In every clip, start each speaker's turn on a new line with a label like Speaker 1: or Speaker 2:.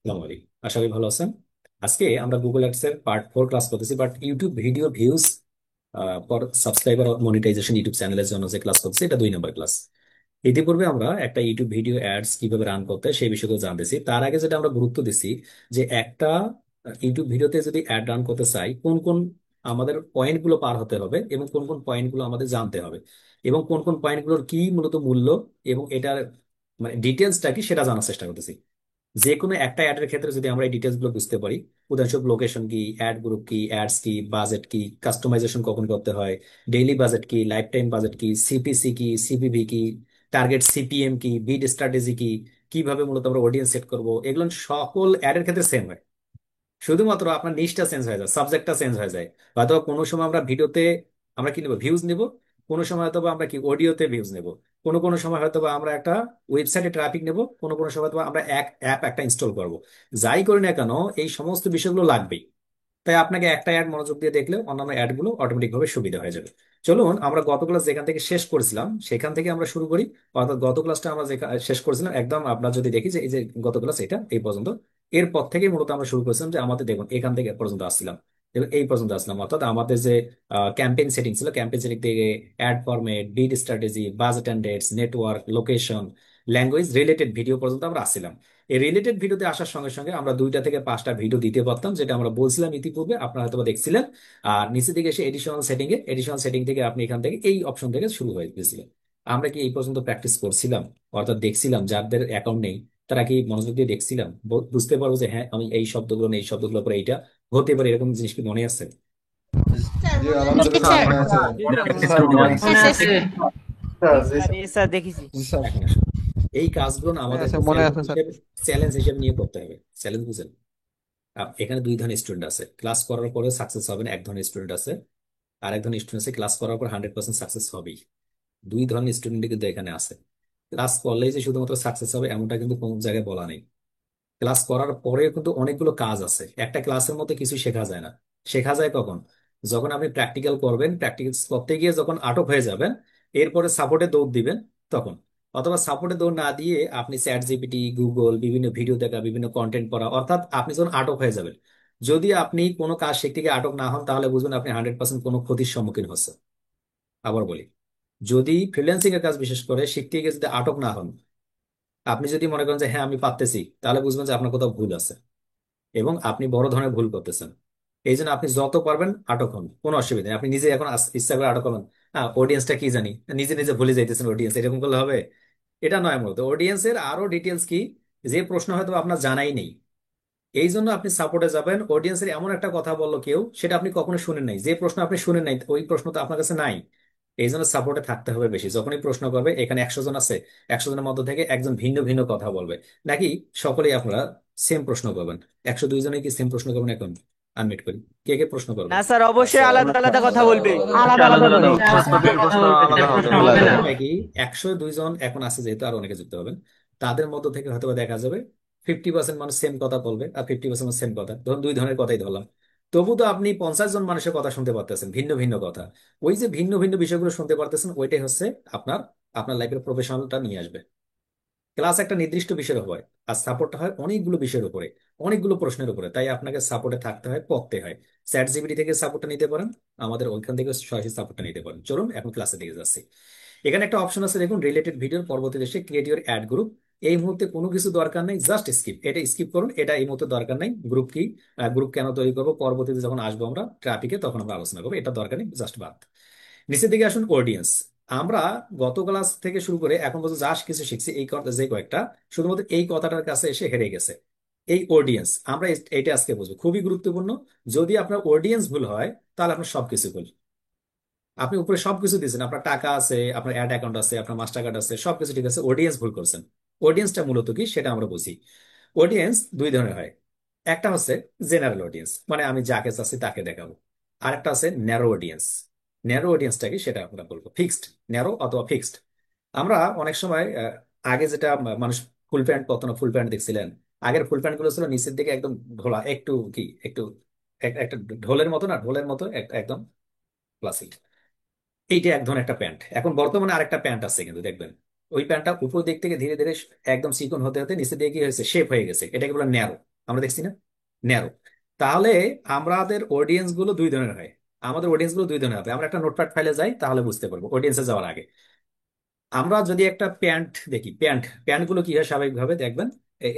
Speaker 1: আসসালামু আলাইকুম, আশা করি ভালো আছেন। আজকে আমরা গুগল অ্যাডস এর পার্ট 4 ক্লাস করতেছি, but YouTube video views for subscriber monetisation YouTube চ্যানেলের জন্য যে ক্লাস করতেছি, এটা 2 নম্বর ক্লাস। ইতিপূর্বে আমরা একটা ইউটিউব ভিডিও অ্যাডস কিভাবে রান করতে হয় সেই বিষয়গুলো জানতেছি। তার আগে যেটা আমরা গুরুত্ব দিছি যে একটা ইউটিউব ভিডিওতে যদি অ্যাড রান করতে চাই, কোন কোন আমাদের পয়েন্ট গুলো পার হতে হবে এবং কোন কোন পয়েন্ট গুলো আমাদের জানতে হবে এবং কোন কোন পয়েন্ট গুলোর কি মূলত মূল্য এবং এটার মানে ডিটেলসটা কি সেটা জানার চেষ্টা করতেছি। যে কোনো একটা অ্যাডের ক্ষেত্রে যদি আমরা এই ডিটেলস গুলো বুঝতে পারি, উদাহরণস্বরূপ লোকেশন কি, অ্যাড গ্রুপ কি, অ্যাডস কি, বাজেট কি, কাস্টমাইজেশন কখন করতে হয়, ডেইলি বাজেট কি, লাইফ টাইম বাজেট কি, সিপিসি কি, সিপিভি কি, টার্গেট সিপিএম কি, বিড স্ট্র্যাটেজি কি, কিভাবে মূলত আমরা অডিয়েন্স সেট করব, এগুলো সকল অ্যাডের ক্ষেত্রে সেম হয়। শুধুমাত্র আপনার নিশটা চেঞ্জ হয়ে যায়, সাবজেক্টটা চেঞ্জ হয়ে যায়। হয়তো কোনো সময় আমরা ভিডিওতে আমরা কি নেবো, ভিউজ নেব। কোনো সময় হয়তো বা আমরা কি অডিওতে ভিউজ নেব। কোনো কোনো সময় হয়তো বা আমরা একটা ওয়েবসাইটে ট্রাফিক নেব। কোনো কোনো সময় হয়তো বা আমরা এক অ্যাপ একটা ইনস্টল করব। যাই করি না কেন, এই সমস্ত বিষয়গুলো লাগবেই। তাই আপনাকে একটা অ্যাড মনোযোগ দিয়ে দেখলে অন্যান্য অ্যাড গুলো অটোমেটিক ভাবে সুবিধা হয়ে যাবে। চলুন আমরা গত ক্লাস যেখান থেকে শেষ করেছিলাম সেখান থেকে আমরা শুরু করি। অর্থাৎ গত ক্লাসটা আমরা শেষ করেছিলাম একদম, আপনার যদি দেখি যে এই যে গত ক্লাস এটা এই পর্যন্ত, এরপর থেকে মূলত আমরা শুরু করেছিলাম যে আমাদের দেখুন এখান থেকে এ পর্যন্ত আসছিলাম এবং এই পর্যন্ত আসলাম। অর্থাৎ আমাদের যে ক্যাম্পেইন সেটিং ছিল, ক্যাম্পেইন সেটিং থেকে ad format, bid strategy, budget and dates, network, location, language related video পর্যন্ত আমরা আসছিলাম। এই রিলেটেড ভিডিওতে আসার সঙ্গে সঙ্গে আমরা 2টা থেকে 5টা ভিডিও দিতে পারতাম, যেটা আমরা বলছিলাম ইতিপূর্বে, আপনারা হয়তো বা দেখছিলেন। আর নিচে দিকে এসে এডিশনাল সেটিং থেকে আপনি এখান থেকে এই অপশন থেকে শুরু হয়ে গেছিলেন। আমরা কি এই পর্যন্ত প্র্যাকটিস করছিলাম? অর্থাৎ দেখছিলাম, যাদের অ্যাকাউন্ট নেই তারা কি মনোযোগ দিয়ে দেখছিলাম? বুঝতে পারবো যে হ্যাঁ আমি এই শব্দগুলো নেই, এই শব্দগুলো পরে এইটা হতে পারে, এরকম জিনিস কি মনে আছে?
Speaker 2: জি
Speaker 3: জি
Speaker 2: আলহামদুলিল্লাহ
Speaker 3: স্যার।
Speaker 2: মনে আছে।
Speaker 1: অনেক প্র্যাকটিস
Speaker 4: স্যার
Speaker 1: করতে
Speaker 4: মনে
Speaker 1: হবে।
Speaker 4: আছে।
Speaker 3: মনে
Speaker 5: হ্যাঁ
Speaker 3: আছে
Speaker 5: স্যার।
Speaker 2: জি
Speaker 5: স্যার এই স্যার দেখেছি।
Speaker 2: জি স্যার।
Speaker 1: এখন আসুন, এই কাজগুলো না
Speaker 2: হ্যাঁ
Speaker 1: আমাদের
Speaker 2: স্যার মনে আছে স্যার।
Speaker 1: চ্যালেঞ্জ হিসেবে নিয়ে করতে হবে। চ্যালেঞ্জ বুঝেন? এখানে 2 ধরনের স্টুডেন্ট আছে, ক্লাস করার পরে সাকসেস হবে না এক ধরনের স্টুডেন্ট আছে, আর এক ধরনের স্টুডেন্ট আছে ক্লাস করার পর 100% সাকসেস হবেই। 2 ধরনের স্টুডেন্ট কিন্তু এখানে আছে। ক্লাস করলেই যে শুধুমাত্র সাকসেস হবে এমনটা কিন্তু কোনো জায়গায় বলা নেই। ক্লাস করার পরে কিন্তু অনেকগুলো কাজ আছে, একটা ক্লাসের মধ্যে কিছু শেখা যায় না। শেখা যায় কখন? যখন আপনি প্র্যাকটিক্যাল করবেন, প্র্যাকটিক্যাল করতে গিয়ে যখন আটক হয়ে যাবেন, এরপরে সাপোর্টে দৌড় দিবেন তখন। অথবা সাপোর্টে দৌড় না দিয়ে আপনি চ্যাট জিপিটি, গুগল, বিভিন্ন ভিডিও দেখা, বিভিন্ন কন্টেন্ট পড়া, অর্থাৎ আপনি যখন আটক হয়ে যাবেন, যদি আপনি কোনো কাজ শিখতে গিয়ে আটক না হন তাহলে বুঝবেন আপনি 100% কোনো ক্ষতির সম্মুখীন হচ্ছে। আবার বলি, যদি ফ্রিল্যান্সিং এর কাজ বিশেষ করে শিখতে গিয়ে যদি আটক না হন, আপনি যদি মনে করেন যে হ্যাঁ আমি পারতেছি, তাহলে বুঝবেন যে আপনার কোথাও ভুল আছে এবং আপনি বড় ধরনের ভুল করতেছেন। এই জন্য আপনি যত পারবেন আটক হন, কোনো অসুবিধা নেই। আপনি নিজে এখন ইচ্ছা করে আটক হন, হ্যাঁ অডিয়েন্সটা কি জানি, নিজে নিজে ভুলে যাইতেছেন অডিয়েন্স, এরকম করলে হবে? এটা নয়, মূলত অডিয়েন্সের আরো ডিটেলস কি, যে প্রশ্ন হয়তো আপনার জানাই নেই, এই জন্য আপনি সাপোর্টে যাবেন। অডিয়েন্সের এমন একটা কথা বললো কেউ, সেটা আপনি কখনো শুনেন নাই, যে প্রশ্ন আপনি শুনেন নাই ওই প্রশ্ন তো আপনার কাছে নাই। এই জন্য সাপোর্টে থাকতে হবে বেশি। যখনই প্রশ্ন করবে, এখানে 100 জন আছে, 100 জনের মধ্যে থেকে একজন ভিন্ন ভিন্ন কথা বলবে, নাকি সকলেই আপনারা সেম প্রশ্ন করবেন? 102 জনে কি সেম প্রশ্ন করবেন? এখন আনমিট করি, কে কে প্রশ্ন
Speaker 5: না
Speaker 1: করবেন?
Speaker 5: স্যার, অবশ্যই আলাদা আলাদা কথা বলবে।
Speaker 3: আলাদা আলাদা
Speaker 4: আলাদা
Speaker 3: বলবে।
Speaker 4: প্রত্যেকের প্রশ্ন আলাদা হবে।
Speaker 2: আলাদা
Speaker 1: তাহলে
Speaker 2: আলাদা।
Speaker 1: হয় কি, 102 জন এখন আছে যেহেতু আরো অনেকে যুক্ত হবেন, তাদের মধ্য থেকে হয়তো বা দেখা যাবে 50% মানুষ সেম কথা বলবে আর 50% মানুষ সেম কথা, ধরুন 2 ধরনের কথাই ধরলাম। তবু তো আপনি 50 জন মানুষের কথা শুনতে পারতেছেন, ভিন্ন ভিন্ন কথা। ওই যে ভিন্ন ভিন্ন বিষয়গুলো শুনতে পারতেছেন, ওইটাই হচ্ছে আপনার আপনার লাইফের প্রফেশনালটা নিয়ে আসবে। ক্লাস একটা নির্দিষ্ট বিষয়ের হয়, আর সাপোর্ট হয় অনেকগুলো বিষয়ের উপরে, অনেকগুলো প্রশ্নের উপরে। তাই আপনাকে সাপোর্টে থাকতে হয়, পড়তে হয়। চ্যাট জিপিটি থেকে সাপোর্টটা নিতে পারেন, আমাদের ওইখান থেকে সরাসরি সাপোর্টটা নিতে পারেন। চলুন এখন ক্লাসে দিকে যাচ্ছি। এখানে একটা অপশন আছে দেখুন, রিলেটেড ভিডিওর পরবর্তী দেশে ক্রিয়েট ইউর অ্যাড গ্রুপ। এই মুহূর্তে কোনো কিছু দরকার নেই, জাস্ট স্কিপ, এটা স্কিপ করুন, এটা এই মুহূর্তে দরকার নেই। গ্রুপ কি, গ্রুপ কেন তৈরি করবো, পরবর্তীতে যখন আসবো আমরা ট্রাফিকে তখন আমরা আলোচনা করবো, এটা দরকার নেই, জাস্ট বাদ। নিচের দিকে আসুন, অডিয়েন্স। আমরা গত ক্লাস থেকে শুরু করে এখন পর্যন্ত যা কিছু শিখছি, যে কয়েকটা, শুধুমাত্র এই কথাটার কাছে এসে হেরে গেছে। এই অডিয়েন্স আমরা এইটা আজকে বুঝবো, খুবই গুরুত্বপূর্ণ। যদি আপনার অডিয়েন্স ভুল হয় তাহলে আপনার সবকিছু ভুল। আপনি উপরে সবকিছু দিয়েছেন, আপনার টাকা আছে, আপনার অ্যাড অ্যাকাউন্ট আছে, আপনার মাস্টার কার্ড আছে, সবকিছু ঠিক আছে, অডিয়েন্স ভুল করছেন। অডিয়েন্সটা মূলত কি সেটা আমরা বুঝি। অডিয়েন্স 2 ধরনের হয়। একটা হচ্ছে জেনারেল অডিয়েন্স, মানে আমি যাকে চাচ্ছি তাকে দেখাবো। আর একটা আছে ন্যারো অডিয়েন্স। ন্যারো অডিয়েন্সটা কি সেটা আমরা বলবো ফিক্সড, ন্যারো অথবা ফিক্সড। আমরা অনেক সময় আগে যেটা মানুষ ফুল প্যান্ট পরতো না, ফুল প্যান্ট দেখছিলেন? আগের ফুল প্যান্ট গুলো ছিল নিচের দিকে একদম ঢোলা, একটু কি একটু একটা ঢোলের মতো, না ঢোলের মতো একদম ক্লাসিক। এইটা এক ধরনের একটা প্যান্ট। এখন বর্তমানে আরেকটা প্যান্ট আছে কিন্তু দেখবেন, ওই প্যান্টটা উপর দিক থেকে ধীরে ধীরে একদম চিকন হতে হতে নিচে দিয়ে কি হয়েছে, শেপ হয়ে গেছে, এটাকে বলে ন্যারো। আমরা দেখছি না, ন্যারো। তাহলে আমাদের অডিয়েন্স গুলো দুই ধরনের হয়। আমাদের অডিয়েন্স গুলো দুই ধরনের হবে। আমরা একটা নোটপ্যাড ফাইলে যাই, তাহলে বুঝতে পারবো অডিয়েন্সে যাওয়ার আগে। আমরা যদি একটা প্যান্ট দেখি, প্যান্ট গুলো কি হয় স্বাভাবিকভাবে দেখবেন,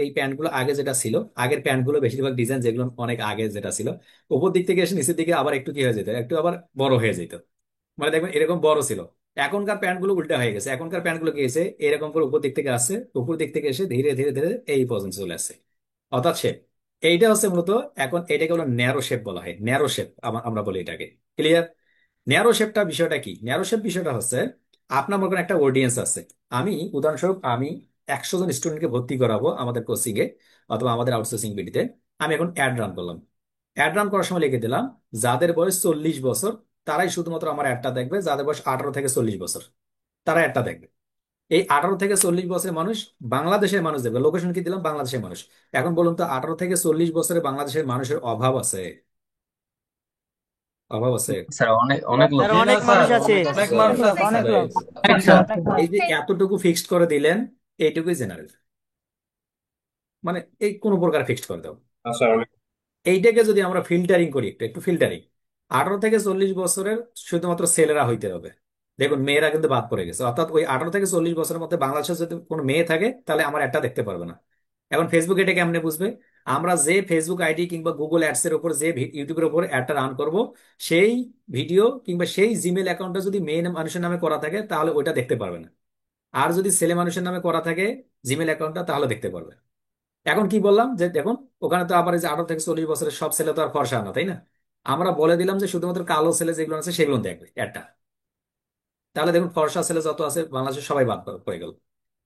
Speaker 1: এই প্যান্ট গুলো আগে যেটা ছিল, আগের প্যান্ট গুলো বেশিরভাগ ডিজাইন যেগুলো অনেক আগে যেটা ছিল, উপর দিক থেকে এসে নিচের দিকে আবার একটু কি হয়ে যেত, একটু আবার বড় হয়ে যেত। মানে দেখবেন এরকম বড় ছিল। এখনকার প্যান্ট গুলো উল্টা হয়ে গেছে, এখনকার প্যান্ট গুলো কি হয়েছে, এরকম করে উপর দিক থেকে আসছে, উপর দিক থেকে এসে ধীরে ধীরে ধীরে এই পর্যন্ত চলে আসছে, অর্থাৎ শেপ। এইটা হচ্ছে মূলত, এখন এটাকে হলো ন্যারো শেপ বলা হয়, ন্যারো শেপ আমরা বলি এটাকে। ক্লিয়ার? ন্যারো শেপটা বিষয়টা কি, ন্যারো শেপ বিষয়টা হচ্ছে, আপনার মনে করেন একটা অডিয়েন্স আছে। আমি উদাহরণস্বরূপ আমি 100 জন স্টুডেন্টকে ভর্তি করাবো আমাদের কোচিং এ অথবা আমাদের আউটসোর্সিং বিডিতে। আমি এখন অ্যাড রান করলাম। অ্যাড রান করার সময় লিখে দিলাম, যাদের বয়স 40 বছর তারাই শুধুমাত্র আমার অ্যাডটা দেখবে, যাদের বয়স 18 থেকে 40 বছর তারা অ্যাডটা দেখবে। এই 18 থেকে 40 বছরের মানুষ, বাংলাদেশের মানুষ দেখবে। লোকেশন কি দিলাম, বাংলাদেশের মানুষ। এখন বলুন তো, 18 থেকে 40 বছরে বাংলাদেশের মানুষের অভাব আছে? অভাব আছে?
Speaker 3: স্যার অনেক অনেক লোক।
Speaker 5: স্যার
Speaker 2: জি না
Speaker 5: অনেক
Speaker 2: স্যার,
Speaker 5: মানুষ আছে।
Speaker 2: অনেক
Speaker 4: অনেক
Speaker 2: আছে।
Speaker 4: মানুষ আছে
Speaker 5: অনেক
Speaker 4: স্যার,
Speaker 5: লোক।
Speaker 3: অনেক স্যার।
Speaker 1: এই যে এতটুকু ফিক্সড করে দিলেন, এইটুকুই জেনারেল, মানে এই কোনো প্রকার ফিক্সড করে দাও।
Speaker 2: আচ্ছা, অনেক।
Speaker 1: এইটাকে যদি আমরা ফিল্টারিং করি, একটু একটু ফিল্টারিং, 18 থেকে 40 বছরের শুধুমাত্র ছেলেরা হইতে হবে। দেখুন মেয়েরা কিন্তু বাদ পড়ে গেছে, অর্থাৎ ওই 18 থেকে 40 বছরের মধ্যে বাংলাদেশে যদি কোনো মেয়ে থাকে তাহলে আমার একটা দেখতে পারবে না। এখন ফেসবুক এটা কেমনে বুঝবে? আমরা যে ফেসবুক আইডি কিংবা গুগল অ্যাডস এর উপর, যে ইউটিউবের উপর অ্যাডটা রান করব, সেই ভিডিও কিংবা সেই জিমেল অ্যাকাউন্টটা যদি মেয়ে মানুষের নামে করা থাকে তাহলে ওইটা দেখতে পারবে না। আর যদি ছেলে মানুষের নামে করা থাকে জিমেল অ্যাকাউন্টটা, তাহলে দেখতে পারবে। এখন কি বললাম যে দেখুন, ওখানে তো আবার এই যে 18 থেকে 40 বছরের সব ছেলে তো আর ফর্সা না, তাই না? আমরা বলে দিলাম যে শুধুমাত্র কালো ছেলে যেগুলো আছে সেগুলো দেখবে একটা। তাহলে দেখুন ফর্সা ছেলে যত আছে বাংলাদেশের সবাই বাদ হয়ে গেল।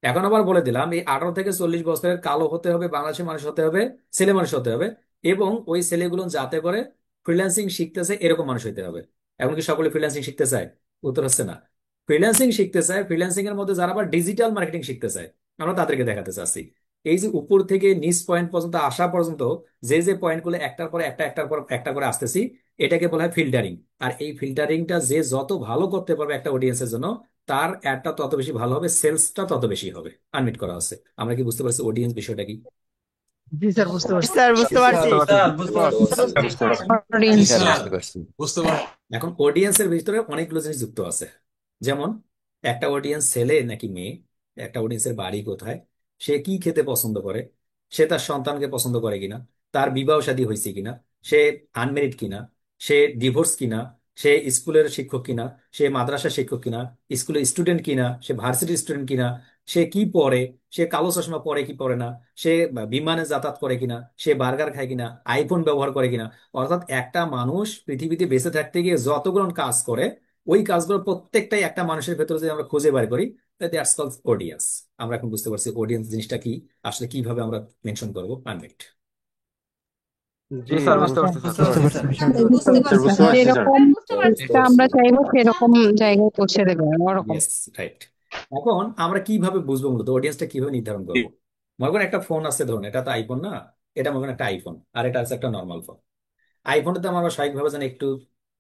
Speaker 1: এখন আবার বলে দিলাম এই 18 থেকে 40 বছরের কালো হতে হবে, বাংলাদেশের মানুষ হতে হবে, ছেলে মানুষ হতে হবে, এবং ওই ছেলেগুলো যাতে করে ফ্রিল্যান্সিং শিখতেছে এরকম মানুষ হতে হবে। এখন কি সকলে ফ্রিল্যান্সিং শিখতে চায়? উত্তর হচ্ছে না। ফ্রিল্যান্সিং শিখতে চায়, ফ্রিল্যান্সিং এর মধ্যে যারা আবার ডিজিটাল মার্কেটিং শিখতে চায়, আমরা তাদেরকে দেখাতে চাচ্ছি। এই যে উপর থেকে নিচ পয়েন্ট পর্যন্ত আসা পর্যন্ত যে যে পয়েন্টগুলো একটার পর একটা, একটার পর একটা করে আসতেছি, এটাকে বলা হয় ফিল্টারিং। আর এই ফিল্টারিংটা যে যত ভালো করতে পারবে একটা অডিয়েন্সের জন্য, তার অ্যাডটা তত বেশি ভালো হবে, সেলসটা তত বেশি হবে। আনমিট করা আছে। আমরা কি বুঝতে পারছি অডিয়েন্স বিষয়টা কি?
Speaker 4: জি স্যার বুঝতে পারছি।
Speaker 5: স্যার বুঝতে পারছি।
Speaker 2: স্যার বুঝতে পারছি।
Speaker 3: বুঝতে পারছি।
Speaker 6: জি
Speaker 7: অডিয়েন্স
Speaker 6: স্যার বুঝতে পারছি।
Speaker 2: বুঝতে পারছি।
Speaker 1: এখন অডিয়েন্সের ভিতরে অনেকগুলো জিনিস যুক্ত আছে। যেমন একটা অডিয়েন্স ছেলে নাকি মেয়ে, একটা অডিয়েন্সের বাড়ি কোথায়, সে কি খেতে পছন্দ করে, সে তার সন্তানকে পছন্দ করে কিনা, তার বিবাহ শাদী হয়েছে কিনা, সে আনমেরিড কিনা, সে ডিভোর্স কিনা, সে স্কুলের শিক্ষক কিনা, সে মাদ্রাসা শিক্ষক কিনা, স্কুলের স্টুডেন্ট কিনা, সে ভার্সিটির স্টুডেন্ট কিনা, সে কি পড়ে, সে কালো চশমা পরে কি পরে না, সে বিমানে যাতায়াত করে কিনা, সে বার্গার খায় কিনা, আইফোন ব্যবহার করে কিনা। অর্থাৎ একটা মানুষ পৃথিবীতে বেঁচে থাকতে গিয়ে যতগুলো কাজ করে, ওই কাজগুলো প্রত্যেকটাই একটা মানুষের ভেতরে যদি আমরা খুঁজে বার করি, দ্যাটস কল্ড অডিয়েন্স। আমরা এখন বুঝতে পারছি অডিয়েন্স জিনিসটা কি, আসলে কিভাবে আমরা মেনশন করবো। আনমিট।
Speaker 2: জি
Speaker 4: জি স্যার বুঝতে
Speaker 2: বুঝতে
Speaker 4: পারছি
Speaker 2: পারছি
Speaker 4: স্যার।
Speaker 2: স্যার।
Speaker 6: বুঝতে পারছি।
Speaker 2: স্যার বুঝতে পারছি স্যার।
Speaker 6: যেরকম আমরা চাইবো সেরকম জায়গায় পৌঁছে দেবে ওরকম।
Speaker 1: Yes, right. এখন আমরা কিভাবে বুঝবো, মূলত অডিয়েন্সটা কিভাবে নির্ধারণ করবো? মনে করেন একটা ফোন আছে, ধরুন এটা তো আইফোন না, এটা মনে করেন একটা আইফোন, আর এটা আছে একটা নর্মাল ফোন। আইফোনের দাম আমরা স্বাভাবিকভাবে জানি একটু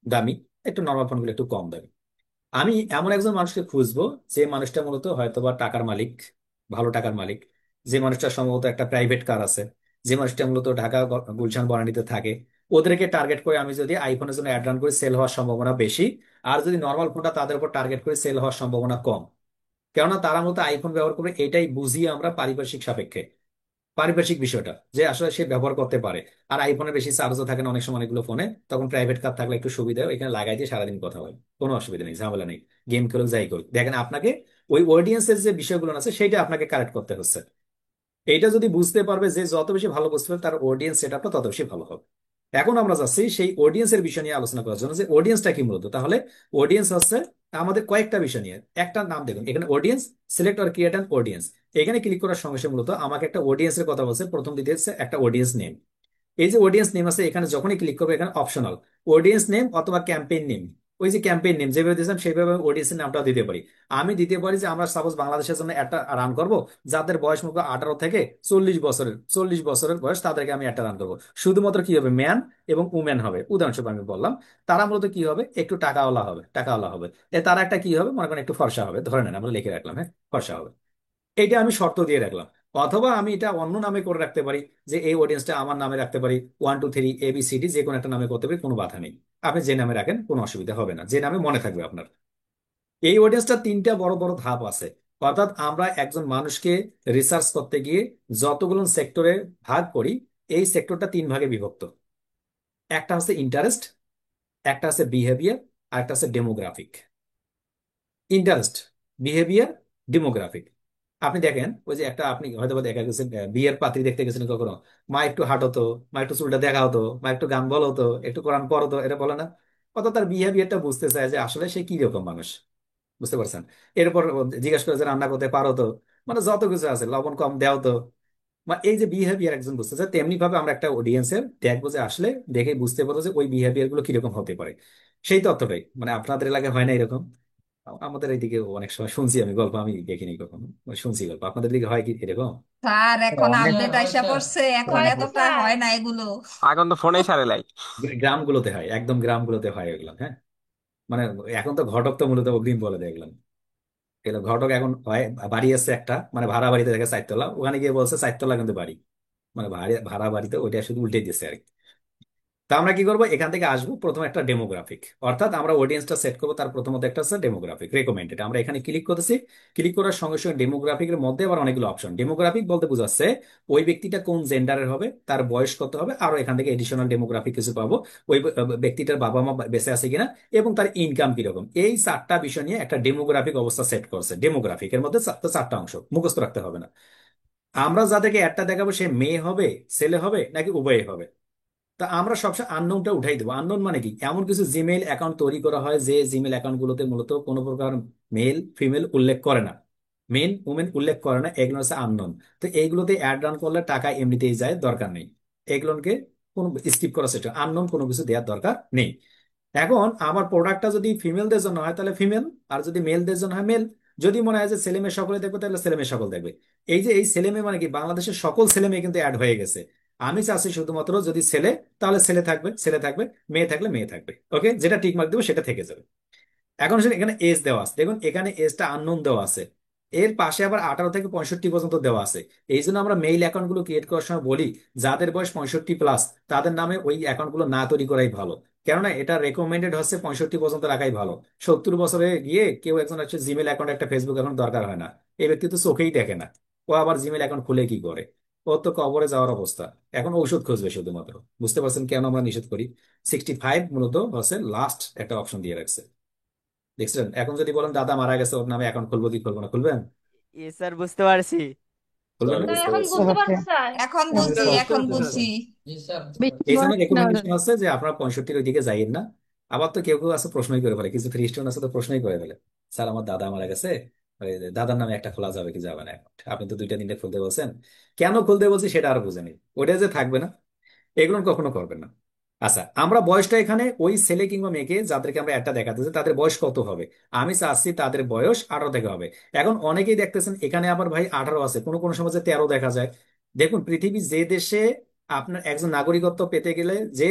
Speaker 1: দামি, একটু নর্মাল ফোনগুলো একটু কম দামি। আমি এমন একজন মানুষকে খুঁজবো, যে মানুষটা মূলত হয়তোবা টাকার মালিক, ভালো টাকার মালিক, যে মানুষটা সম্ভবত একটা প্রাইভেট কার আছে, যে মানুষটা মূলত ঢাকা গুলশান বনানীতে থাকে। ওদেরকে টার্গেট করে আমি যদি আইফোনের জন্য অ্যাড রান করি, সেল হওয়ার সম্ভাবনা বেশি। আর যদি নর্মাল ফোনটা তাদের উপর টার্গেট করে, সেল হওয়ার সম্ভাবনা কম। কেননা তারা মূলত আইফোন ব্যবহার করবে, এটাই বুঝিয়ে আমরা পারিপার্শ্বিক সাপেক্ষে, পারিপার্শ্বিক বিষয়টা যে আসলে সে ব্যবহার করতে পারে। আর আইফোনে বেশি চার্জও থাকে না অনেক সময় অনেকগুলো ফোনে, তখন প্রাইভেট কার থাকলে একটু সুবিধা হয়, এখানে লাগাই দিয়ে সারাদিন কথা হয়, কোনো অসুবিধা নেই, ঝামেলা নেই। গেম খেলুক, যাই করুক, দেখেন আপনাকে ওই অডিয়েন্সের যে বিষয়গুলো আছে সেটা আপনাকে কারেক্ট করতে হচ্ছে। এইটা যদি বুঝতে পারবে, যে যত বেশি ভালো বুঝতে পারবে তার অডিয়েন্স সেটআপটা তত বেশি ভালো হবে। এখন আমরা যাচ্ছি সেই অডিয়েন্সের বিষয় নিয়ে আলোচনা করার জন্য, যে অডিয়েন্সটা কি মূলত। তাহলে অডিয়েন্স হচ্ছে আমাদের কয়েকটা বিষয় নিয়ে একটা নাম। দেখুন এখানে audience, select or create an audience, এখানে ক্লিক করার সঙ্গে সঙ্গে মূলত আমাকে একটা অডিয়েন্সের কথা বলছে। প্রথম দিতে হচ্ছে একটা অডিয়েন্স নেম। এই যে অডিয়েন্স নেম আছে, এখানে যখনই ক্লিক করবে এখানে অপশনাল অডিয়েন্স নেম অথবা ক্যাম্পেইন নেম। ওই যে ক্যাম্পেইন নেম যেভাবে দিয়েছিলাম সেইভাবে অডিয়েন্সের নামটাও দিতে পারি। আমি দিতে পারি যে আমরা সাপোজ বাংলাদেশের জন্য একটা রান করব, যাদের বয়স মূলত 18 থেকে 40 বছরের, 40 বছরের বয়স, তাদেরকে আমি একটা রান করবো। শুধুমাত্র কি হবে, ম্যান এবং উমেন হবে। উদাহরণস্বরূপ আমি বললাম, তারা মূলত কি হবে, একটু টাকাওয়ালা হবে, টাকাওয়ালা হবে। তারা একটা কি হবে, মনে করেন একটু ফর্সা হবে, ধরে নেন আমরা লিখে রাখলাম, হ্যাঁ ফর্সা হবে। এইটা আমি শর্ত দিয়ে রাখলাম। অথবা আমি এটা অন্য নামে করে রাখতে পারি, যে এই অডিয়েন্সটা আমার নামে রাখতে পারি 1 2 3 ABCD, যে কোনো একটা নামে করতে পারি, কোনো বাধা নেই। আপনি যে নামে রাখেন কোনো অসুবিধা হবে না, যে নামে মনে থাকবে আপনার। এই অডিয়েন্সটা তিনটা বড় বড় ধাপ আছে। অর্থাৎ আমরা একজন মানুষকে রিসার্চ করতে গিয়ে যতগুলো সেক্টরে ভাগ করি, এই সেক্টরটা 3 ভাগে বিভক্ত। একটা হচ্ছে ইন্টারেস্ট, একটা আছে বিহেভিয়ার, আর একটা আছে ডেমোগ্রাফিক। Interest, behaviour, demographic. আপনি দেখেন ওই যে একটা, আপনি হয়তো বা দেখা গেছে বিয়ের পাত্রী দেখতে গেছেন কখনো, মা একটু হাঁটো তো, মা একটু চুলটা দেখা হতো, মা একটু গান বলো তো, একটু কোরআন পড়ো তো, এটা বলে না? কত তার বিহেভিয়ারটা বুঝতে চায় যে আসলে সে কি রকম মানুষ, বুঝতে পারছেন? এরপর জিজ্ঞেস করে যে রান্না করতে পারো তো, মানে যত কিছু আছে, লবণ কম দেও তো। মানে এই যে বিহেভিয়ার একজন বুঝতে চায়, তেমনি ভাবে আমরা একটা অডিয়েন্সের দেখবো যে আসলে দেখে বুঝতে পারবো যে ওই বিহেভিয়ার গুলো কিরকম হতে পারে। সেই তথ্যটাই, মানে আপনাদের এলাকায় হয় না এরকম? আমাদের এইদিকে অনেক সময় শুনছি আমি গল্প, আমি দেখিনি কখনো, মানে শুনছি গল্প। আপনাদের দিকে হয় কি এরকম?
Speaker 3: স্যার এখন
Speaker 4: অনেক
Speaker 3: আপডেট আইসা পড়ছে, এখন এতটা হয় না এগুলো।
Speaker 2: এখন তো ফোনেই সারে লাই।
Speaker 1: গ্রামগুলোতে হয়, একদম গ্রামগুলোতে হয় এগুলো, হ্যাঁ। মানে এখন তো ঘটক তো মূলত অগ্রিম বলে দেয় এগুলো। এগুলো ঘটক এখন হয়, বাড়ি আছে একটা, মানে ভাড়া বাড়িতে দেখে 4 তলা, ওখানে গিয়ে বলছে 4 তলা কিন্তু বাড়ি, মানে ভাড়া বাড়িতে ওইটা শুধু উল্টে দিচ্ছে আর কি। তা আমরা কি করবো, এখান থেকে আসবো প্রথমে একটা ডেমোগ্রাফিক, অর্থাৎ আমরা অডিয়েন্সটা সেট করবো, তার প্রথমত একটা হচ্ছে ডেমোগ্রাফিক রেকমেন্ডেড। আমরা এখানে ক্লিক করতেছি, ক্লিক করার সঙ্গে সঙ্গে ডেমোগ্রাফিকের মধ্যে আবার অনেকগুলো অপশন। ডেমোগ্রাফিক বলতে বোঝাচ্ছে ওই ব্যক্তিটা কোন জেন্ডারের হবে, তার বয়স কত হবে, আরো এখান থেকে এডিশনাল ডেমোগ্রাফিক কিছু পাবো, ওই ব্যক্তিটার বাবা মা বেঁচে আছে কিনা, এবং তার ইনকাম কিরকম। এই 4টা বিষয় নিয়ে একটা ডেমোগ্রাফিক অবস্থা সেট করছে। ডেমোগ্রাফিকের মধ্যে 4টা অংশ, মুখস্থ রাখতে হবে না। আমরা যাদেরকে একটা দেখাবো সে মেয়ে হবে, ছেলে হবে, নাকি উভয় হবে। তা আমরা সবসময় আননোনটা উঠাই দেবো। আননোন মানে কি, এমন কিছু জিমেইল অ্যাকাউন্ট তৈরি করা হয় যে জিমেইল অ্যাকাউন্ট গুলোতে মূলত কোনো প্রকার মেল ফিমেল উল্লেখ করে না, মেন উমেন উল্লেখ করে না, এগুলো হচ্ছে আননোন। তো এইগুলোতে অ্যাড রান করলে টাকা এমনিতেই যায়, দরকার নেই। এগুলোকে কোনো স্কিপ করার চেষ্টা, আননোন কোনো কিছু দেওয়ার দরকার নেই। এখন আমার প্রোডাক্টটা যদি ফিমেলদের জন্য হয় তাহলে ফিমেল, আর যদি মেলদের জন্য হয় মেল। যদি মনে হয় যে ছেলে মেয়ে সকলে দেখবে তাহলে ছেলে মেয়ে সকল দেখবে। এই যে এই ছেলে মেয়ে মানে কি, বাংলাদেশের সকল ছেলে মেয়ে কিন্তু অ্যাড হয়ে গেছে। আমি চাচ্ছি শুধুমাত্র যদি ছেলে, তাহলে ছেলে থাকবে, ছেলে থাকবে, মেয়ে থাকলে মেয়ে থাকবে। ওকে, যেটা টিক মার্ক দেবো সেটা থেকে যাবে। এখন আসলে এখানে এজ দেওয়া আছে, দেখুন এখানে এজটা আননোন দেওয়া আছে। এর পাশে আবার 18 থেকে 65 পর্যন্ত দেওয়া আছে। এই জন্য আমরা মেইল অ্যাকাউন্ট গুলো ক্রিয়েট করার সময় বলি, যাদের বয়স 65+ তাদের নামে ওই অ্যাকাউন্ট গুলো না তৈরি করাই ভালো। কেননা এটা রেকমেন্ডেড হচ্ছে 65 পর্যন্ত রাখাই ভালো। 70 বছরে গিয়ে কেউ একজন হচ্ছে জিমেল অ্যাকাউন্ট, একটা ফেসবুক অ্যাকাউন্ট দরকার হয় না। এই ব্যক্তি তো চোখেই দেখে না, ও আবার জিমেল অ্যাকাউন্ট খুলে কি করে? ও তো কবরে যাওয়ার অবস্থা। এখন ঔষধ খুঁজবে শুধুমাত্র। বুঝতে পারছেন কেন আমরা নিষেধ করি? 65 মূলত হচ্ছে লাস্ট একটা অপশন দিয়ে রাখছে, দেখছেন? এখন যদি বলেন দাদা মারা গেছে, ওর নামে অ্যাকাউন্ট খুলবো কি খুলবো না, খুলবেন?
Speaker 5: এ স্যার বুঝতে পারছি।
Speaker 1: খুলবেন না?
Speaker 6: এখন বুঝতে পারছি।
Speaker 3: এখন বুঝছি, এখন বুঝছি।
Speaker 1: এই জন্য
Speaker 6: বিশ্বাস না হলে।
Speaker 1: রেকমেন্ডেশন আছে যে আপনারা 65-র ওইদিকে যাইয়েন না। আবার তো কেউ কেউ আছে প্রশ্নই করে ফেলে, কিছু খ্রিস্টান আছে তো প্রশ্নই করে ফেলে, স্যার আমার দাদা মারা গেছে, ওই যে দাদার নামে একটা খোলা যাবে কি যাবে না অ্যাকাউন্ট? আপনি তো 2টা 3টা খুলতে বলছেন, কেন খুলতে বলছি সেটা আর বুঝেনি। ওইটা যে থাকবে না, এগুলো কখনো করবেন না। আচ্ছা, আমরা বয়সটা এখানে ওই ছেলে কিংবা মেয়েকে যাদেরকে আমরা একটা দেখাতেছি তাদের বয়স কত হবে, আমি চাচ্ছি তাদের বয়স 18 থেকে হবে। এখন অনেকেই দেখতেছেন এখানে আবার ভাই 18 আছে, কোনো কোনো সময় যে 13 দেখা যায়। দেখুন পৃথিবী যে দেশে আপনার একজন নাগরিকত্ব পেতে গেলে যে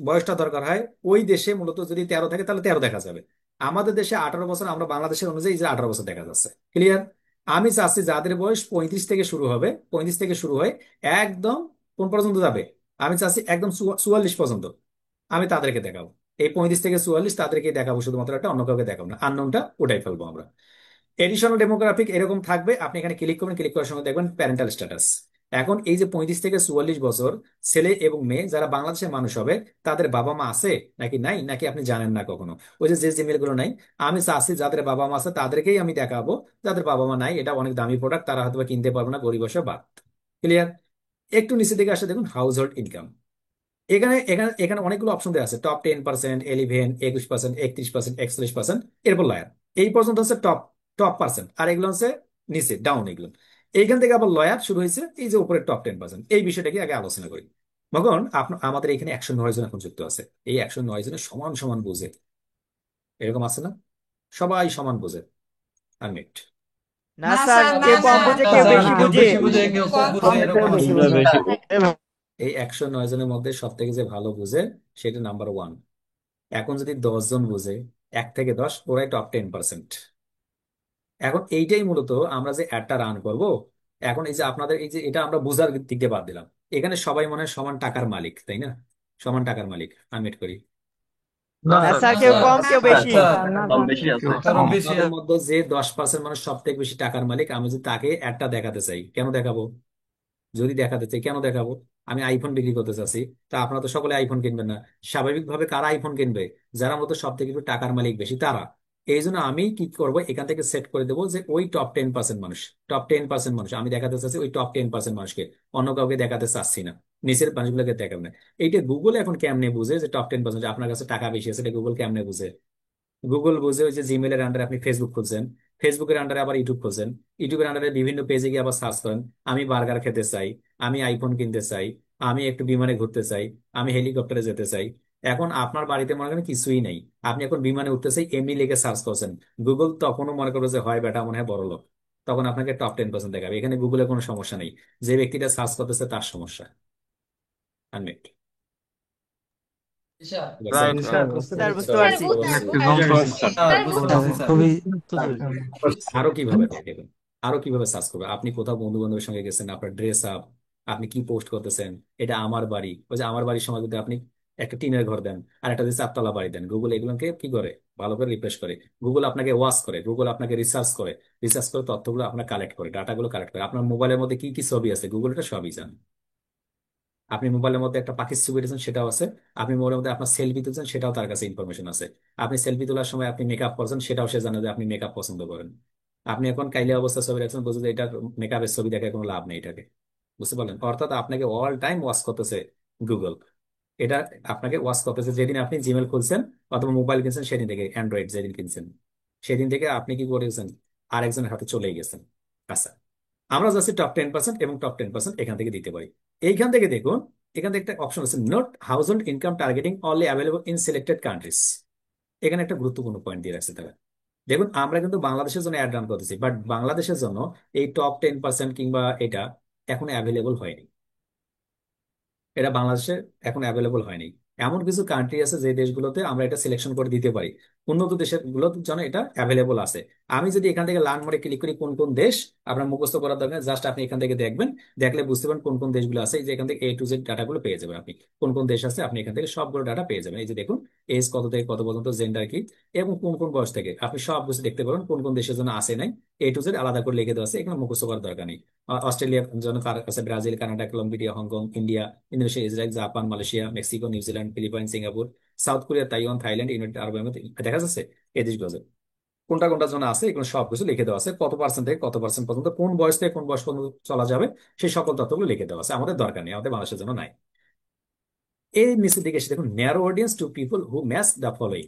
Speaker 1: বয়সটা দরকার হয়, ওই দেশে মূলত যদি 13 থাকে তাহলে 13 দেখা যাবে। আমাদের দেশে 18 বছর, আমরা বাংলাদেশের অনুযায়ী যে 18 বছর দেখা যাচ্ছে। ক্লিয়ার? আমি চাচ্ছি যাদের বয়স 35 থেকে শুরু হবে, 35 থেকে শুরু হয় একদম কোন পর্যন্ত যাবে, আমি চাচ্ছি একদম 44 পর্যন্ত, আমি তাদেরকে দেখাবো। এই 35 থেকে 44 তাদেরকে দেখাবো শুধুমাত্র, একটা অন্য কাউকে দেখাবো না। আননোনটা উঠাই ফেলবো আমরা। এডিশনাল ডেমোগ্রাফিক এরকম থাকবে, আপনি এখানে ক্লিক করবেন, ক্লিক করার সময় দেখবেন প্যারেন্টাল স্ট্যাটাস। এখন এই যে 35 থেকে 44 বছর ছেলে এবং মেয়ে যারা বাংলাদেশের মানুষ হবে, তাদের বাবা মা আছে নাকি নাই, নাকি আপনি জানেন না কখনো? ওই যে যে জিমেল গুলো নাই, আমি চাচ্ছি যাদের বাবা মা আছে তাদেরকেই আমি দেখাবো। যাদের বাবা মা নাই, এটা অনেক দামি প্রোডাক্ট, তারা হয়তো বা কিনতে পারবে না, গরিব বসে বাদ। ক্লিয়ার? একটু নিচে দিকে আসে দেখুন হাউস হোল্ড ইনকাম। এখানে এখানে এখানে অনেকগুলো অপশন দেওয়া আছে, টপ 10%, 11, 21%, 31%, 41%, এরপর লয়ার। এই পর্যন্ত হচ্ছে টপ টপ পার্সেন্ট, আর এগুলো হচ্ছে নিচে ডাউন এগুলো। এইখান থেকে আবার লয়ার শুরু হয়েছে, এই যে উপরে টপ 10%, এই বিষয়টাকে আগে আলোচনা করি। মগন আমাদের এখানে 109 জন এখন যুক্ত আছে। এই 109 জনের সমান সমান বুঝে, এরকম আছে না? সবাই সমান বুঝে। আনমিট।
Speaker 5: না
Speaker 3: না
Speaker 5: স্যার,
Speaker 3: স্যার, না
Speaker 5: কেউ কম
Speaker 3: স্যার,
Speaker 5: বুঝে,
Speaker 4: না
Speaker 5: কেউ
Speaker 4: স্যার,
Speaker 5: বেশি
Speaker 4: কেউ
Speaker 5: বুঝে।
Speaker 4: বেশি বুঝে, কেউ কম
Speaker 3: কম
Speaker 4: বুঝে, এরকম
Speaker 3: বুঝে।
Speaker 4: আছে।
Speaker 2: তোমরা বেশি।
Speaker 1: এই 109 জনের মধ্যে সব থেকে যে ভালো বুঝে সেটা নাম্বার 1। এখন যদি 10 জন বুঝে, 1 থেকে 10, ওরাই টপ 10%। এখন এইটাই মূলত আমরা যে অ্যাডটা রান করব, এখন এই যে আপনাদের এই যে এটা আমরা বোঝার দিক দিয়ে বাদ দিলাম, এখানে সবাই মনে হয় সমান টাকার মালিক, তাই না? সমান টাকার মালিক আমি এড করি।
Speaker 4: না
Speaker 5: না
Speaker 2: স্যার
Speaker 5: স্যার, কেউ কম
Speaker 3: না
Speaker 5: কেউ বেশি।
Speaker 6: না
Speaker 2: কম
Speaker 6: না
Speaker 2: বেশি আছে।
Speaker 4: কারো বেশি
Speaker 1: আমাদের মধ্যে যে 10% মানুষ সব থেকে বেশি টাকার মালিক, আমি যদি তাকে একটা দেখাতে চাই, কেন দেখাবো? যদি দেখাতে চাই কেন দেখাবো? আমি আইফোন বিক্রি করতে চাচ্ছি, তা আপনারা তো সকলে আইফোন কিনবেন না। স্বাভাবিকভাবে কারা আইফোন কিনবে? যারা মতো সব থেকে একটু টাকার মালিক বেশি তারা। এই জন্য আমি কি করবো, এখান থেকে সেট করে দেবো যে ওই টপ 10% মানুষ, টপ 10% মানুষ আমি দেখাতে চাচ্ছি, ওই টপ 10% মানুষকে, অন্য কাউকে দেখাতে চাচ্ছি না, নিচের মানুষগুলোকে দেখাবো না। এইটা গুগল এখন কেমনে বুঝে যে টপ 10% আপনার কাছে টাকা বেশি আছে? এটা গুগল কেমনে বুঝে? গুগল বুঝে ওই যে জিমেলের আন্ডারে আপনি ফেসবুক খুলছেন, ফেসবুকের আন্ডারে আবার ইউটিউব খুলছেন, ইউটিউবের আন্ডারে বিভিন্ন পেজে গিয়ে আবার সার্চ করেন, আমি বার্গার খেতে চাই, আমি আইফোন কিনতে চাই, আমি একটু বিমানে ঘুরতে চাই, আমি হেলিকপ্টারে যেতে চাই। এখন আপনার বাড়িতে মনে করেন কিছুই নেই, আপনি এখন বিমানে উঠতে চাই এমনি লিখে সার্চ করছেন, গুগল তখনও মনে করবে যে হয় বেটা মনে হয় বড় লোক, তখন আপনাকে টপ 10% দেখাবে। এখানে গুগলের কোনো সমস্যা নেই, যে ব্যক্তিটা সার্চ করতেছে তার সমস্যা। আনমিট।
Speaker 2: রাইট
Speaker 4: স্যার বুঝতে
Speaker 5: স্যার
Speaker 4: পেরেছি।
Speaker 5: বুঝতে পারছি।
Speaker 2: একদম সহজ স্যার।
Speaker 4: খুবই
Speaker 1: আরো কিভাবে দেখবেন, আরো কিভাবে সার্চ করবে? আপনি কোথাও বন্ধু বান্ধবের সঙ্গে গেছেন, আপনার ড্রেস আপ, আপনি কি পোস্ট করতেছেন, এটা আমার বাড়ি, ওই যে আমার বাড়ির সময় যদি আপনি একটা টিনের ঘর দেন আর একটা যদি 4 তলা বাড়ি দেন, গুগল এগুলোকে কি করে? ভালো করে রিফ্রেশ করে। গুগল আপনাকে ওয়াচ করে, গুগল আপনাকে রিসার্চ করে, রিসার্চ করে তথ্যগুলো আপনার কালেক্ট করে, ডাটাগুলো কালেক্ট করে। আপনার মোবাইলের মধ্যে কি কি ছবি আছে গুগল এটা সবই জানে। আপনি মোবাইলের মধ্যে একটা পাখির ছবি দিয়েছেন সেটাও আছে, আপনি মোবাইলের মধ্যে আপনার সেলফি তুলছেন সেটাও তার কাছে ইনফরমেশন আছে। আপনি সেলফি তোলার সময় আপনি মেকআপ করছেন সেটাও সে জানে যে আপনি মেকআপ পছন্দ করেন। আপনি এখন কাইলে অবস্থা ছবি রাখছেন, বুঝতে এটা মেকআপের ছবি দেখে কোনো লাভ নেই এটাকে, বুঝতে পারলেন? অর্থাৎ আপনাকে অল টাইম ওয়াচ করতেছে গুগল। এটা আপনাকে ওয়াচ করতেছে যেদিন আপনি জিমেল খুলছেন অথবা মোবাইল কিনছেন, সেদিন থেকে অ্যান্ড্রয়েড যেদিন কিনছেন সেদিন থেকে আপনি কি করেছেন, আরেকজনের হাতে চলেই গেছেন। আচ্ছা, আমরা যাচ্ছি টপ 10% এবং টপ 10% এখান থেকে দিতে পারি। এইখান থেকে দেখুন, এখান থেকে একটা অপশন আছে, note house hold income targeting only available in selected countries. এখানে একটা গুরুত্বপূর্ণ পয়েন্ট দিয়ে রাখছে তারা। দেখুন আমরা কিন্তু বাংলাদেশের জন্য অ্যাড রান করতেছি, বাট বাংলাদেশের জন্য এই টপ 10% কিংবা এটা এখন অ্যাভেলেবল হয়নি, এটা বাংলাদেশে এখন অ্যাভেলেবল হয়নি। এমন কিছু কান্ট্রি আছে যে দেশগুলোতে আমরা এটা সিলেকশন করে দিতে পারি, উন্নত দেশের গুলোর জন্য এটা অ্যাভেলেবল আছে। আমি যদি এখান থেকে লার্ন মোডে ক্লিক করি, কোন কোন দেশ, আপনার মুখস্থ করার দরকার, জাস্ট আপনি এখান থেকে দেখবেন, দেখলে বুঝতে পারেন কোন কোন দেশগুলো আছে। এই যে এখান থেকে A to Z ডাটাগুলো পেয়ে যাবেন আপনি, কোন কোন দেশ আছে আপনি এখান থেকে সবগুলো ডাটা পেয়ে যাবেন। এই যে দেখুন, এজ কত থেকে কত পর্যন্ত, জেন্ডার কি, এবং কোন কোন বয়স থেকে, আপনি সব কিছু দেখতে পারেন কোন কোন দেশের জন্য আছে নাই। A to Z আলাদা করে লিখে দেওয়া আছে, এখানে মুখস্থ করার দরকার নেই। অস্ট্রেলিয়ার জন্য তার কাছে Brazil, Canada, Colombia, Hong Kong, India, Indonesia, Israel, Japan, Malaysia, Mexico, New Zealand, Philippine, Singapore, South Korea, Taiwan, Thailand, United Arab Emirates, দেখা যাচ্ছে এই দেশগুলো আছে। কোনটা কোনটা জন্য আছে এগুলো সবকিছু লিখে দেওয়া আছে, কত পার্সেন্ট থেকে কত পার্সেন্ট পর্যন্ত, কোন বয়স থেকে কোন বয়স পর্যন্ত চলা যাবে, সেই সকল তথ্যগুলো লিখে দেওয়া আছে। আমাদের দরকার নেই, আমাদের বাংলাদেশের জন্য নাই। এই নিচের দিকে এসে দেখুন, narrow audience to people who match the following.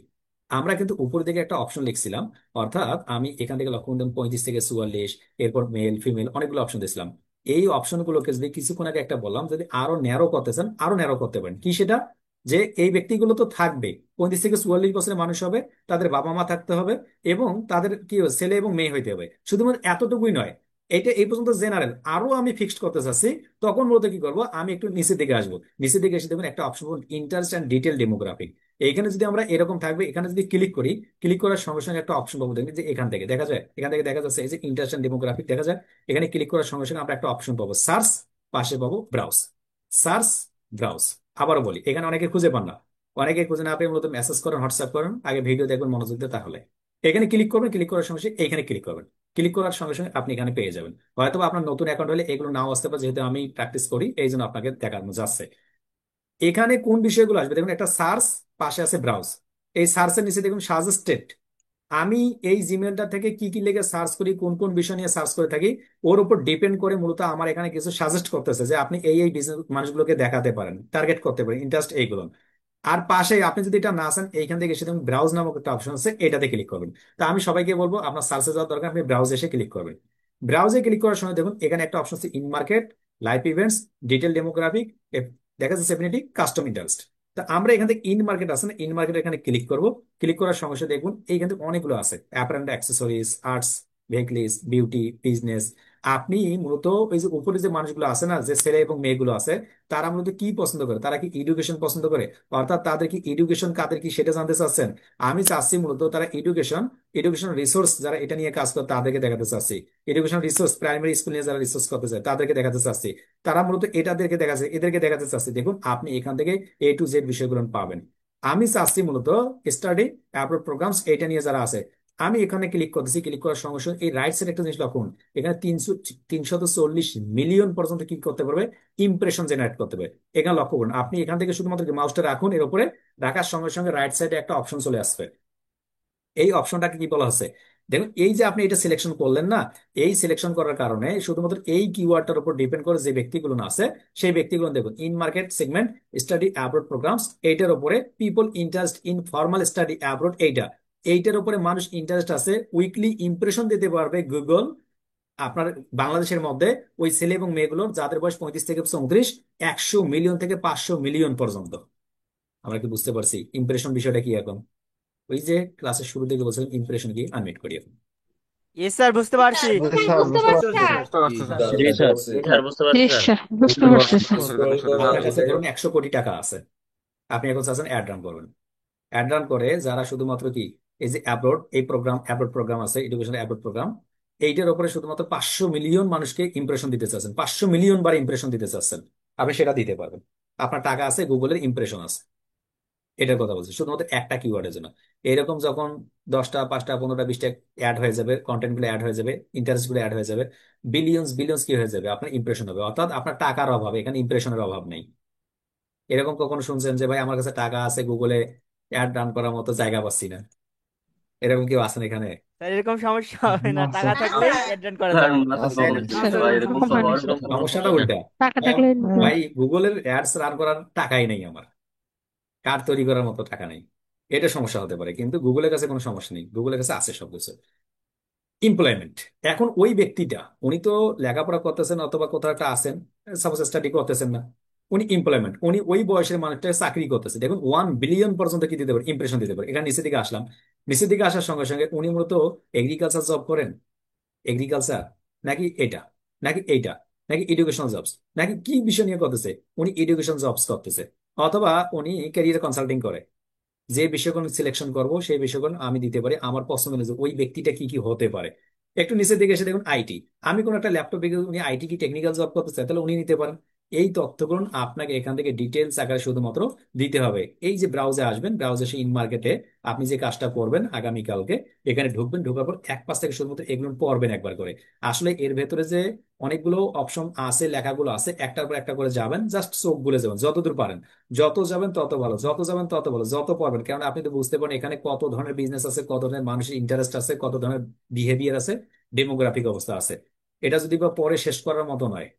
Speaker 1: আমরা কিন্তু উপর দিকে একটা অপশন লিখছিলাম, অর্থাৎ আমি এখান থেকে লক্ষ্য করলাম 35 থেকে 44, এরপর মেল ফিমেল অনেকগুলো অপশন দিয়েছিলাম। এই অপশনগুলোকে যদি কিছুক্ষণ আগে একটা বললাম, যদি আরো ন্যারো করতে চান আরো ন্যারো করতে পারেন। কি সেটা? যে এই ব্যক্তিগুলো তো থাকবে, 35 থেকে 44 বছরের মানুষ হবে, তাদের বাবা মা থাকতে হবে, এবং তাদের কি ছেলে এবং মেয়ে হইতে হবে। শুধুমাত্র এতটুকুই নয়, এটা এই পর্যন্ত জেনারেল, আরো আমি ফিক্সড করতে চাচ্ছি। তখন মূলত কি করবো, আমি একটু নিচের দিকে আসবো, নিচের দিকে এসে দেখুন একটা option interest and detail demographic. এইখানে যদি আমরা এরকম থাকবে, এখানে যদি ক্লিক করি, ক্লিক করার সঙ্গে সঙ্গে একটা অপশন পাবো, দেখবেন যে এখান থেকে দেখা যায়, এখান থেকে দেখা যাচ্ছে এই যে ইন্টারেস্ট অ্যান্ড ডেমোগ্রাফিক দেখা যায়। এখানে ক্লিক করার সঙ্গে সঙ্গে আমরা একটা অপশন পাবো সার্চ, পাশে পাবো ব্রাউজ, সার্চ, ব্রাউজ। আবারও বলি, এখানে অনেকে খুঁজে পান না, অনেকে খুঁজে না পেয়ে মূলত মেসেজ করেন, হোয়াটসঅ্যাপ করেন, আগে ভিডিও দেখবেন মনোযোগ দিয়ে, তাহলে এখানে ক্লিক করবেন, ক্লিক করার সঙ্গে সঙ্গে এখানে ক্লিক করবেন, ক্লিক করার সঙ্গে সঙ্গে আপনি এখানে পেয়ে যাবেন। হয়তো আপনার নতুন অ্যাকাউন্ট হলে এগুলো নাও আসতে পারে, যেহেতু আমি প্র্যাকটিস করি এই জন্য আপনাকে দেখানো যাচ্ছে। এখানে কোন বিষয়গুলো আসবে দেখুন, একটা সার্চ, পাশে আছে ব্রাউজ, এই সার্চের নিচে দেখুন সাজেস্টেড। আমি এই জিমেলটা থেকে কি কি লিখে সার্চ করি, কোন কোন বিষয় নিয়ে সার্চ করে থাকি, ওর উপর ডিপেন্ড করে মূলত আমার এখানে কিছু সাজেস্ট করতেছে যে আপনি এই বিজনেস মানুষগুলোকে দেখাতে পারেন, টার্গেট করতে পারেন, ইন্টারেস্ট এইগুলো। আর পাশে আপনি যদি এটা না চান, এইখান থেকে এসে দেখুন ব্রাউজ নামক একটা অপশন আছে, এটাতে ক্লিক করবেন। তা আমি সবাইকে বলবো আপনার সার্চে যাওয়ার দরকার, আপনি ব্রাউজে এসে ক্লিক করবেন। ব্রাউজে ক্লিক করার সময় দেখুন এখানে একটা অপশন আছে in market, live events, detail demographic, দেখা যাচ্ছে এফিনিটি, কাস্টম ইন্টারেস্ট। তা আমরা এখান থেকে ইন মার্কেট আছে না, ইন মার্কেট এখানে ক্লিক করব। ক্লিক করার সঙ্গে সঙ্গে দেখুন এইখান থেকে অনেকগুলো আছে, apparent, accessories, arts, vehicles, beauty, business. আপনি মূলত ওই যে উপরে যে মানুষগুলো আছে না, যে ছেলে এবং মেয়েগুলো আছে, তারা মূলত কি পছন্দ করে? তারা কি এডুকেশন পছন্দ করে? অর্থাৎ তাদের কি এডুকেশন কাদের কি সেটা জানতে চাচ্ছেন? আমি চাচ্ছি মূলত তারা এডুকেশন রিসোর্স যারা এটা নিয়ে কাজ করে তাদেরকে দেখাতে চাচ্ছি। এডুকেশন রিসোর্স প্রাইমারি স্কুল নিয়ে যারা রিসোর্স করতে চায় তাদেরকে দেখাতে চাচ্ছি। তারা মূলত এদেরকে দেখাতে চাচ্ছি। দেখুন আপনি এখান থেকে A to Z বিষয়গুলো পাবেন। আমি চাচ্ছি মূলত স্টাডি অ্যাব্রড প্রোগ্রামস এটা নিয়ে যারা আছে। আমি এখানে ক্লিক করতেছি, ক্লিক করার সঙ্গে সঙ্গে এই রাইট সাইড একটা জিনিস লক্ষ্য করুন। এখানে 340 মিলিয়ন পর্যন্ত কি করতে পারবে? ইমপ্রেশন জেনারেট করতে পারবে। এখানে লক্ষ্য করুন, আপনি এখান থেকে শুধুমাত্র মাউসটা রাখুন এর উপরে, রাখার সঙ্গে সঙ্গে রাইট সাইডে একটা অপশন চলে আসবে। এই অপশনটাকে কি বলা হচ্ছে? দেখুন এই যে আপনি এটা সিলেকশন করলেন না, এই সিলেকশন করার কারণে শুধুমাত্র এই কিওয়ার্ডটার উপর ডিপেন্ড করে যে ব্যক্তিগুলো আছে সেই ব্যক্তিগুলো দেখুন in market segment study abroad programs, এইটার উপরে people interest in formal study abroad, এইটার উপরে মানুষ ইন্টারেস্ট আছে, উইকলি ইমপ্রেশন দিতে পারবে গুগল আপনার বাংলাদেশের মধ্যে ওই ছেলে এবং মেয়েগুলোর যাদের বয়স 35 থেকে 34, 100 মিলিয়ন থেকে 500 মিলিয়ন পর্যন্ত। আমরা কি বুঝতে পারছি ইমপ্রেশন বিষয়টা কি এখন? ওই যে ক্লাসের শুরু থেকে বলছিলাম ইমপ্রেশন কি, আনমিট করি এখন।
Speaker 5: ইয়েস স্যার, বুঝতে পারছি।
Speaker 2: জি স্যার, স্যার বুঝতে পারছি
Speaker 6: জি
Speaker 2: স্যার।
Speaker 6: স্যার, বুঝতে পারছি স্যার।
Speaker 1: আপনার কাছে ধরুন 100 কোটি টাকা আছে, আপনি এখন চাচ্ছেন অ্যাড রান করবেন। অ্যাড রান করে যারা শুধুমাত্র কি এই যে অ্যাব্রোড প্রোগ্রাম আছে, এডুকেশন অ্যাব্রোড প্রোগ্রাম, এইটার উপরে শুধুমাত্র 500 মিলিয়ন মানুষকে ইমপ্রেশন দিতে চাচ্ছেন, 500 মিলিয়ন বার ইমপ্রেশন দিতে চাচ্ছেন, আপনি সেটা দিতে পারবেন। আপনার টাকা আছে, গুগলের ইমপ্রেশন আছে, এটার কথা বলছি শুধুমাত্র একটা কিওয়ার্ডের জন্য। এরকম যখন 10টা 5টা 15টা 20টা অ্যাড হয়ে যাবে, কন্টেন্ট গুলো অ্যাড হয়ে যাবে, ইন্টারেস্ট গুলো অ্যাড হয়ে যাবে, বিলিয়ন্স বিলিয়ন্স কি হয়ে যাবে, আপনার ইমপ্রেশন হবে। অর্থাৎ আপনার টাকার অভাব, এখানে ইমপ্রেশনের অভাব নেই। এরকম কখনো শুনছেন যে ভাই আমার কাছে টাকা আছে, গুগলে অ্যাড রান করার মতো জায়গা পাচ্ছি না? এরকম কেউ আছেন এখানে?
Speaker 5: স্যার এরকম সমস্যা হবে না,
Speaker 4: না
Speaker 5: টাকা
Speaker 4: স্যার।
Speaker 5: থাকলে অ্যাটেন্ড করা
Speaker 2: স্যার
Speaker 5: যাবে।
Speaker 2: মাথা
Speaker 4: স্যার,
Speaker 2: গরম হচ্ছে
Speaker 6: স্যার,
Speaker 2: ভাই, এরকম
Speaker 6: এরকম
Speaker 2: তো
Speaker 6: হয় না
Speaker 2: হওয়ার
Speaker 6: স্যার।
Speaker 2: কথা
Speaker 1: সমস্যাটা
Speaker 2: বলছেন।
Speaker 1: উল্টা।
Speaker 6: টাকা থাকলে
Speaker 1: ভাই গুগলের অ্যাডস রান করার টাকাই নেই আমার, কার্ড তৈরি করার মতো টাকা নেই। এটা সমস্যা হতে পারে, কিন্তু গুগলের কাছে কোনো সমস্যা নেই, গুগলের কাছে আছে সব কিছু। এমপ্লয়মেন্ট, এখন ওই ব্যক্তিটা উনি তো লেখাপড়া করতেছেন অথবা কোথাও একটা আছেন, সাপোজ স্টাডি করতেছেন না, উনি এমপ্লয়মেন্ট, উনি ওই বয়সের মানুষটা চাকরি করতেছে। দেখুন 1 বিলিয়ন পর্যন্ত কি দিতে পারে? ইমপ্রেশন দিতে পারে। এখানে নিচের দিকে আসলাম, নিচের দিকে আসার সঙ্গে সঙ্গে উনি মূলত এগ্রিকালচার জব করেন, এগ্রিকালচার নাকি এটা, নাকি এইটা, নাকি এডুকেশনাল জবস, নাকি কি বিষয় নিয়ে করতেছে? উনি এডুকেশন জবস করতেছে, অথবা উনি ক্যারিয়ার কনসাল্টিং করে। যে বিষয়গুলো সিলেকশন করব সেই বিষয়গুলো আমি দিতে পারি আমার পছন্দ অনুযায়ী ওই ব্যক্তিটা কি কি হতে পারে। একটু নিচের দিকে এসে দেখুন আইটি, আমি কোন একটা ল্যাপটপে উনি আইটি কি টেকনিক্যাল জব করতে চায় তাহলে উনি নিতে পারেন। এই তথ্যগুলো আপনাকে এখান থেকে ডিটেলস আকারে শুধুমাত্র দিতে হবে। এই যে ব্রাউজে আসবেন, ব্রাউজে এসে ইন মার্কেটে আপনি যে কাজটা করবেন আগামীকালকে, এখানে ঢুকবেন, ঢোকার পর এক পাশ থেকে শুধুমাত্র এগুলো পড়বেন একবার করে। আসলে এর ভেতরে যে অনেকগুলো অপশন আছে, লেখাগুলো আছে, একটার পর একটা করে যাবেন, জাস্ট চোখ বুলে যাবেন যতদূর পারেন। যত যাবেন তত ভালো, যত যাবেন তত ভালো, যত পড়বেন, কারণ আপনি তো বুঝতে পারেন এখানে কত ধরনের বিজনেস আছে, কত ধরনের মানুষের ইন্টারেস্ট আছে, কত ধরনের বিহেভিয়ার আছে, ডেমোগ্রাফিক অবস্থা আছে। এটা যদি বা পরে শেষ করার মতো নয়,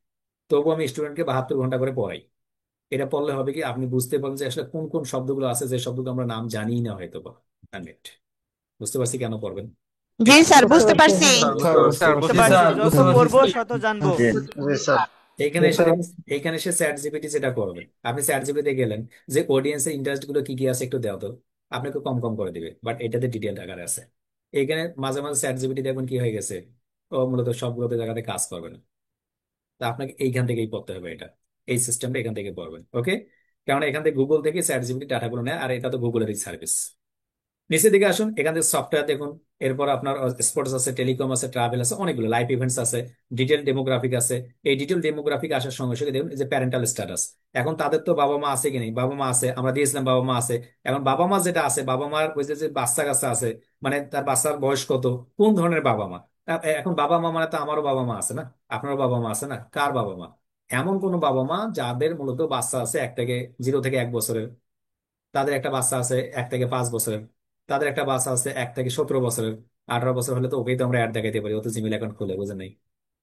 Speaker 1: তবু আমি স্টুডেন্টকে 72 ঘন্টা করে পড়াই। এটা পড়লে হবে কি আপনি বুঝতে পারবেন যে আসলে কোন কোন শব্দগুলো আছে যে শব্দগুলো আমরা নাম জানিই না হয়তো বা। Unmet। বুঝতে পারছি কেন পড়বেন।
Speaker 3: জি স্যার,
Speaker 6: বুঝতে
Speaker 3: বুঝতে
Speaker 6: পারছি।
Speaker 3: পারছি।
Speaker 4: স্যার,
Speaker 5: বুঝতে
Speaker 4: জি
Speaker 5: পারছি,
Speaker 4: স্যার,
Speaker 5: যত
Speaker 4: বুঝতে পারছি
Speaker 5: পড়বো
Speaker 4: স্যার।
Speaker 5: তত জানবো।
Speaker 2: জি।
Speaker 4: জি স্যার।
Speaker 1: এইখানে
Speaker 4: জি
Speaker 1: এসে
Speaker 4: স্যার।
Speaker 1: দেখুন, এইখানে এসে চ্যাট জিপিটি যেটা করবে, আপনি চ্যাট জিপিটি গেলেন যে অডিয়েন্সের ইন্টারেস্ট গুলো কি কি আছে একটু দেওয়া তো, আপনাকে কম কম করে দিবে, বাট এটাতে ডিটেল আকারে আছে। এইখানে মাঝে মাঝে চ্যাট জিপিটি দেখুন কি হয়ে গেছে, ও মূলত সবগুলোতে জায়গাতে কাজ করবে না। তা আপনাকে এইখান থেকেই পড়তে হবে, এটা এই সিস্টেমটা এখান থেকে পড়বেন, ওকে? কারণ এখান থেকে গুগল থেকে চ্যাট জিপিটি ডাটাগুলো নেয়, আর এটা তো গুগলেরই সার্ভিস। নিচের দিকে আসুন, এখান থেকে সফটওয়্যার দেখুন, এরপর আপনার স্পোর্টস আছে, টেলিকম আছে, ট্রাভেল আছে, অনেকগুলো লাইফ ইভেন্টস আছে, ডিটেল ডেমোগ্রাফিক আছে। এই ডিটেল ডেমোগ্রাফিক আসার সঙ্গে সঙ্গে দেখুন এই যে প্যারেন্টাল স্ট্যাটাস। এখন তাদের তো বাবা মা আছে কি নেই? বাবা মা আছে, আমরা দিয়েছিলাম বাবা মা আছে। এখন বাবা মা যেটা আছে, বাবা মার ওই যে যে বাচ্চা কাচ্চা আছে, মানে তার বাচ্চার বয়স কত, কোন ধরনের বাবা মা। এখন বাবা মা মানে তো আমারও বাবা মা আছে না, আপনারও বাবা মা আছে না, কার বাবা মা? এমন কোন বাবা মা যাদের মূলত বাচ্চা আছে 0 থেকে 1 বছরের, তাদের একটা বাচ্চা আছে 1 থেকে 5 বছরের, তাদের একটা বাচ্চা আছে 1 থেকে 17 বছরের। 18 বছর হলে তো ওকেই তো আমরা অ্যাড দেখাইতে পারি, ও তো জিমেল অ্যাকাউন্ট খুলে, বুঝেন নাই?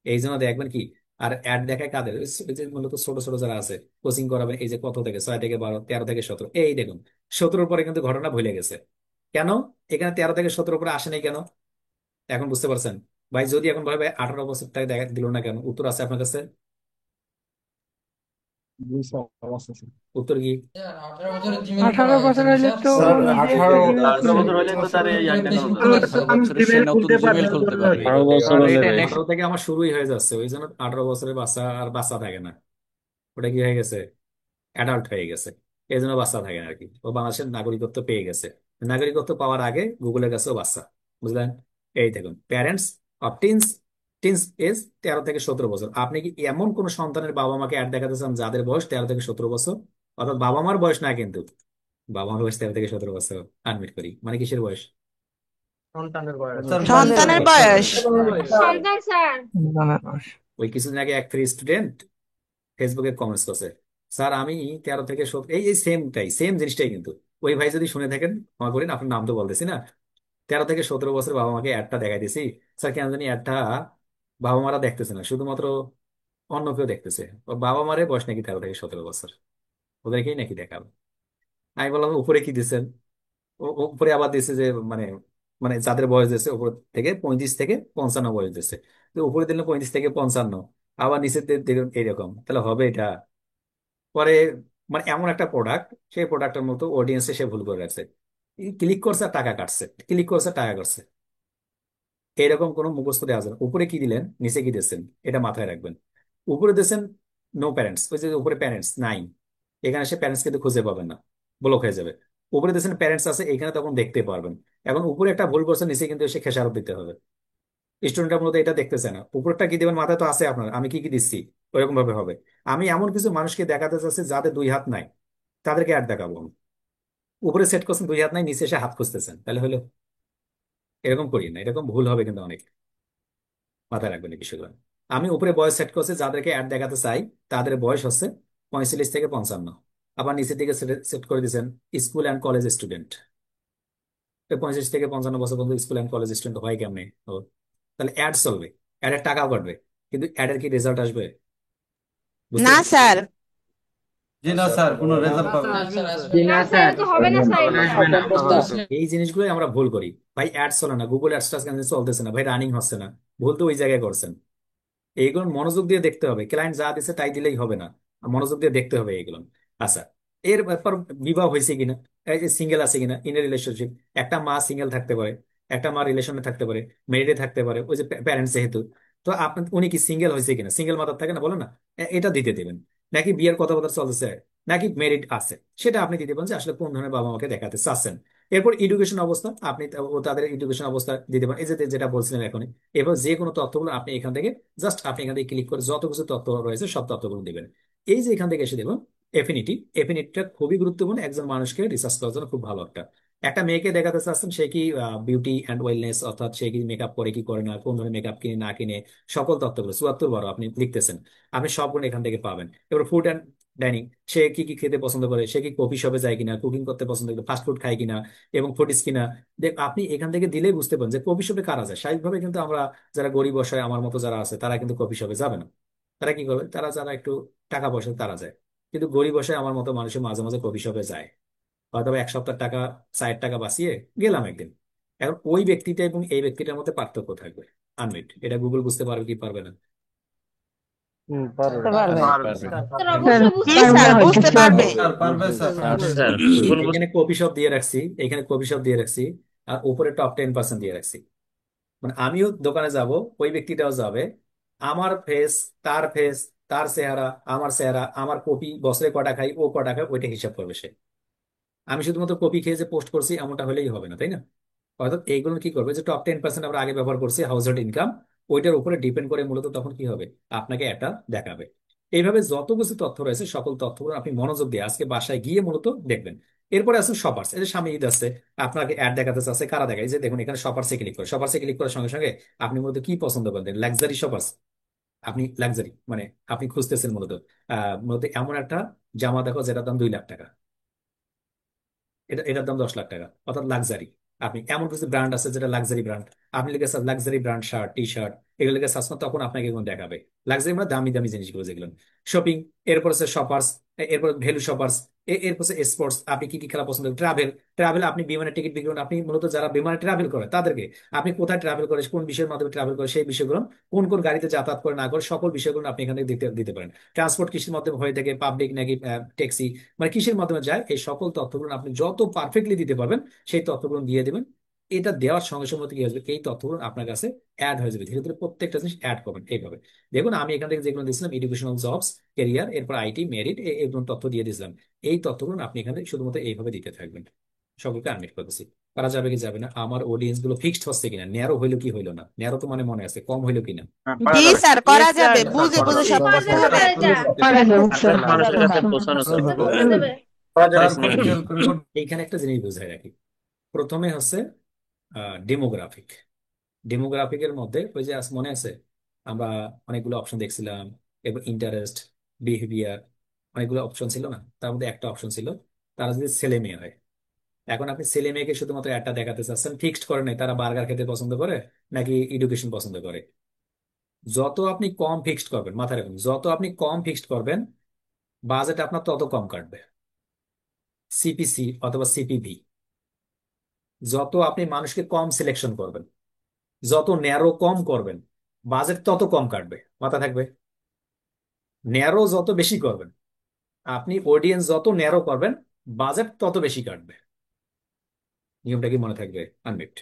Speaker 1: এই জন্য দেখবেন কি, আর অ্যাড দেখায় কাদের? ওই যে মূলত ছোট ছোট যারা আছে, কোচিং করাবেন, এই যে কত থেকে 6 থেকে 12, 13 থেকে 17, এই দেখুন 17 পরে কিন্তু ঘটনা ভুলে গেছে। কেন? এখানে 13 থেকে 17 পরে আসে নাই কেন? এখন বুঝতে পারছেন? ভাই যদি এখন ভাবে 18 বছর থেকে দেখা দিল না কেন, উত্তর আছে আপনার কাছে। উত্তর কি?
Speaker 4: 18 বছর হলে তো ও
Speaker 2: স্যার
Speaker 4: নিজে একটা
Speaker 2: 18
Speaker 4: জিমেল খুলে
Speaker 7: 18 বছর
Speaker 4: নেবে।
Speaker 7: হলে তো তার এই আইনটা চালু
Speaker 4: তাহলে
Speaker 7: যাবে,
Speaker 4: তো
Speaker 7: 18
Speaker 4: আমি
Speaker 7: বছরে সে
Speaker 4: জিমেল
Speaker 7: নতুন
Speaker 4: খুলতে
Speaker 7: জিমেইল
Speaker 4: পারবো
Speaker 7: খুলতে
Speaker 4: বলে
Speaker 7: পারবে।
Speaker 2: 18 বছর
Speaker 1: কারণ
Speaker 2: হলে
Speaker 1: এটা
Speaker 2: ভাই
Speaker 1: 18 থেকে আমার শুরুই হয়ে যাচ্ছে, ওই জন্য 18 বছরের বাচ্চা আর বাচ্চা থাকে না, ওটা কি হয়ে গেছে, অ্যাডাল্ট হয়ে গেছে, এই জন্য বাচ্চা থাকে না আর কি। ও বাংলাদেশের নাগরিকত্ব পেয়ে গেছে, নাগরিকত্ব পাওয়ার আগে গুগলের কাছেও বাচ্চা, বুঝলেন? এই দেখুন, parents of teens, teens age 13 থেকে 17 বছর। আপনি কি এমন কোন সন্তানের বাবা মাকে অ্যাড দেখাতে চান যাদের বয়স 13 থেকে 17 বছর? অর্থাৎ বাবা মার বয়স না কিন্তু, বাবা মার বয়স 13 থেকে 17 বছর। আনমিট করি মানে কিসের বয়স?
Speaker 5: সন্তানের বয়স।
Speaker 3: সন্তান স্যার।
Speaker 4: জানা না।
Speaker 1: ওই কিছুদিন আগে এক ফ্রি স্টুডেন্ট ফেসবুকে কমেন্টস করছে, স্যার আমি 13 থেকে 17, এই এই সেমটাই, সেম জিনিসটাই কিন্তু। ওই ভাই যদি শুনে থাকেন ক্ষমা করেন, আপনার নাম তো বলতেছি না। 13 থেকে 17 বছর বাবা মাকে অ্যাডটা দেখাই দিছি, স্যার কেন জানি অ্যাডটা বাবা মারা দেখতেছে না, শুধুমাত্র অন্য কেউ দেখতেছে। ওর বাবা মারে বয়স নাকি 13 থেকে 17 বছর, ওদেরকেই নাকি দেখাবে। আমি বললাম উপরে কি দিচ্ছেন? উপরে আবার দিচ্ছে যে মানে, মানে যাদের বয়স দিচ্ছে উপর থেকে 35 থেকে 55 বয়স দিচ্ছে। তো উপরে দিলে 35 থেকে 55, আবার নিচে দিলেন এইরকম, তাহলে হবে এটা? পরে মানে এমন একটা প্রোডাক্ট, সেই প্রোডাক্টের মতো অডিয়েন্সে সে ভুল করে রাখছে, ক্লিক করছে আর টাকা কাটছে, ক্লিক করছে টাকা কাটছে। এরকম কোনো মুখস্থ দেওয়া যাবে না। উপরে কি দিলেন নিচে কি দিচ্ছেন, এটা মাথায় রাখবেন। উপরে দিচ্ছেন নো প্যারেন্টস, ওই যে উপরে প্যারেন্টস নাই, এখানে সে প্যারেন্টস কিন্তু খুঁজে পাবেন না, ব্লক হয়ে যাবে। উপরে দিচ্ছেন প্যারেন্টস আছে, এখানে তখন দেখতে পারবেন। এখন উপরে একটা ভুল করছে, নিচে কিন্তু এসে খেসারত দিতে হবে। স্টুডেন্টরা মূলত এটা দেখতেছে না, উপরটা কি দেবেন মাথায় তো আছে আপনার, আমি কি কি দিচ্ছি, ওইরকম ভাবে হবে। আমি এমন কিছু মানুষকে দেখাতে চাচ্ছি যাদের 2 হাত নাই, তাদেরকে অ্যাড দেখাবো আমি। উপরে সেট করছেন 2 হাত নাই, নিচে এসে হাত খুঁজতেছেন, তাহলে হলো? এরকম করি না, এরকম ভুল হবে কিন্তু অনেক, মাথায় রাখবেন এই বিষয়গুলো। আমি উপরে বয়স সেট করছি, যাদেরকে অ্যাড দেখাতে চাই তাদের বয়স হচ্ছে 45 থেকে 55। আবার নিচের দিকে সেট করে দিয়েছেন স্কুল অ্যান্ড কলেজ স্টুডেন্ট। 45 থেকে 55 বছর পর্যন্ত স্কুল অ্যান্ড কলেজ স্টুডেন্ট হয় কেমনে? ও, তাহলে অ্যাড চলবে, অ্যাডের টাকাও কাটবে, কিন্তু অ্যাডের কি রেজাল্ট আসবে? বুঝতে
Speaker 5: না
Speaker 1: পারছেন?
Speaker 5: স্যার।
Speaker 7: জি না স্যার, কোনো রেজাল্ট পাবে না।
Speaker 3: না স্যার, এটা তো হবে না স্যার।
Speaker 2: আসবে না।
Speaker 1: এই জিনিসগুলোই আমরা ভুল করি। ভাই অ্যাড চলে না, গুগল অ্যাডস কেন চলতেছে না ভাই, রানিং হচ্ছে না, ভুল তো ওই জায়গায় করছেন। এইগুলো মনোযোগ দিয়ে দেখতে হবে, ক্লায়েন্ট যা দিচ্ছে তাই দিলেই হবে না, মনোযোগ দিয়ে দেখতে হবে এইগুলো। আচ্ছা, এর ব্যাপার বিবাহ হয়েছে কিনা, এই যে সিঙ্গেল আছে কিনা ইন রিলেশনশিপ, একটা মা সিঙ্গেল থাকতে পারে, একটা মা রিলেশনে থাকতে পারে, মেরিডে থাকতে পারে, ওই যে প্যারেন্টস যেহেতু। তো আপনার উনি কি সিঙ্গেল হয়েছে কিনা, সিঙ্গেল মাদার থাকে না বলো না, এটা দিতে দেবেন। নাকি বিয়ের কথাবার্তা চলতেছে, নাকি মেরিড আছে, সেটা আপনি দিতে পারেন যে আসলে কোন ধরনের বাবা মাকে দেখাতে চাচ্ছেন। এরপর এডুকেশন অবস্থা, আপনি তাদের এডুকেশন অবস্থা দিতে পারেন, এই যে যেটা বলছিলেন এখন। এবার যে কোনো তথ্যগুলো আপনি এখান থেকে জাস্ট আপনি এখান থেকে ক্লিক করে যত কিছু তথ্য রয়েছে সব তথ্যগুলো দিবেন। এই যে এখান থেকে এসে দেবেন এফিনিটি, এফিনিটিটা খুবই গুরুত্বপূর্ণ একজন মানুষকে রিসার্চ করার জন্য, খুব ভালো একটা। একটা মেয়েকে দেখাতে চাচ্ছেন সে কি বিউটি অ্যান্ড ওয়েলনেস, অর্থাৎ সে কি মেকআপ করে কি করে না, কোন ধরনের মেকআপ কিনে না কিনে, সকল তথ্যগুলো 74 আপনি লিখতেছেন, আপনি সবগুলো এখান থেকে পাবেন। এবার ফুড অ্যান্ড ডাইনিং, সে কি কি খেতে পছন্দ করে, সে কি কফি শপে যায় কিনা, কুকিং করতে পছন্দ করে, ফাস্ট ফুড খায় কিনা, এবং ফুডিস কিনা। দেখ আপনি এখান থেকে দিলেই বুঝতে পারেন যে কফি শপে কারা যায়। স্বাভাবিকভাবে কিন্তু আমরা যারা গরিব অসহায় আমার মতো যারা আছে তারা কিন্তু কফি শপে যাবে না। তারা কি করবে, তারা যারা একটু টাকা পয়সা তারা যায়। কিন্তু গরিব অসহায় আমার মতো মানুষের মাঝে মাঝে কফি শপে যায়, হয়তো বা 1 সপ্তাহ টাকা, 60 টাকা বাঁচিয়ে গেলাম একদিন। এখন ওই ব্যক্তিটা এবং এই ব্যক্তিটার মধ্যে পার্থক্য থাকবে। আনমিট, এটা গুগল বুঝতে পারবে কি পারবে না?
Speaker 6: বুঝতে পারবে।
Speaker 2: পারবে।
Speaker 3: স্যার অবশ্যই
Speaker 5: জি
Speaker 3: বুঝতে
Speaker 5: স্যার,
Speaker 3: পারবে।
Speaker 5: বুঝতে পারবে।
Speaker 7: স্যার পারবে স্যার।
Speaker 2: স্যার গুগল
Speaker 1: এখানে কফি শপ দিয়ে রাখছি, এখানে কফি শপ দিয়ে রাখছি, আর উপরে টপ 10% দিয়ে রাখছি। মানে আমিও দোকানে যাব, ওই ব্যক্তিটাও যাবে, আমার ফেস, তার ফেস, তার চেহারা, আমার চেহারা, আমার কপি, বছরে কটা খাই, ও কটা খায়, ওইটা হিসাব করবে সে। আমি শুধুমাত্র কপি খেয়ে যে পোস্ট করছি এমনটা হলেই হবে না, তাই না? অর্থাৎ এইগুলো কি করবে, যে টপ 10% আমরা আগে ব্যবহার করছি হাউস হোল্ড ইনকাম, ওইটার উপরে ডিপেন্ড করে মূলত তখন কি হবে, আপনাকে এটা দেখাবে। এইভাবে যত কিছু তথ্য রয়েছে সকল তথ্যগুলো আপনি মনোযোগ দিয়ে আজকে বাসায় গিয়ে মূলত দেখবেন। এরপরে আছে শপার্স, এই যে সামনে ঈদ আছে, আপনাকে অ্যাড দেখাতে চাচ্ছে, কারা দেখায়, এই যে দেখুন এখানে শপার্সে ক্লিক করে, শপার্সে ক্লিক করার সঙ্গে সঙ্গে আপনি মূলত কি পছন্দ করেন, লাক্সারি শপার্স। আপনি লাক্সারি মানে আপনি খুঁজতেছেন মূলত মূলত এমন একটা জামা দেখো যেটার দাম 2 লাখ টাকা, এটার দাম 10 লাখ টাকা, অর্থাৎ লাক্সারি। আপনি এমন কিছু ব্র্যান্ড আছে যেটা লাক্সারি ব্র্যান্ড, আপনি লিখে luxury brand shirt, T shirt, এগুলো লিখে সার্চ করেন, তখন আপনাকে এগুলো দেখাবে। লাক্সারি মানে দামি দামি জিনিসগুলো যেগুলো। শপিং, এরপর হচ্ছে শপার্স, এরপর ভ্যালু শপার্স, এরপর স্পোর্টস, আপনি কি কি খেলা পছন্দ করেন, ট্রাভেল, ট্রাভেল আপনি বিমানের টিকিট বিক্রি করেন, আপনি মূলত যারা বিমানে ট্রাভেল করে তাদেরকে, আপনি কোথায় ট্রাভেল করে, কোন বিষয়ের মাধ্যমে ট্রাভেল করে সেই বিষয়গুলো, কোন কোন গাড়িতে যাতায়াত করে না করে সকল বিষয়গুলো আপনি এখানে দিতে দিতে পারেন। ট্রান্সপোর্ট কিসের মাধ্যমে হয়ে থাকে, পাবলিক নাকি ট্যাক্সি, মানে কিসের মাধ্যমে যায়, এই সকল তথ্যগুলো আপনি যত পারফেক্টলি দিতে পারবেন সেই তথ্যগুলো দিয়ে দিবেন। এটা দেওয়ার সঙ্গে সঙ্গে কি আসবে, এই তথ্যগুলো আপনার কাছে অ্যাড হয়ে যাবে, ধীরে ধীরে প্রত্যেকটা জিনিস অ্যাড করবেন এইভাবে। দেখুন আমি এখান থেকে যেগুলো দিয়েছিলাম, এডুকেশনাল জবস, ক্যারিয়ার, এরপর আইটি, মেরিট, এগুলো তথ্য দিয়ে দিয়েছিলাম। এই তথ্যগুলো আপনি এখানে শুধুমাত্র এইভাবে দিতে থাকবেন। সকলকে আনমিট করতেছি, করা যাবে কি যাবে না, আমার অডিয়েন্স গুলো ফিক্সড হচ্ছে কিনা, ন্যারো হইলো কি হইলো না, ন্যারো তো মানে মনে আছে, কম হইলো কিনা।
Speaker 2: জি স্যার, করা
Speaker 5: ইয়েস
Speaker 2: যাবে,
Speaker 5: স্যার।
Speaker 2: বুঝে বুঝে সব করতে হবে।
Speaker 3: করা যাবে স্যার।
Speaker 8: মানুষের কাছে পৌঁছানো
Speaker 3: করা যাবে।
Speaker 7: স্যার খুব খেয়াল করে
Speaker 1: এইখানে একটা জিনিস বোঝায় রাখি, প্রথমে হচ্ছে ডেমোগ্রাফিক। ডেমোগ্রাফিকের মধ্যে ওই যে মনে আছে আমরা অনেকগুলো অপশন দেখছিলাম, এবং ইন্টারেস্ট, বিহেভিয়ার, অনেকগুলো অপশন ছিল না, তার মধ্যে একটা অপশন ছিল তারা যদি ছেলে মেয়ে হয়। এখন আপনি ছেলে মেয়েকে শুধুমাত্র একটা দেখাতে চাচ্ছেন, ফিক্সড করেন নাই তারা বার্গার খেতে পছন্দ করে নাকি এডুকেশন পছন্দ করে। যত আপনি কম ফিক্সড করবেন, মাথায় রাখুন, যত আপনি কম ফিক্সড করবেন বাজেট আপনার তত কম কাটবে, সিপিসি অথবা সিপিভি। যত আপনি মানুষকে কম সিলেকশন করবেন, যত ন্যারো কম করবেন, বাজেট তত কম কাটবে, মাথা থাকবে। ন্যারো যত বেশি করবেন, আপনি অডিয়েন্স যত ন্যারো করবেন, বাজেট তত বেশি কাটবে। নিয়মটা কি মনে থাকবে আনমিট?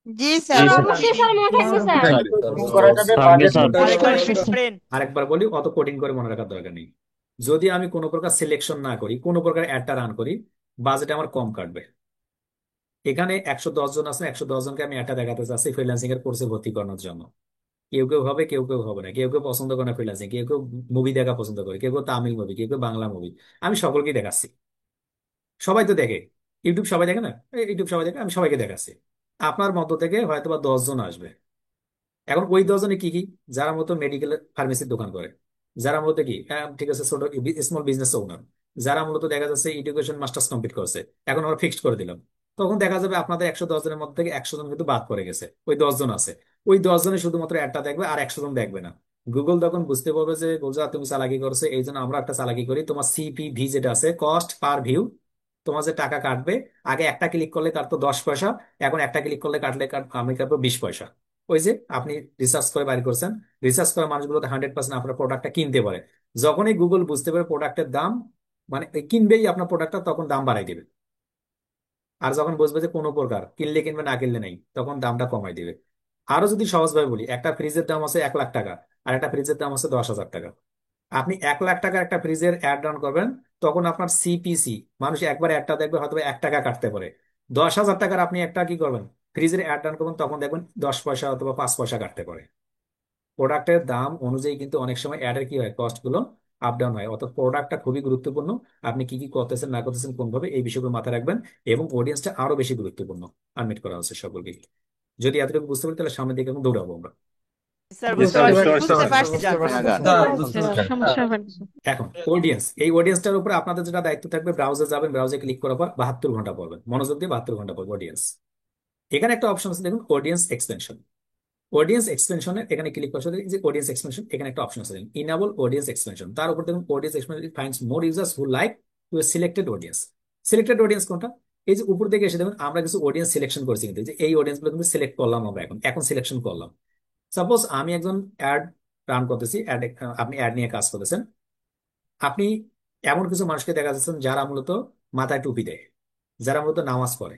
Speaker 2: জি
Speaker 3: স্যার
Speaker 2: স্যার।
Speaker 3: অবশ্যই স্যার, মনে থাকবে স্যার।
Speaker 5: আরেকবার রিপিট করেন।
Speaker 1: আরেকবার বলি, অত কোডিং করে মনে রাখার দরকার নেই। যদি আমি কোনো প্রকার সিলেকশন না করি, কোনো প্রকার অ্যাডটা রান করি, বাজেট আমার কম কাটবে। এখানে 110 জন আছে, 110 জনকে আমি একটা দেখাতে চাচ্ছি ফ্রিল্যান্সিং এর কোর্সে ভর্তি করানোর জন্য। কেউ কেউ হবে, কেউ কেউ হবে না, কেউ কেউ পছন্দ করে না ফ্রিল্যান্সিং, কেউ কেউ মুভি দেখা পছন্দ করে, কেউ কেউ তামিল মুভি, কেউ কেউ বাংলা মুভি। আমি সকলকেই দেখাচ্ছি, সবাই তো দেখে, ইউটিউব সবাই দেখে না, ইউটিউব সবাই দেখে, আমি সবাইকে দেখাচ্ছি। আপনার মধ্য থেকে হয়তো বা 10 জন আসবে। এখন ওই 10 জনে কি কি, যারা মতো মেডিকেল ফার্মেসির দোকান করে, যারা মূলত কি ঠিক আছে ছোট স্মল বিজনেস ওনার, যারা মূলত দেখা যাচ্ছে এডুকেশন মাস্টার্স কমপ্লিট করছে, এখন আমরা ফিক্সড করে দিলাম, তখন দেখা যাবে আপনাদের 110 জনের মধ্যে থেকে 100 জন কিন্তু বাদ পড়ে গেছে, ওই 10 জন আছে। ওই 10 জনে শুধুমাত্র একটা দেখবে আর 100 জন দেখবে না। গুগল তখন বুঝতে পারবে যে গোলজা তুমি চালাকি করছে, এই জন্য আমরা একটা চালাকি করি, তোমার সিপিভি যেটা আছে, কস্ট পার ভিউ, তোমার যে টাকা কাটবে, আগে একটা ক্লিক করলে কাটতো 10 পয়সা, এখন একটা ক্লিক করলে আমি কাটবো 20 পয়সা। ওই যে আপনি রিসার্চ করে বাইর করছেন, রিসার্চ করা মানুষগুলো 100% আপনার প্রোডাক্টটা কিনতে পারে। যখনই গুগল বুঝতে পারে প্রোডাক্টের দাম, মানে কিনবেই আপনার প্রোডাক্টটা, তখন দাম বাড়াই দিবে। আর যখন বুঝবে যে কোনো প্রকার কিনলে কিনবে, না কিনলে নেই, তখন দামটা কমাই দিবে। আরো যদি সহজভাবে বলি, একটা ফ্রিজের দাম আছে 1 লাখ টাকা, আর একটা ফ্রিজের দাম আছে 10,000 টাকা। আপনি 1 লাখ টাকার একটা ফ্রিজের অ্যাড রান করবেন, তখন আপনার সিপিসি, মানুষ একবার একটা দেখবে হয়তো 1 টাকা কাটতে পারে। 10,000 টাকার আপনি একটা কি করবেন, ফ্রিজের অ্যাড রান করবেন, তখন দেখবেন 10 পয়সা অথবা 5 পয়সা কাটতে পারে। প্রোডাক্টের দাম অনুযায়ী কিন্তু অনেক সময় অ্যাডের কি হয়, কস্ট গুলো আপ ডাউন হয়। অর্থাৎ প্রোডাক্টটা খুবই গুরুত্বপূর্ণ, আপনি কি কি করতেছেন না করতেছেন কোনভাবে, এই বিষয়গুলো মাথায় রাখবেন। এবং অডিয়েন্সটা আরো বেশি গুরুত্বপূর্ণ, আনমিট করা হচ্ছে সকলকে। যদি এতটুকু বুঝতে পারি, তাহলে সামনের দিকে এখন দৌড়াবো আমরা।
Speaker 5: স্যার বুঝতে পারছি।
Speaker 2: বুঝতে পারছি স্যার।
Speaker 7: স্যার বুঝতে পারছি।
Speaker 6: সমস্যা হবে না।
Speaker 1: এখন অডিয়েন্স, এই অডিয়েন্সটার উপরে আপনাদের যেটা দায়িত্ব থাকবে, ব্রাউজে যাবেন, ব্রাউজে ক্লিক করার পর 72 ঘন্টা পড়বেন, মনোযোগ দিয়ে 72 ঘন্টা পড়বেন অডিয়েন্স। এখানে একটা অপশন আছে দেখুন, অডিয়েন্স এক্সপেনশন। অডিয়েন্স এক্সপেনশনের এখানে ক্লিক করার সাথে এই যে অডিয়েন্স এক্সপেনশন, এখানে একটা অপশন আছে ইনাবল অডিয়েন্স এক্সপেনশন। তার উপর দেখুন audience expansion finds more users who like to selected audience. Selected audience কোনটা, এই যে উপর দিকে এসে দেখুন আমরা কিছু অডিয়েন্স সিলেকশন করছি, কিন্তু যে এই অডিয়েন্স গুলো কিন্তু সিলেক্ট করলাম আমরা, এখন এখন সিলেকশন করলাম। সাপোজ আমি একজন অ্যাড রান করতেছি, আপনি অ্যাড নিয়ে কাজ করতেছেন, আপনি এমন কিছু মানুষকে দেখা যাচ্ছেন যারা মূলত মাথায় টুপি দেয়, যারা মূলত নামাজ পড়ে,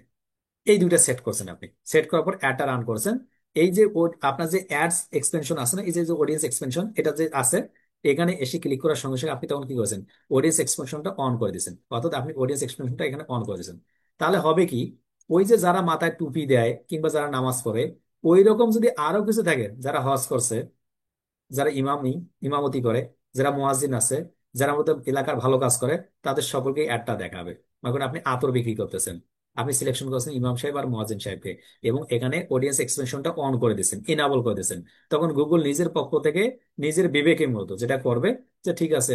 Speaker 1: এই দুইটা সেট করছেন। আপনি সেট করার পর অ্যাডটা রান করছেন। এই যে আপনার যে অ্যাডস এক্সপেনশন আছে না, এই যে অডিয়েন্স এক্সপেনশন, এটা যে আছে, এখানে এসে ক্লিক করার সঙ্গে সঙ্গে আপনি তখন কি করেছেন, অডিয়েন্স এক্সপেনশনটা অন করে দিয়েছেন। অর্থাৎ আপনি অডিয়েন্স এক্সপেনশনটা এখানে অন করে দিয়েছেন। তাহলে হবে কি, ওই যে যারা মাথায় টুপি দেয় কিংবা যারা নামাজ পড়ে, ওই রকম যদি আরো কিছু থাকে, যারা হজ করছে, যারা ইমামতি করে, যারা মুয়াজ্জিন আছে, যারা মতো এলাকার ভালো কাজ করে, তাদের সকলকে অ্যাডটা দেখাবে। এখন আপনি আতর বিক্রি করতেছেন, আপনি সিলেকশন করছেন ইমাম সাহেব আর মুয়াজ্জিন সাহেবকে, এবং এখানে অডিয়েন্স এক্সপেনশনটা অন করে দিচ্ছেন, ইনাবল করে দিচ্ছেন। তখন গুগল নিজের পক্ষ থেকে নিজের বিবেকের মতো যেটা করবে, যে ঠিক আছে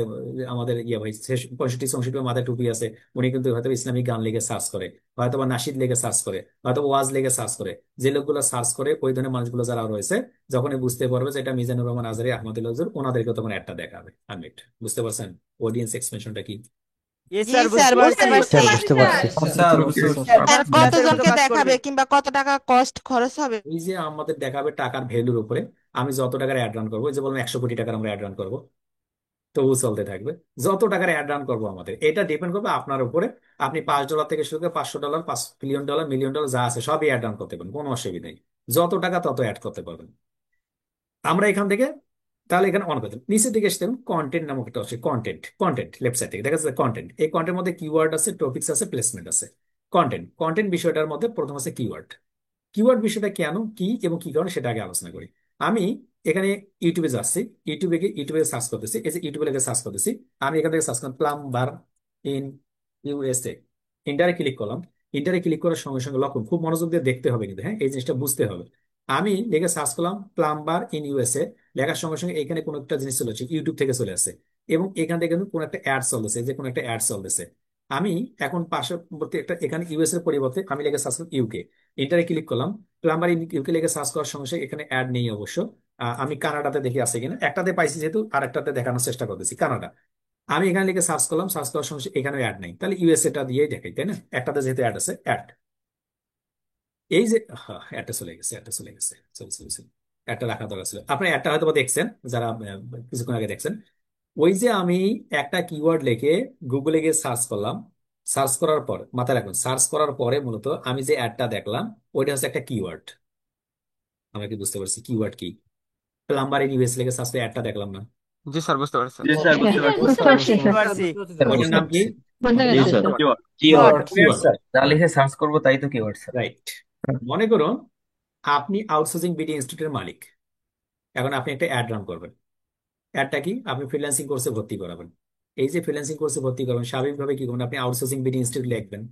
Speaker 1: আমাদের ইয়ে ভাই 65-66 মাথায় টুপি আছে, উনি কিন্তু হয়তো ইসলামিক গান লিখে সার্চ করে, হয়তো বা নাশিদ লিখে সার্চ করে, হয়তো ওয়াজ লিখে সার্চ করে। যে লোকগুলো সার্চ করে, ওই ধরনের মানুষগুলো যারা রয়েছে, যখনই বুঝতে পারবে যে এটা মিজানুর রহমান আজহারী, আহমদুল্লাহ হুজুর, ওনাদেরকে তখন একটা দেখাবে। আনমিট, বুঝতে পারছেন অডিয়েন্স এক্সপেনশনটা কি?
Speaker 5: ইয়েস
Speaker 2: জি
Speaker 5: স্যার
Speaker 2: স্যার
Speaker 5: বুঝতে
Speaker 2: বুঝতে
Speaker 5: পারছি
Speaker 2: পারছি
Speaker 7: স্যার বুঝতে পারছি
Speaker 2: স্যার
Speaker 5: আমার ফ্রিল্যান্সারের মতো
Speaker 2: কতজনকে
Speaker 5: কাজ
Speaker 2: দেখাবে
Speaker 5: করবে।
Speaker 2: কিংবা কত টাকা কস্ট খরচ হবে?
Speaker 1: এই যে আমাদের দেখাবে টাকার ভ্যালুর উপরে। আমি যত টাকার অ্যাড রান করবো, এই যে বললাম 100 কোটি টাকার আমরা অ্যাড রান করবো, তবু চলতে থাকবে। যত টাকার অ্যাড রান করবো আমাদের এটা ডিপেন্ড করবে আপনার উপরে। আপনি $5 থেকে শুরু করে $500, $5 মিলিয়ন, মিলিয়ন ডলার যা আছে সবই অ্যাড রান করতে পারবেন, কোনো অসুবিধা নেই। যত টাকা তত অ্যাড করতে পারবেন। আমরা এখান থেকে তাহলে এখানে অন করতে নিচের দিকে এসে দেখুন কন্টেন্ট নামক একটা আছে। কন্টেন্ট, কন্টেন্ট লেফট সাইড থেকে দেখা যাচ্ছে কন্টেন্ট। এই কন্টেন্টের মধ্যে কিওয়ার্ড আছে, টপিকস আছে, প্লেসমেন্ট আছে। কন্টেন্ট, কন্টেন্ট বিষয়টার মধ্যে প্রথম আছে কিওয়ার্ড। কিওয়ার্ড বিষয়টা কেন, কি এবং কি কারণে সেটা আগে আলোচনা করি। আমি এখানে ইউটিউবে যাচ্ছি, ইউটিউবে সার্চ করতেছি, এই যে ইউটিউবে লেগে সার্চ করতেছি। আমি এখান থেকে সার্চ করলাম প্লাম্বার ইন ইউএসএ। ইন্টারে ক্লিক করলাম। ইন্টারে ক্লিক করার সঙ্গে সঙ্গে লক্ষণ খুব মনোযোগ দিয়ে দেখতে হবে কিন্তু, হ্যাঁ, এই জিনিসটা বুঝতে হবে। আমি লেগে সার্চ করলাম প্লাম্বার ইন ইউএসএ, লেখার সঙ্গে সঙ্গে এখানে কোনো একটা জিনিস চলে আসছে, ইউটিউব থেকে চলে আসছে। এবং এখান থেকে কিন্তু কোনো একটা অ্যাড চলতেছে, যে কোনো একটা অ্যাড চলতেছে। আমি এখন পার্শ্ববর্তী একটা এখানে ইউএস এর পরিবর্তে আমি লেগে সার্চ করলাম ইউকে। ইন্টারে ক্লিক করলাম। প্লাম্বার ইন ইউকে লেগে সার্চ করার সঙ্গে সঙ্গে এখানে অ্যাড নেই অবশ্য। আমি কানাডাতে দেখি আছে কিনা, একটাতে পাইছি যেহেতু আর একটাতে দেখানোর চেষ্টা করতেছি কানাডা। আমি এখানে লিখে সার্চ করলাম, সার্চ করার সঙ্গে সঙ্গে এখানে অ্যাড নেই, তাহলে ইউএসএ টা দিয়েই দেখাই, তাই না? একটাতে যেহেতু অ্যাড আছে, অ্যাড। এই যে হ্যাঁ, অ্যাডটা চলে গেছে, অ্যাডটা চলে গেছে, চলে চলে চলে। অ্যাডটা রাখা দরকার ছিল। আপনি অ্যাডটা হয়তো বা দেখছেন, যারা কিছুক্ষণ আগে দেখছেন। ওই যে আমি একটা কিওয়ার্ড লিখে গুগলে গিয়ে সার্চ করলাম, সার্চ করার পর মাথায় রাখুন, সার্চ করার পরে মূলত আমি যে অ্যাডটা দেখলাম ওইটা হচ্ছে একটা কিওয়ার্ড। আমরা কি বুঝতে পারছি কিওয়ার্ড কি? প্লাম্বার ইন ইউএস লিখে সার্চ করে অ্যাডটা দেখলাম না?
Speaker 5: জি স্যার বুঝতে পারছি।
Speaker 7: জি স্যার বুঝতে
Speaker 3: বুঝতে
Speaker 7: পারছি
Speaker 3: পারছি
Speaker 5: বুঝতে
Speaker 3: স্যার
Speaker 5: পারছি।
Speaker 1: ওইটার নাম কি?
Speaker 3: বুঝতে
Speaker 7: জি
Speaker 3: গেছি
Speaker 7: sir
Speaker 3: sir
Speaker 7: keyword
Speaker 1: keyword,
Speaker 7: sir যা লিখে সার্চ করবো তাই তো কিওয়ার্ড স্যার।
Speaker 1: রাইট। মনে করুন আপনি আউটসোর্সিং বিডি ইনস্টিটিউটের মালিক। এখন আপনি একটা অ্যাড রান করবেন। অ্যাডটা কি? আপনি ফ্রিল্যান্সিং কোর্সে ভর্তি করাবেন। এই যে ফ্রিল্যান্সিং কোর্সে ভর্তি করবেন, স্বাভাবিকভাবে কি করবেন, আপনি আউটসোর্সিং বিডি ইনস্টিটিউট লিখবেন।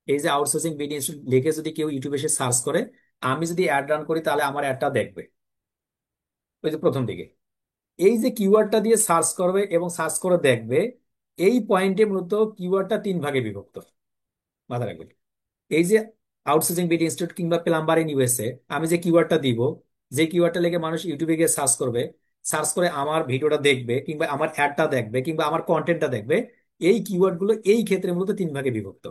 Speaker 1: এই যে আউটসোর্সিং বিডি ইনস্টিটিউট লিখে যদি কেউ ইউটিউবে এসে সার্চ করে, আমি যদি অ্যাড রান করি তাহলে আমার অ্যাডটা দেখবে। ওই যে প্রথম দিকে এই যে কিওয়ার্ডটা দিয়ে সার্চ করবে এবং সার্চ করে দেখবে, এই পয়েন্টে মূলত কিওয়ার্ডটা 3 ভাগে বিভক্ত। মাথায় রাখবেন। এই যে আউটসোর্সিং বিডি ইনস্টিটিউট কিংবা প্লাম্বার ইন ইউএসএ, আমি যে কিওয়ার্ডটা দিব, যে কিওয়ার্ডটা লেগে মানুষ ইউটিউবে গিয়ে সার্চ করবে, সার্চ করে আমার ভিডিওটা দেখবে কিংবা আমার অ্যাডটা দেখবে কিংবা আমার কন্টেন্টটা দেখবে, এই কিওয়ার্ড গুলো এই ক্ষেত্রে মূলত 3 ভাগে বিভক্ত।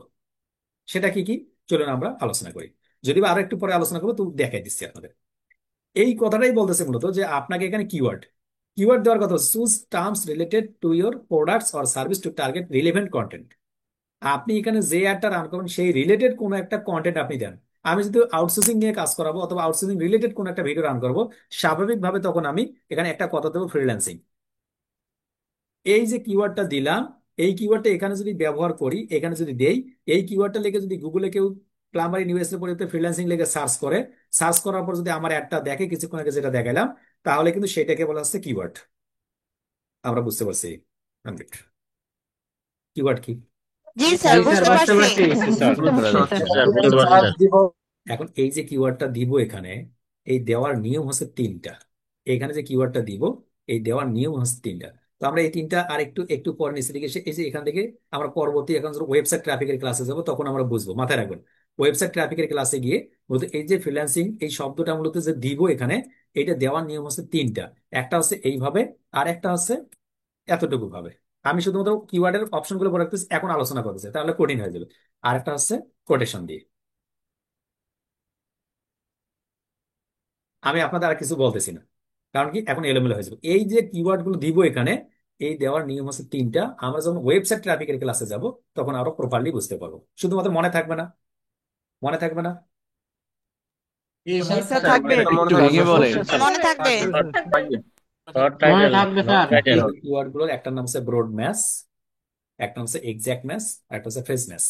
Speaker 1: সেটা কি কি? চলুন আমরা আলোচনা করি। যদি বা আরো একটু পরে আলোচনা করবো, তো দেখাই দিচ্ছি আপনাদের। এই কথাটাই বলতেছে মূলত যে আপনাকে এখানে কিওয়ার্ড কিওয়ার্ড দেওয়ার কথা, choose terms related to your products or service to target relevant content. আপনি এখানে যে অ্যাডটা রান করবেন সেই রিলেটেড কোনো একটা কন্টেন্ট আপনি দেন। আমি যদি আউটসোর্সিং নিয়ে কাজ করাবো অথবা আউটসোর্সিং রিলেটেড কোনো একটা ভিডিও রান করবো, স্বাভাবিকভাবে তখন আমি এখানে একটা কথা দেবো ফ্রিল্যান্সিং। এই যে কিওয়ার্ডটা দিলাম, এই কিওয়ার্ডটা এখানে যদি ব্যবহার করি, এখানে যদি দেই, এই কিওয়ার্ডটা লিখে যদি গুগলে কেউ প্লাম্বার ইন ইউএস এর পরিবর্তে ফ্রিল্যান্সিং লিখে সার্চ করে, সার্চ করার পর যদি আমার অ্যাডটা দেখে কিছুক্ষণ আগে যেটা দেখালাম, তাহলে কিন্তু সেটাকে বলা হচ্ছে কিওয়ার্ড। আমরা বুঝতে পারছি কিওয়ার্ড কি?
Speaker 2: জি স্যার বুঝতে পারছি
Speaker 3: বুঝতে পারছি স্যার
Speaker 1: এখন এই যে কিওয়ার্ডটা দিব এখানে, এই দেওয়ার নিয়ম হচ্ছে 3টা। এখানে যে কিওয়ার্ডটা দিব, এই দেওয়ার নিয়ম হচ্ছে 3টা। তো আমরা এই 3টা আর একটু একটু পরে নিচে দিকে এই যে এখান থেকে আমরা পরবর্তী এখন ওয়েবসাইট ট্রাফিকের ক্লাসে যাব, তখন আমরা বুঝবো। মাথায় রাখবেন, ওয়েবসাইট ট্রাফিকের ক্লাসে গিয়ে মূলত এই যে ফ্রিল্যান্সিং এই শব্দটা মূলত যে দিব এখানে, এটা দেওয়ার নিয়ম হচ্ছে 3টা। একটা হচ্ছে এইভাবে, আর একটা হচ্ছে এতটুকু ভাবে। আমি শুধুমাত্র কিওয়ার্ডের অপশনগুলো বলে রাখতেছি, এখন আলোচনা করতেছি, তাহলে কঠিন হয়ে যাবে। আর একটা হচ্ছে কোটেশন দিয়ে। আমি আপনাদের আর কিছু বলতেছি না, কারণ কি এখন এলোমেলো হয়ে যাবে। এই যে কিওয়ার্ড গুলো দিব এখানে, এই দেওয়ার নিয়ম হচ্ছে 3টা। আমরা যখন ওয়েবসাইট ট্রাফিকের ক্লাসে যাব, তখন আরো প্রপারলি বুঝতে পারবো। শুধুমাত্র মনে থাকবে না, মনে থাকবে না।
Speaker 5: জি স্যার থাকবে।
Speaker 7: একটু ভেঙে বলেন।
Speaker 2: মনে থাকবে।
Speaker 3: মনে থাকবে স্যার
Speaker 1: এই কিওয়ার্ড গুলোর একটা নাম হচ্ছে ব্রড ম্যাচ, একটা হচ্ছে এক্সাক্ট ম্যাচ, আর একটা হচ্ছে ফ্রেজ ম্যাচ।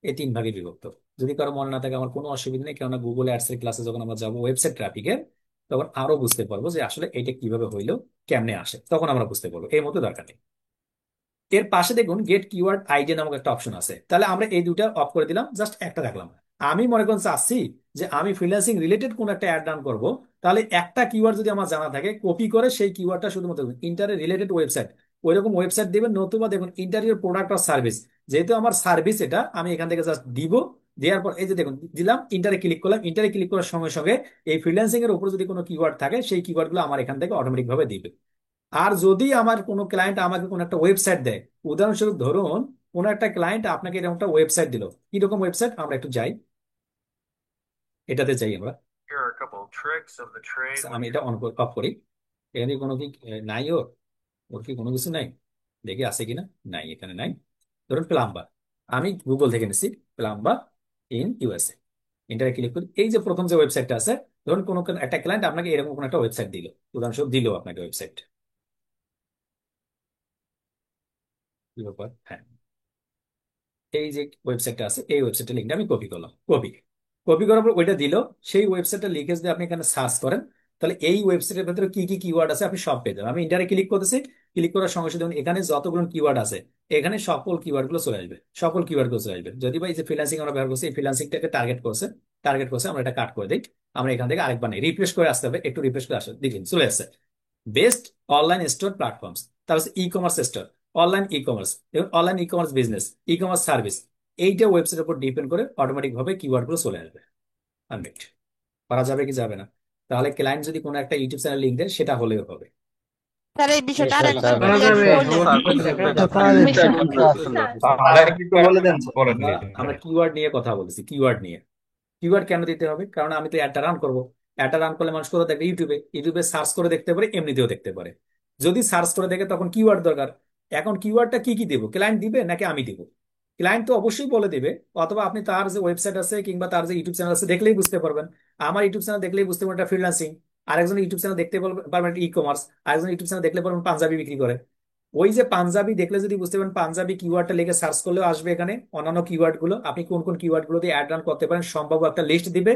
Speaker 1: এই 3 ভাগে বিভক্ত। যদি কারো মনে না থাকে আমার কোনো অসুবিধা নেই, কেননা গুগল অ্যাডস এর ক্লাসে যখন আমরা যাবো ওয়েবসাইট ট্রাফিকের, তখন আরো বুঝতে পারবো যে আসলে এটা কিভাবে হইলো, কেমনে আসে, তখন আমরা বুঝতে পারবো। এই মতো দরকার নেই। এর পাশে দেখুন গেট কিওয়ার্ড আইডি নামক একটা অপশন আছে। তাহলে আমরা এই দুটা অফ করে দিলাম, জাস্ট একটা রাখলাম। আমি মনে করেন চাচ্ছি যে আমি ফ্রিল্যান্সিং রিলেটেড কোন একটা অ্যাড রান করবো, তাহলে একটা কিওয়ার্ড যদি আমার জানা থাকে, কপি করে সেই কিওয়ার্ডটা শুধুমাত্র ইন্টারে রিলেটেড ওয়েবসাইট, ওইরকম ওয়েবসাইট দিবেন। নতুবা দেখুন ইন্টারিয়র প্রোডাক্ট আর সার্ভিস, যেহেতু আমার সার্ভিস এটা, আমি এখান থেকে জাস্ট দিব। দেওয়ার পর এই যে দেখুন দিলাম, ইন্টারে ক্লিক করলাম। ইন্টারে ক্লিক করার সঙ্গে সঙ্গে এই ফ্রিল্যান্সিং এর উপর যদি কোনো কিওয়ার্ড থাকে, সেই কিওয়ার্ড গুলো আমার এখান থেকে অটোমেটিক ভাবে দিবে। আর যদি আমার কোনো ক্লায়েন্ট আমাকে কোনো একটা ওয়েবসাইট দেয়, উদাহরণস্বরূপ ধরুন কোনো একটা ক্লায়েন্ট আপনাকে এরকম একটা ওয়েবসাইট দিল, কিরকম ওয়েবসাইট আমরা একটু যাই, এটাতে যাই আমরা। আচ্ছা, আমি এটা অন অফ করি। এখানে কোনো কি নাই, ওর ওর কি কোনো কিছু নাই, দেখি আছে কিনা। নাই, এখানে নাই। ধরুন প্লাম্বার, আমি গুগল থেকে নিছি, প্লাম্বার ইন ইউএসএ। এন্টারে ক্লিক করি। এই যে প্রথম যে ওয়েবসাইটটা আছে, ধরুন কোনো একটা ক্লায়েন্ট আপনাকে এরকম কোনো একটা ওয়েবসাইট দিল, উদাহরণস্বরূপ দিল আপনাকে ওয়েবসাইট। কি ব্যাপার, হ্যাঁ, এই যে ওয়েবসাইটটা আছে, এই ওয়েবসাইটের লিঙ্কটা আমি কপি করলাম। কপি কপি করার পর ওইটা দিল। সেই ওয়েবসাইটটা লিখে যদি আপনি এখানে সার্চ করেন, তাহলে এই ওয়েবসাইটের ভেতরে কি কি কিওয়ার্ড আছে আপনি সব পেয়ে যাবেন। আমি ইন্টারে ক্লিক করতেছি, ক্লিক করার সঙ্গে সঙ্গে দেখুন এখানে যতগুলো কিওয়ার্ড আছে, এখানে সকল কিওয়ার্ড গুলো চলে আসবে, সকল কিওয়ার্ড গুলো চলে আসবে। যদি বা এই যে ফ্রিল্যান্সিং আমরা ব্যবহার করছি, এই ফ্রিল্যান্সিংটাকে টার্গেট করছে, আমরা এটা কাট করে দিই। আমরা এখান থেকে আরেকবার নেই, রিফ্রেশ করে আসতে হবে, একটু রিফ্রেশ করে আসতে দেখুন চলে আসছে। বেস্ট অনলাইন স্টোর প্ল্যাটফর্মস, তারপর e commerce store, online e commerce এবং online e commerce business, e commerce service. এইটা ওয়েবসাইটের উপর ডিপেন্ড করে অটোমেটিক ভাবে কিওয়ার্ড গুলো চলে আসবে। আনমিট করা যাবে কি যাবে না? তাহলে ক্লায়েন্ট যদি কোনো একটা ইউটিউব চ্যানেল লিঙ্ক দেয়, সেটা হলেও হবে।
Speaker 2: স্যার এই বিষয়টা আর একবার
Speaker 3: স্যার
Speaker 2: ক্লিয়ার করলেন?
Speaker 7: বলে দেন পরে।
Speaker 1: আমরা কিওয়ার্ড নিয়ে কথা বলেছি, কিওয়ার্ড নিয়ে। কিওয়ার্ড কেন দিতে হবে? কারণ আমি তো অ্যাডটা রান করবো। অ্যাডটা রান করলে মানুষ কোথাও দেখবে, ইউটিউবে। ইউটিউবে সার্চ করে দেখতে পারে, এমনিতেও দেখতে পারে। যদি সার্চ করে দেখে তখন কিওয়ার্ড দরকার। এখন কিওয়ার্ডটা কি কি দেবো, ক্লায়েন্ট দিবে নাকি আমি দিব? ক্লায়েন্ট তো অবশ্যই বলে দিবে, অথবা আপনি তার যে ওয়েবসাইট আছে কিংবা তার যে ইউটিউব চ্যানেল আছে দেখলেই বুঝতে পারবেন। আমার ইউটিউব চ্যানেল দেখলেই বুঝতে পারবেন এটা ফ্রিল্যান্সিং। আরেকজন ইউটিউব চ্যানেল দেখতে পারবেন ই কমার্স। আরেকজন ইউটিউব চ্যানেল দেখলে পারবেন পাঞ্জাবি বিক্রি করে। ওই যে পাঞ্জাবি দেখলে যদি বুঝতে পারেন, পাঞ্জাবি কিওয়ার্ডটা লিখে সার্চ করলেও আসবে। এখানে অন্যান্য কিওয়ার্ড গুলো আপনি কোন কোন কিওয়ার্ড গুলো দিয়ে অ্যাড রান করতে পারেন সম্ভাব্য একটা লিস্ট দিবে।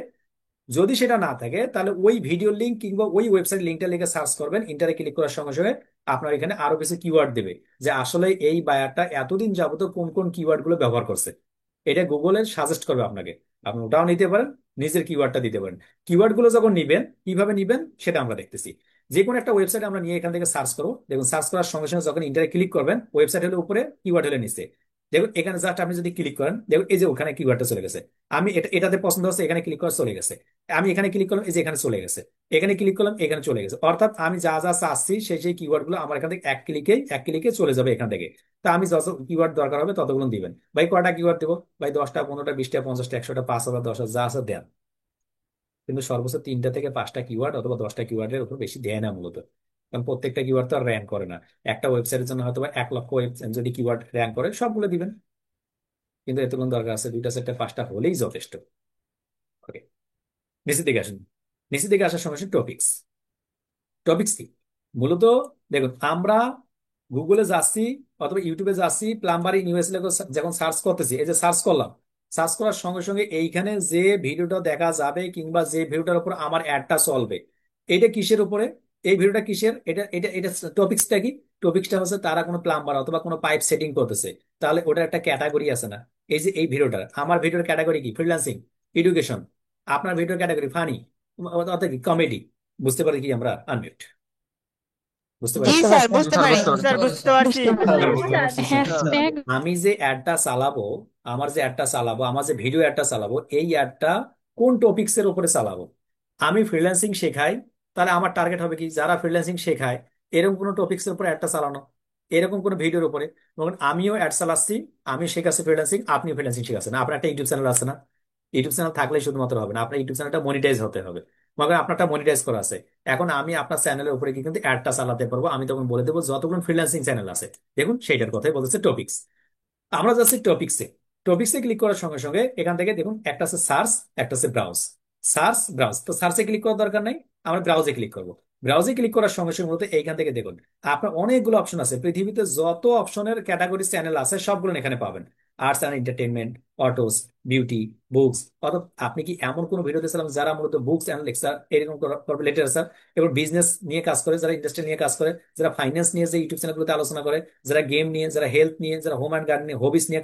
Speaker 1: যদি সেটা না থাকে, তাহলে ওই ভিডিও লিঙ্ক কিংবা ওই ওয়েবসাইট লিঙ্কটা লিখে সার্চ করবেন, ইন্টারে ক্লিক করার সঙ্গে সঙ্গে আপনার এখানে আরো কিছু কিওয়ার্ড দেবে, যে আসলে এই বায়ারটা এতদিন যাবত কোন কোন কিওয়ার্ড গুলো ব্যবহার করছে। এটা গুগলে সাজেস্ট করবে আপনাকে। আপনি ওটাও নিতে পারেন, নিজের কিওয়ার্ডটা দিতে পারেন। কিওয়ার্ড গুলো যখন নিবেন, কিভাবে নিবেন সেটা আমরা দেখতেছি। যে কোনো একটা ওয়েবসাইট আমরা নিয়ে এখান থেকে সার্চ করবো। দেখুন সার্চ করার সঙ্গে সঙ্গে যখন ইন্টারে ক্লিক করবেন, ওয়েবসাইট হলে উপরে, কিওয়ার্ড হলে নিচে। দেখুন এখানে জাস্ট আপনি যদি ক্লিক করেন, দেখুন এই যে ওখানে কিওয়ার্ডটা চলে গেছে। আমি এটাতে পছন্দ হচ্ছে, এখানে ক্লিক করা চলে গেছে। আমি এখানে ক্লিক করলাম, এই যে এখানে চলে গেছে। এখানে ক্লিক করলাম, এখানে চলে গেছে। অর্থাৎ আমি যা যা চাচ্ছি সেই সেই কিওয়ার্ড গুলো আমার এখান থেকে এক ক্লিকে চলে যাবে এখান থেকে। তা আমি যত কিওয়ার্ড দরকার হবে ততগুলো দিবেন। ভাই কয়টা কিওয়ার্ড দেবো? ভাই 10টা, 15টা, 20টা, 50টা, 100টা, 5,000, 10,000 যা আছে দেন। কিন্তু সর্বোচ্চ 3টা থেকে 5টা কিওয়ার্ড অথবা 10টা কিওয়ার্ডের উপর বেশি দেয় না মূলত। কারণ প্রত্যেকটা কিওয়ার্ড তো আর র্যাঙ্ক করে না। একটা ওয়েবসাইটের জন্য হয়তো 1 লক্ষ যদি কিওয়ার্ড র্যাঙ্ক করে, সবগুলো দিবেন। কিন্তু এতগুলো দরকার আছে, 2টা, 4টা, 5টা হলেই যথেষ্ট। ওকে, নিচের দিকে আসুন। নিচের দিকে আসার সঙ্গে সঙ্গে টপিকস। টপিকস কি? মূলত দেখুন, আমরা গুগলে যাচ্ছি অথবা ইউটিউবে যাচ্ছি, প্লাম্বারিং ইউএস যখন সার্চ করতেছি, এই যে সার্চ করলাম, সার্চ করার সঙ্গে সঙ্গে এইখানে যে ভিডিওটা দেখা যাবে কিংবা যে ভিডিওটার উপর আমার অ্যাডটা চলবে, এটা কিসের উপরে? এই ভিডিওটা কিসের? এটা এটা এটা টপিক্সটা কি? টপিক্সটা হচ্ছে তারা কোনো প্লাম্বার অথবা কোনো পাইপ সেটিং করতেছে, তাহলে ওটার একটা ক্যাটাগরি আছে না? এই যে এই ভিডিওটা, আমার ভিডিওর ক্যাটাগরি কি? Freelancing, education. আপনার ভিডিওর ক্যাটাগরি ফানি অর্থাৎ কি? কমেডি। বুঝতে পারি কি আমরা? আনমিউট। বুঝতে
Speaker 2: জি
Speaker 1: পারছি?
Speaker 2: স্যার বুঝতে
Speaker 5: স্যার
Speaker 2: পারি।
Speaker 5: বুঝতে পারছি।
Speaker 6: হ্যাশট্যাগ
Speaker 1: আমি যে অ্যাডটা চালাবো, আমার যে ভিডিও অ্যাডটা চালাবো, এই অ্যাডটা কোন টপিক্স এর উপরে চালাবো? আমি ফ্রিল্যান্সিং শেখাই, তাহলে আমার টার্গেট হবে কি? যারা ফ্রিল্যান্সিং শেখায় এরকম কোনো টপিক্স এর উপর অ্যাডটা চালানো, এরকম কোনো ভিডিওর উপরে। এবং আমিও অ্যাড চালাচ্ছি, আমি শেখাচ্ছি ফ্রিল্যান্সিং, আপনি ফ্রিল্যান্সিং শেখাচ্ছেন। আপনার একটা ইউটিউব চ্যানেল আছে না? ইউটিউব চ্যানেল থাকলে শুধুমাত্র হবে না, আপনার ইউটিউব চ্যানেলটা মনিটাইজ হতে হবে। মনে আপনারটা মনিটাইজ করা আছে। এখন আমি আপনার চ্যানেলের উপরে কি কিন্তু অ্যাডটা চালাতে পারবো। আমি তখন বলে দেবো যতগুলো ফ্রিল্যান্সিং চ্যানেল আছে, দেখুন সেইটার কথাই বলতেছে টপিক্স। আমরা যাচ্ছি টপিক্সে। টপিক্সে ক্লিক করার সঙ্গে সঙ্গে এখান থেকে দেখুন একটা আছে সার্চ, একটা আছে ব্রাউজ। Search, browse. তো সার্চে ক্লিক করার দরকার নাই, আমরা ব্রাউজে ক্লিক করবো। ব্রাউজে ক্লিক করার সঙ্গে সঙ্গে মূলত এইখান থেকে দেখুন আপনার অনেকগুলো অপশন আছে। পৃথিবীতে যত অপশনের ক্যাটাগরি চ্যানেল আছে সবগুলো এখানে পাবেন। Arts and entertainment, autos, beauty, books. অর্থাৎ আপনি কি এমন কোনো ভিডিও দেখছিলাম যারা মূলত বুকস অ্যান্ড লেকচার এরকম লিটারেচার এবং বিজনেস নিয়ে কাজ করে, যারা ইন্ডাস্ট্রি নিয়ে কাজ করে, যারা ফাইন্যান্স নিয়ে যে ইউটিউব চ্যানেলগুলোতে আলোচনা করে, যারা গেম নিয়ে, যারা হেলথ নিয়ে, যারা হোম অ্যান্ড গার্ডেন নিয়ে, হবিস নিয়ে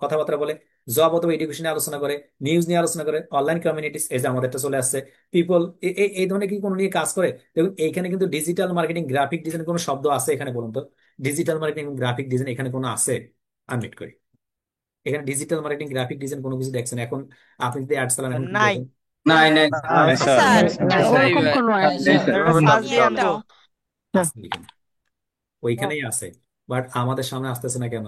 Speaker 1: কথাবার্তা বলে, জব অথবা এডুকেশনে আলোচনা করে, নিউজ নিয়ে আলোচনা করে, অনলাইন কমিউনিটিস, এই যে আমাদেরটা চলে আসছে, পিপল, এই ধরনের কি কোনো নিয়ে কাজ করে? দেখুন এইখানে কিন্তু ডিজিটাল মার্কেটিং, গ্রাফিক ডিজাইন কোনো শব্দ আছে এখানে? বলুন তো, ডিজিটাল মার্কেটিং এবং গ্রাফিক ডিজাইন এখানে কোনো আছে? আনমিট করি। এখানে ডিজিটাল মার্কেটিং, গ্রাফিক ডিজাইন কোনো কিছু দেখছেন এখন? আপনি যদি অ্যাড চালান এখন কি
Speaker 5: নাই
Speaker 1: দেখেন?
Speaker 7: নাই নাই
Speaker 3: নাই স্যার।
Speaker 2: স্যার
Speaker 6: ওরকম কোনো অ্যাড নেই।
Speaker 5: সার্চ দিয়ে
Speaker 2: একটা
Speaker 5: আনবো।
Speaker 1: আছে লিখুন। ওইখানেই আছে, বাট আমাদের সামনে আসতেছে না কেন?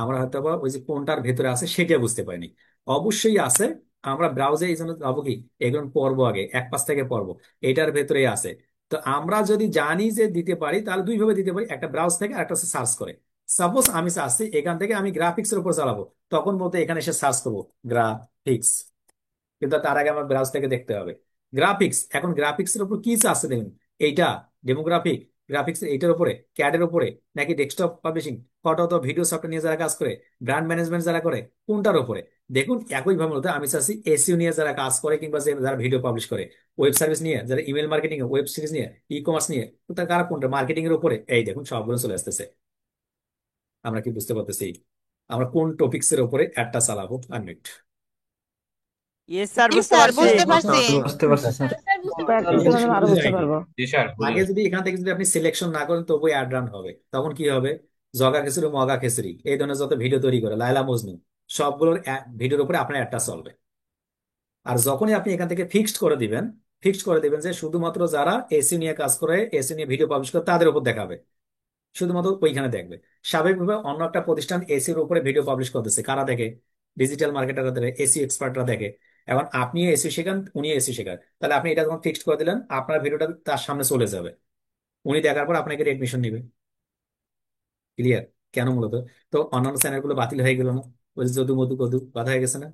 Speaker 1: আমরা হয়তো বা ওই যে কোনটার ভেতরে আছে সেটা বুঝতে পারিনি। অবশ্যই আছে, আমরা ব্রাউজে এই জন্য যাবো কি, এগুলো পড়বো আগে, এক পাশ থেকে পড়বো, এটার ভেতরেই আছে। তো আমরা যদি জানি যে দিতে পারি, তাহলে দুই ভাবে দিতে পারি, একটা ব্রাউজ থেকে আর একটা সার্চ করে। সাপোজ আমি চাচ্ছি এখান থেকে আমি গ্রাফিক্স এর উপর চালাবো, তখন বলতে এখানে এসে সার্চ করবো গ্রাফিক্স, কিন্তু তার আগে আমার ব্রাউজ থেকে দেখতে হবে গ্রাফিক্স। এখন গ্রাফিক্স এর উপর কি আছে দেখুন, এইটা ডেমোগ্রাফিক, গ্রাফিক্স এইটার উপরে, ক্যাড এর উপরে, নাকি ডেস্কটপ পাবলিশিং, ফটো অথবা ভিডিও সফটওয়্যার নিয়ে যারা কাজ করে, ব্র্যান্ড ম্যানেজমেন্ট যারা করে, কোনটার উপরে? দেখুন একই ভাবে মূলত আমি চাচ্ছি এসইও নিয়ে যারা কাজ করে, কিংবা যারা ভিডিও পাবলিশ করে, ওয়েব সার্ভিস নিয়ে যারা, ইমেল মার্কেটিং, ওয়েব সিরিজ নিয়ে, ই কমার্স নিয়ে, তো তার কারা কোনটা মার্কেটিং এর উপরে? এই দেখুন সবগুলো চলে আসতেছে। আমরা কি বুঝতে পারতেছি আমরা কোন টপিক্স এর উপরে একটা চালাবো? আনমিট।
Speaker 5: ইয়েস স্যার,
Speaker 2: জি
Speaker 5: বুঝতে
Speaker 2: স্যার,
Speaker 5: পারছি।
Speaker 2: বুঝতে পারছি।
Speaker 4: বুঝতে পারছি স্যার।
Speaker 1: এই
Speaker 6: প্র্যাকটিস করলে
Speaker 1: জিনিসটা
Speaker 6: আরো
Speaker 1: বোঝা
Speaker 6: বুঝতে
Speaker 1: যায়নি।
Speaker 6: পারবো।
Speaker 7: জি স্যার, বুঝে
Speaker 1: আগে
Speaker 7: গেছি।
Speaker 1: যদি এখান থেকে যদি আপনি সিলেকশন না করেন তবুই অ্যাড রান হবে, তখন কি হবে? জগা খিচুড়ি, মগা খিচুড়ি, এই ধরনের যত ভিডিও তৈরি করে লায়লা মজনু, সবগুলোর ভিডিওর উপরে আপনার একটা চলবে। আর যখনই আপনি এখান থেকে ফিক্সড করে দিবেন যে শুধুমাত্র যারা এসি নিয়ে কাজ করে, এসি নিয়ে ভিডিও পাবলিশ করে, তাদের উপর দেখাবে, শুধুমাত্র ওইখানে দেখবে। স্বাভাবিকভাবে অন্য একটা প্রতিষ্ঠান এসির উপরে ভিডিও পাবলিশ করতেছে, কারা দেখে? ডিজিটাল মার্কেটাররা দেখে, এসি এক্সপার্টরা দেখে। এখন আপনি এসি শেখান, উনি এসি শেখান, তাহলে আপনি এটা যখন ফিক্সড করে দিলেন, আপনার ভিডিওটা তার সামনে চলে যাবে, উনি দেখার পর আপনাকে এডমিশন নিবে। ক্লিয়ার? কেন মূলত? তো অন্যান্য চ্যানেলগুলো বাতিল হয়ে গেল না? ওই যে যদু মধু কদু বাধা হয়ে গেছে না?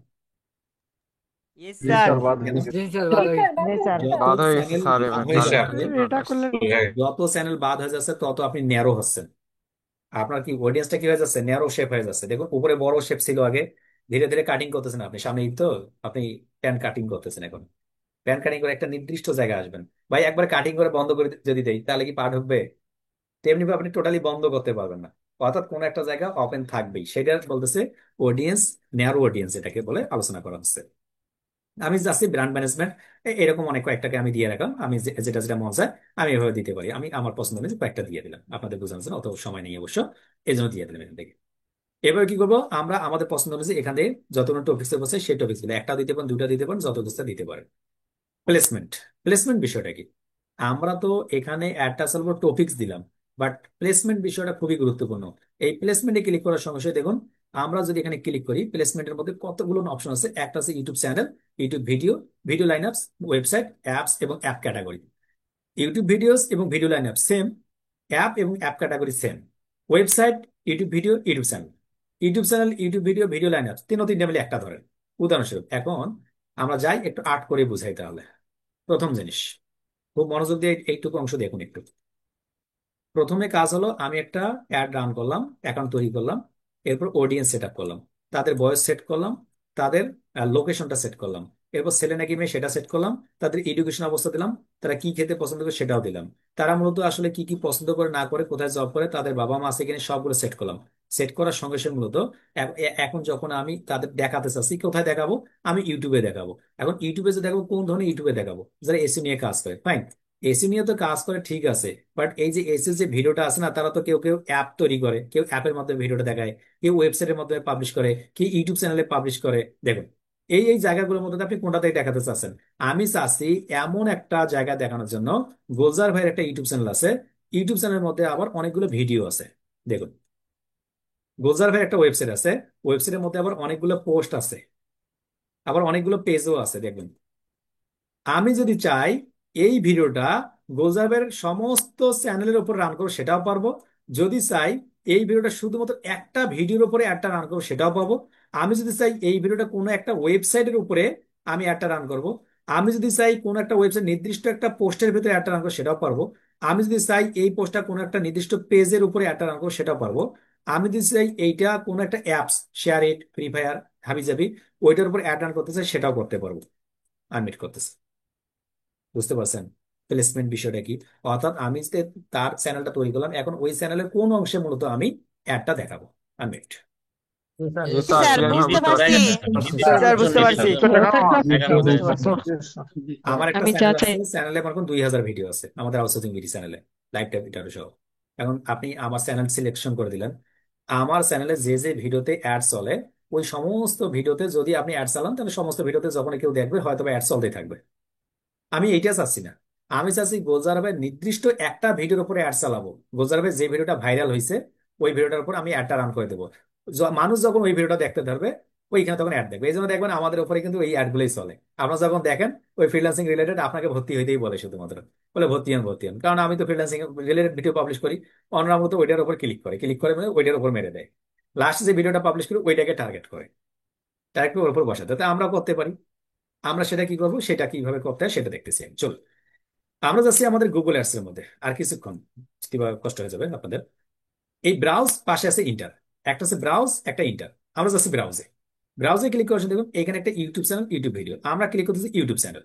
Speaker 5: ইয়েস
Speaker 7: জি
Speaker 5: স্যার।
Speaker 7: স্যার, বাদ
Speaker 1: কেন?
Speaker 7: হয়ে গেছে।
Speaker 4: জি স্যার, ভালো হয়েছে।
Speaker 6: জি স্যার।
Speaker 1: যত
Speaker 5: বাধা হয়ে গেছে
Speaker 1: চ্যানেল
Speaker 5: স্যার,
Speaker 1: বাদ
Speaker 5: এবার
Speaker 7: জি
Speaker 1: হয়ে
Speaker 7: স্যার,
Speaker 1: যাচ্ছে,
Speaker 4: এটা করলে
Speaker 7: বুঝে গেছে।
Speaker 1: যত চ্যানেল বাদ হয়ে যাচ্ছে তত আপনি ন্যারো হচ্ছেন। আপনার কি অডিয়েন্সটা কি হয়ে যাচ্ছে? ন্যারো শেপ হয়ে যাচ্ছে। দেখুন উপরে বড় শেপ ছিল আগে, ধীরে ধীরে কাটিং করতেছেন আপনি, সামনে ঈদ তো, আপনি প্যান কাটিং করতেছেন এখন। প্যান কাটিং করে একটা নির্দিষ্ট জায়গায় আসবেন। ভাই একবার কাটিং করে বন্ধ করে যদি দেই তাহলে কি পা ঢুকবে? তেমনি ভাবে আপনি টোটালি বন্ধ করতে পারবেন না, অর্থাৎ কোন একটা জায়গা ওপেন থাকবেই, সেটা বলতেছে অডিয়েন্স, ন্যারো অডিয়েন্স এটাকে বলে আলোচনা করা হচ্ছে। আমি যাচ্ছি ব্র্যান্ড ম্যানেজমেন্ট, এরকম অনেক কয়েকটাকে আমি দিয়ে রাখলাম, আমি যেটা যেটা মন চায় আমি এভাবে দিতে পারি, আমি আমার পছন্দ অনুযায়ী কয়েকটা দিয়ে দিলাম, আপনাদের বোঝানোর জন্য অত সময় নেই অবশ্য, এই জন্য দিয়ে দিলাম এখান থেকে। এবার কি করবো, আমরা আমাদের পছন্দ অনুযায়ী এখান থেকে যতগুলো টপিক্স বসে সেই টপিক্স গুলো একটা দিতে পারেন, দুটা দিতে পারেন, যত কিছু দিতে পারেন। প্লেসমেন্ট, প্লেসমেন্ট বিষয়টা কি? আমরা তো এখানে একটা চলবো টপিক্স দিলাম, বাট প্লেসমেন্ট বিষয়টা খুবই গুরুত্বপূর্ণ। এই প্লেসমেন্টে ক্লিক করার সঙ্গে সঙ্গে দেখুন, আমরা যদি এখানে ক্লিক করি, প্লেসমেন্টের মধ্যে কতগুলো অপশন আছে। একটা আছে YouTube channel, YouTube video, video lineups, website, apps এবং অ্যাপ ক্যাটাগরি। ইউটিউব ভিডিওস এবং video lineup same, app এবং app category same, website, YouTube video, YouTube channel, YouTube channel, YouTube video, video lineup, তিনটা মিলে একটা ধরেন। উদাহরণস্বরূপ এখন আমরা যাই একটু আর্ট করে বুঝাই তাহলে। প্রথম জিনিস, খুব মনোযোগ দিয়ে এইটুকু অংশ দেখুন একটু। প্রথমে কাজ হলো আমি একটা অ্যাড রান করলাম, অ্যাকাউন্ট তৈরি করলাম, এরপর অডিয়েন্স সেট আপ করলাম, তাদের বয়স সেট করলাম, তাদের লোকেশনটা সেট করলাম, এরপর ছেলে নাকি মেয়ে সেটা সেট করলাম, তাদের এডুকেশন অবস্থা দিলাম, তারা কি খেতে পছন্দ করে সেটাও দিলাম, তারা মূলত আসলে কি কি পছন্দ করে না করে, কোথায় জব করে, তাদের বাবা মা আছে কিনা, সবগুলো সেট করলাম। সেট করার সঙ্গে সঙ্গে মূলত এখন যখন আমি তাদের দেখাতে চাচ্ছি, কোথায় দেখাবো? আমি ইউটিউবে দেখাবো। এখন ইউটিউবে যে দেখাবো, কোন ধরনের ইউটিউবে দেখাবো? যারা এসি নিয়ে কাজ করে, ফাইন, এসি নিয়ে তো কাজ করে ঠিক আছে, বাট এই যে এসি যে ভিডিওটা আছে না, তারা তো কেউ কেউ অ্যাপ তৈরি করে, কেউ অ্যাপের মাধ্যমে ভিডিওটা দেখায়, কেউ ওয়েবসাইটের মাধ্যমে পাবলিশ করে, কেউ ইউটিউব চ্যানেলে পাবলিশ করে। দেখুন এই এই জায়গাগুলোর মধ্যে আপনি কোনটাতে দেখাতে চাচ্ছেন? আমি চাচ্ছি এমন একটা জায়গা দেখানোর জন্য, গোলজার ভাইয়ের একটা ইউটিউব চ্যানেল আছে, ইউটিউব চ্যানেলের মধ্যে আবার অনেকগুলো ভিডিও আছে। দেখুন গোলজার ভাইয়ের একটা ওয়েবসাইট আছে, ওয়েবসাইটের মধ্যে আবার অনেকগুলো পোস্ট আছে, আবার অনেকগুলো পেজও আছে। দেখবেন আমি যদি চাই এই ভিডিওটা গোজাবের সমস্ত চ্যানেলের উপর রান করবো, সেটাও পারবো। যদি চাই এই ভিডিওটা শুধুমাত্র একটা ভিডিওর উপরে একটা রান করবো, সেটাও পাবো। আমি যদি চাই এই ভিডিওটা কোনো একটা ওয়েবসাইটের উপরে আমি একটা রান করব, আমি যদি চাই কোনো একটা ওয়েবসাইট নির্দিষ্ট একটা পোস্টের ভিতরে একটা রান করবো, সেটাও পারবো। আমি যদি চাই এই পোস্টটা কোনো একটা নির্দিষ্ট পেজের উপরে একটা রান করবো, সেটাও পারবো। আমি যদি চাই এইটা কোনো একটা apps, SHAREit, Free Fire, হাবিজাবি, ওইটার উপর অ্যাড রান করতে চাই, সেটাও করতে পারবো। আনমিট করতেছি। বুঝতে পারছেন প্লেসমেন্ট বিষয়টা কি? অর্থাৎ আমি যে তার চ্যানেলটা তৈরি করলাম, এখন ওই চ্যানেলের কোন অংশে মূলত আমি অ্যাডটা দেখাবো। আনমিট।
Speaker 5: জি
Speaker 2: জি
Speaker 5: স্যার,
Speaker 2: স্যার,
Speaker 5: ক্লিয়ার ভাবে
Speaker 2: বুঝতে
Speaker 5: বুঝতে
Speaker 2: পারছি।
Speaker 5: পারছি।
Speaker 7: জি স্যার,
Speaker 5: স্যার, বুঝতে পারছি।
Speaker 6: প্রত্যেকটা
Speaker 3: এখন বোঝা যাচ্ছে।
Speaker 1: আমার একটা
Speaker 6: আমি যা
Speaker 1: চ্যানেল
Speaker 6: চাই
Speaker 1: আছে, চ্যানেলে মনে করুন 2000 ভিডিও আছে, আমাদের আউটসোর্সিং ভিডিও চ্যানেলে, লাইভ টাইপ ভিডিও সহ। এখন আপনি আমার চ্যানেল সিলেকশন করে দিলেন, আমার চ্যানেলে যে যে ভিডিওতে অ্যাড চলে, ওই সমস্ত ভিডিওতে যদি আপনি অ্যাড চালান, তাহলে সমস্ত ভিডিওতে যখন কেউ দেখবে হয়তো অ্যাড চলতেই থাকবে। আমি এইটা চাচ্ছি না, আমি চাচ্ছি গোলজার ভাই নির্দিষ্ট একটা ভিডিওর উপরে অ্যাড চালাবো। গোলজার ভাই যে ভিডিওটা ভাইরাল হয়েছে ওই ভিডিওটার উপর আমি অ্যাডটা রান করে দেবো। মানুষ যখন ওই ভিডিওটা দেখতে ধরবে ওইখানে তখন অ্যাড দেখবে। এই জন্য দেখবেন আমাদের উপরে কিন্তু এই অ্যাড গুলোই চলে। আপনারা যখন দেখেন ওই ফ্রিল্যান্সিং রিলেটেড আপনাকে ভর্তি হইতেই বলে, শুধুমাত্র বলে ভর্তি হন ভর্তি হন। কারণ আমি তো ফ্রিল্যান্সিং রিলেটেড ভিডিও পাবলিশ করি, অন্যরা মতো ওইটার উপর ক্লিক করে মানে ওইটার উপর মেরে দেয়। লাস্ট যে ভিডিওটা পাবলিশ করি ওইটাকে টার্গেট করে, টার্গেট ওর উপর বসাতে, তাতে আমরা করতে পারি। আমরা সেটা কি করবো, সেটা কিভাবে করতে হয় সেটা দেখতেছি। চলো আমরা যাচ্ছি আমাদের গুগল অ্যাডস এর মধ্যে। আর কিছুক্ষণ কিভাবে কষ্ট হয়ে যাবে আপনাদের। এই ব্রাউজ পাশে আছে ইন্টার, একটা আছে ব্রাউজ একটা ইন্টার। আমরা যাচ্ছি ব্রাউজে। ব্রাউজে ক্লিক করার সময় দেখুন এখানে একটা ইউটিউব চ্যানেল, ইউটিউব ভিডিও। আমরা ক্লিক করতেছি ইউটিউব চ্যানেল।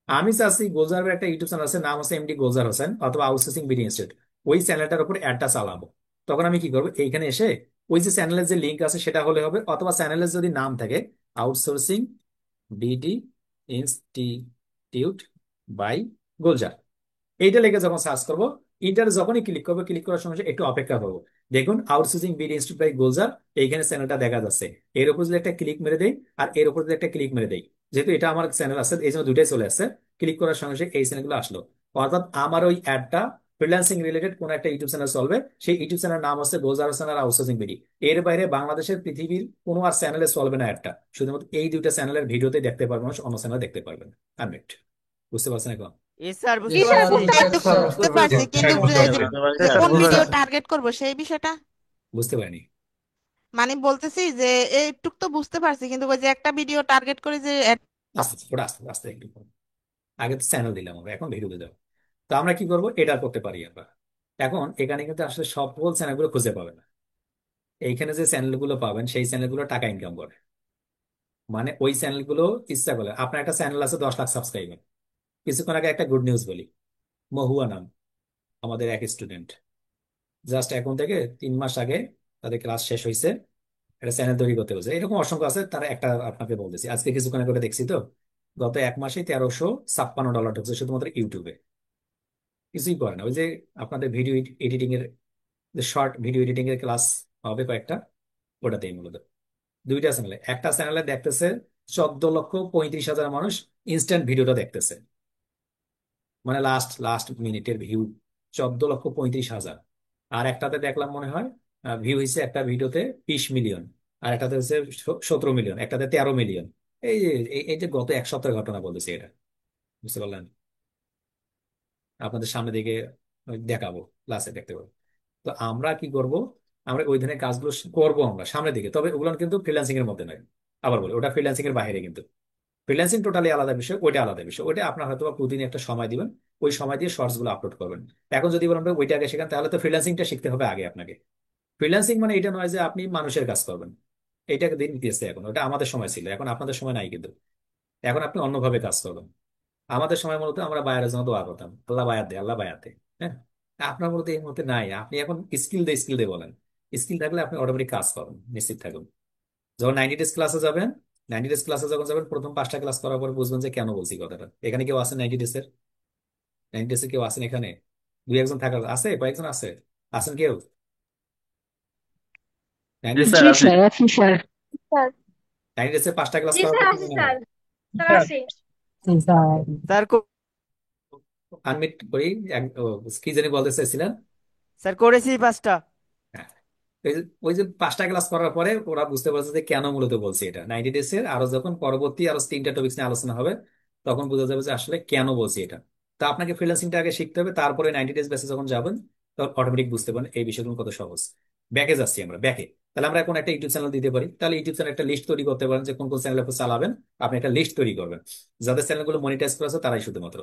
Speaker 1: আমি চাচ্ছি গোলজারের একটা ইউটিউব চ্যানেল আছে, নাম আছে এমডি গোলজার হোসেন অথবা আউটসোর্সিং বিডি ইনস্টিটিউট। ওই চ্যানেলটার উপর অ্যাডটা চালাবো। তখন আমি কি করবো, এইখানে এসে ওই যে চ্যানেলের যে লিঙ্ক আছে সেটা হলে হবে, অথবা চ্যানেলের যদি নাম থাকে outsourcing BD institute by Golzar, এইটা লিখে যখন সার্চ করবো, ইন্টার যখনই ক্লিক করবো, ক্লিক করার সময় একটু অপেক্ষা করবো। দেখুন outsourcing BD institute by Golzar, এইখানে চ্যানেলটা দেখা যাচ্ছে। এর উপর যদি একটা ক্লিক মেরে দেই আর এর উপর যদি একটা ক্লিক মেরে দেই, যেহেতু এটা আমার চ্যানেল আছে এই জন্য দুটাই চলে আসছে। ক্লিক করার সঙ্গে সঙ্গে এই চ্যানেলগুলো আসলো। অর্থাৎ আমার ওই অ্যাডটা ফ্রিল্যান্সিং রিলেটেড কোন একটা ইউটিউব চ্যানেল চলবে, সেই ইউটিউব চ্যানেলের নাম হচ্ছে গোলজার হোসেন আর আউটসোর্সিং বিডি। এর বাইরে বাংলাদেশের পৃথিবীর কোনো আর চ্যানেলে চলবে না অ্যাডটা, শুধুমাত্র এই দুইটা চ্যানেলের ভিডিওতে দেখতে পারবে মানুষ, অন্য চ্যানেলে দেখতে পারবেন। আনমিট, বুঝতে পারছেন এখন?
Speaker 5: ইয়েস স্যার,
Speaker 2: জি
Speaker 5: বুঝতে
Speaker 2: স্যার,
Speaker 5: পারছি।
Speaker 2: বুঝতে বুঝতে পারছি, কিন্তু এই যে কোন ভিডিও টার্গেট করব সেই বিষয়টা
Speaker 1: বুঝতে পারিনি।
Speaker 2: মানে বলতেছি যে এইটুক তো বুঝতে পারছি, কিন্তু ওই যে একটা ভিডিও টার্গেট করে যে
Speaker 1: আস্তে আস্তে ওটা আস্তে আস্তে একটু করো। আগে তো চ্যানেল দিলাম, আমরা এখন ভিডিওতে যাবো। তো আমরা কি করবো, এটা করতে পারি আমরা। এখন এখানে কিন্তু আসলে সকল চ্যানেলগুলো খুঁজে পাবেন না। এইখানে যে চ্যানেলগুলো পাবেন সেই চ্যানেলগুলো টাকা ইনকাম করে। মানে ওই চ্যানেলগুলো ইচ্ছা করে, আপনার একটা চ্যানেল আছে 10 লাখ সাবস্ক্রাইবার। কিছুক্ষণ আগে একটা গুড নিউজ বলি। মহুয়া নাম আমাদের এক স্টুডেন্ট, জাস্ট এখন থেকে 3 মাস আগে তাদের ক্লাস শেষ হয়েছে, একটা চ্যানেল তৈরি করতে হয়েছে। এরকম অসংখ্য আছে, তারা একটা আপনাকে বলতেছি। আজকে কিছুক্ষণ আগে ওটা দেখছি। তো গত 1 মাসে $1356 ঢুকছে শুধুমাত্র ইউটিউবে। কিছুই করে না, ওই যে আপনাদের ভিডিও এডিটিং এর, যে শর্ট ভিডিও এডিটিং এর ক্লাস হবে কয়েকটা, ওটাতেই মূলত। দুইটা চ্যানেলে, একটা চ্যানেলে দেখতেছে 14,35,000 মানুষ ইনস্ট্যান্ট ভিডিওটা দেখতেছে, মানে লাস্ট লাস্ট মিনিটের ভিউ 14,35,000। আর একটাতে দেখলাম মনে হয় ভিউ হয়েছে একটা ভিডিওতে 20 মিলিয়ন, আর একটাতে হচ্ছে 17 মিলিয়ন, একটাতে 13 মিলিয়ন। এই যে এই যে গত 1 সপ্তাহের ঘটনা বলতেছি এটা, বুঝতে পারলেন? আপনাদের সামনে দিকে দেখাবো, ক্লাসে দেখতে পাবো। তো আমরা কি করব, আমরা ওই ধরনের কাজগুলো করবো আমরা সামনের দিকে, তবে ওগুলো কিন্তু ফ্রিল্যান্সিং এর মধ্যে নয়। আবার বলি ওটা ফ্রিল্যান্সিং এর বাইরে কিন্তু। ফ্রিল্যান্সিং টোটালি আলাদা বিষয়, ওইটা আলাদা বিষয়। ওইটা আপনার হয়তো বা প্রতিদিন একটা সময় দিবেন, ওই সময় দিয়ে শর্টস গুলো আপলোড করবেন। এখন যদি বলেন ভাই ওইটা আগে শেখান, তাহলে তো ফ্রিল্যান্সিংটা শিখতে হবে আগে আপনাকে। ফ্রিল্যান্সিং মানে এটা নয় যে আপনি মানুষের কাজ করবেন, এইটাকে দিন দিয়েছে এখন, ওটা আমাদের সময় ছিল, এখন আপনাদের সময় নাই কিন্তু। এখন আপনি অন্যভাবে কাজ করবেন। আমাদের সময় মূলত আমরা বায়ারের জন্য দোয়া করতাম, আল্লাহ বায়াত দে, আল্লাহ বায়াত দে। হ্যাঁ, আপনার মূলত এই মুহূর্তে নাই। আপনি এখন স্কিল দিয়ে বলেন। স্কিল থাকলে আপনি অটোমেটিক কাজ করবেন, নিশ্চিত থাকুন। যখন 90 ডেজ ক্লাসে যাবেন, 90 ডেজ ক্লাসে যখন যাবেন, প্রথম 5টা ক্লাস করার পর বুঝবেন যে কেন বলছি কথাটা। এখানে কেউ আছেন 90 ডেজ এর? 90 ডেজ এর কেউ আছেন এখানে? দুই একজন থাকার আছে, কয়েকজন আছে, আছেন কেউ?
Speaker 3: জি
Speaker 1: 90
Speaker 3: স্যার, আছি।
Speaker 6: স্যার আছি স্যার।
Speaker 1: 90 ডেজ এর 5টা ক্লাস করার পর কি মনে হয়?
Speaker 5: স্যার
Speaker 1: আনমিট করি। কি জানি বলতে চাইছিলেন?
Speaker 5: স্যার করেছি 5টা।
Speaker 1: হ্যাঁ, ওই যে 5টা ক্লাস করার পরে ওরা বুঝতে পারছে যে কেন মূলত বলছি এটা। 90 ডেজ এর আরো যখন পরবর্তী আরো 3টা টপিক্স নিয়ে আলোচনা হবে, তখন বোঝা যাবে যে আসলে কেন বলছি এটা। তা আপনাকে ফ্রিল্যান্সিংটা আগে শিখতে হবে, তারপরে 90 ডেজ বেসে যখন যাবেন তখন অটোমেটিক বুঝতে পারেন এই বিষয়গুলো কত সহজ। ব্যাকে যাচ্ছি আমরা, ব্যাকে। তাহলে আমরা এখন একটা ইউটিউব চ্যানেল দিতে পারি। তাহলে ইউটিউব চ্যানেল একটা লিস্ট তৈরি করতে পারেন যে কোন কোন চ্যানেল আপনি চালাবেন। আপনি একটা লিস্ট তৈরি করবেন, যাদের চ্যানেলগুলো মনিটাইজ করা আছে তারাই শুধুমাত্র।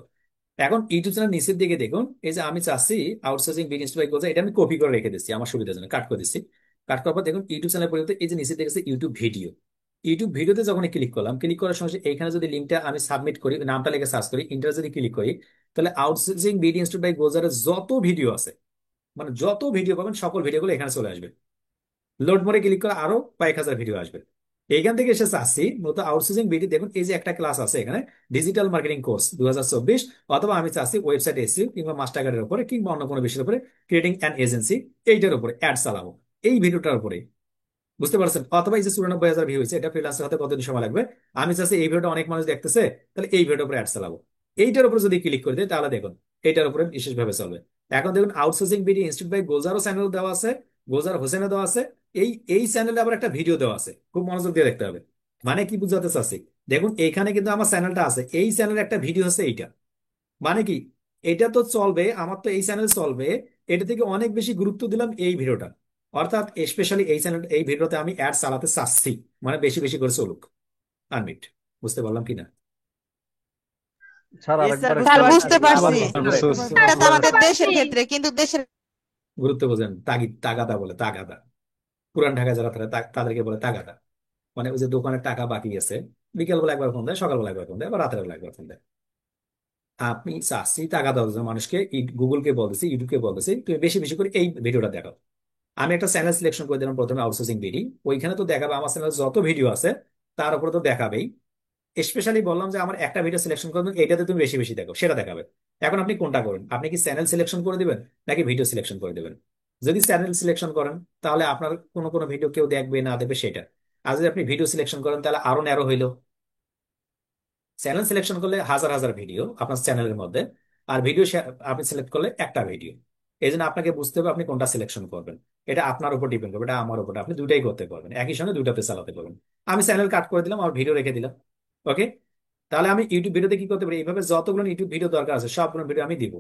Speaker 1: এখন ইউটিউব চ্যানেল নিচের দিকে দেখুন, এই যে আমি চাচ্ছি আউটসোর্সিং বিজনেস বাই গোলজার, এটা আমি কপি করে রেখে দিচ্ছি আমার সুবিধার জন্য, কাট করে দিচ্ছি। কাট করার পর দেখুন ইউটিউব চ্যানেল পর্যন্ত এই যে নিচে দেখেছে ইউটিউব ভিডিও। ইউটিউব ভিডিওতে যখন ক্লিক করলাম, ক্লিক করার সঙ্গে সঙ্গে এইখানে যদি লিঙ্কটা আমি সাবমিট করি, নামটা লিখে সার্চ করি, ইন্টার যদি ক্লিক করি, তাহলে আউটসোর্সিং বিডি ইনস্টিটিউট বাই গোলজারের যত ভিডিও আছে, মানে যত ভিডিও পাবেন সকল ভিডিওগুলো এখানে চলে আসবে। লোড মোডে ক্লিক করে আরো কয়েক হাজার ভিডিও আসবে। এইখান থেকে এসে চাচ্ছি মূলত আউটসোর্সিং বিডি। দেখুন এই যে একটা ক্লাস আছে এখানে, ডিজিটাল মার্কেটিং কোর্স 2024, অথবা আমি চাচ্ছি ওয়েবসাইট এসইও কিংবা মাস্টার কার্ডের উপরে কিংবা অন্য কোনো বিষয়ের উপরে, ক্রিয়েটিং অ্যান এজেন্সি, এইটার উপরে অ্যাড চালাবো, এই ভিডিওটার উপরে। বুঝতে পারছেন? অথবা এই যে 94,000 ভিউ হয়েছে, এটা ফ্রিল্যান্সের হাতে কতদিন সময় লাগবে। আমি চাচ্ছি এই ভিডিওটা অনেক মানুষ দেখতেছে, তাহলে এই ভিডিওর উপরে অ্যাড চালাবো। এইটার উপর যদি ক্লিক করে দেয় তাহলে দেখুন এইটার উপরে বিশেষভাবে চলবে। এখন দেখুন আউটসোর্সিং ভিডিও ইনস্টিটিউট বাই গোলজারও চ্যানেল দেওয়া আছে, গোলজার হোসেনও দেওয়া আছে। এই চ্যানেলে আবার একটা ভিডিও দেওয়া আছে, খুব মনোযোগ দিয়ে দেখতে হবে। মানে কি বুঝাতে চাচ্ছি, দেখুন এইখানে কিন্তু আমার চ্যানেলটা আছে, এই চ্যানেলের একটা ভিডিও হচ্ছে এইটা। মানে কি, এটা তো চলবে, আমার তো এই চ্যানেল চলবে, এটা থেকে অনেক বেশি গুরুত্ব দিলাম এই ভিডিওটা। অর্থাৎ স্পেশালি এই চ্যানেল, এই ভিডিওতে আমি অ্যাড চালাতে চাচ্ছি, মানে বেশি বেশি করে চলুক। আনমিট, বুঝতে পারলাম কিনা?
Speaker 7: স্যার
Speaker 5: ইয়েস স্যার,
Speaker 7: আরেকবার
Speaker 5: বুঝতে
Speaker 2: স্যার
Speaker 5: পারছি।
Speaker 2: বুঝতে
Speaker 5: আবার
Speaker 2: পারছি,
Speaker 5: বলতে
Speaker 7: বুঝতে
Speaker 5: হবে।
Speaker 7: পারছি।
Speaker 2: এটা তো আমাদের দেশের ক্ষেত্রে, কিন্তু দেশের
Speaker 1: গুরুত্ব বোঝেন, তাগাদা বলে, তাগাদা। পুরান ঢাকায় যারা থাকে তাদেরকে বলে তাগাদা। মানে ওই যে দোকানের টাকা বাকি আছে, বিকেলবেলা একবার ফোন দেয়, সকালবেলা একবার ফোন দেয়, আবার রাতের বেলা একবার ফোন দেয়। আপনি চাচ্ছি টাকা দেওয়ার জন্য মানুষকে, গুগলকে বলতেছি, ইউটিউবকে বলতেছি, তুমি বেশি বেশি করে এই ভিডিওটা দেখো। আমি একটা চ্যানেল সিলেকশন করে দিলাম প্রথমে, আউটসোর্সিং ভিডিও। ওইখানে তো দেখাবে আমার চ্যানেলে যত ভিডিও আছে তার উপরে তো দেখাবেই। স্পেশালি বললাম যে আমার একটা ভিডিও সিলেকশন করবেন, এটাতে তুমি বেশি বেশি দেখো, সেটা দেখাবে। এখন আপনি কোনটা করবেন, আপনি কি চ্যানেল সিলেকশন করে দিবেন নাকি ভিডিও সিলেকশন করে দিবেন? যদি চ্যানেল সিলেকশন করেন তাহলে আপনার কোনো কোনো ভিডিও কেউ দেখবে না দেখবে সেটা। আর যদি আপনি ভিডিও সিলেকশন করেন তাহলে আরো ন্যারো হইলো। চ্যানেল সিলেকশন করলে হাজার হাজার ভিডিও আপনার চ্যানেলের মধ্যে, আর ভিডিও আপনি সিলেক্ট করলে একটা ভিডিও। এই জন্য আপনাকে বুঝতে হবে আপনি কোনটা সিলেকশন করবেন। এটা আপনার উপর ডিপেন্ড করবে, এটা আমার উপর, আপনি দুইটাই করতে পারবেন, একই সঙ্গে দুইটা পেজ চালাতে পারবেন। আমি চ্যানেল কাট করে দিলাম আর ভিডিও রেখে দিলাম। ওকে, তাহলে আমি ইউটিউব ভিডিওতে কি করতে পারি, এইভাবে যতগুলো ইউটিউব ভিডিও দরকার আছে সবগুলো ভিডিও আমি দিব।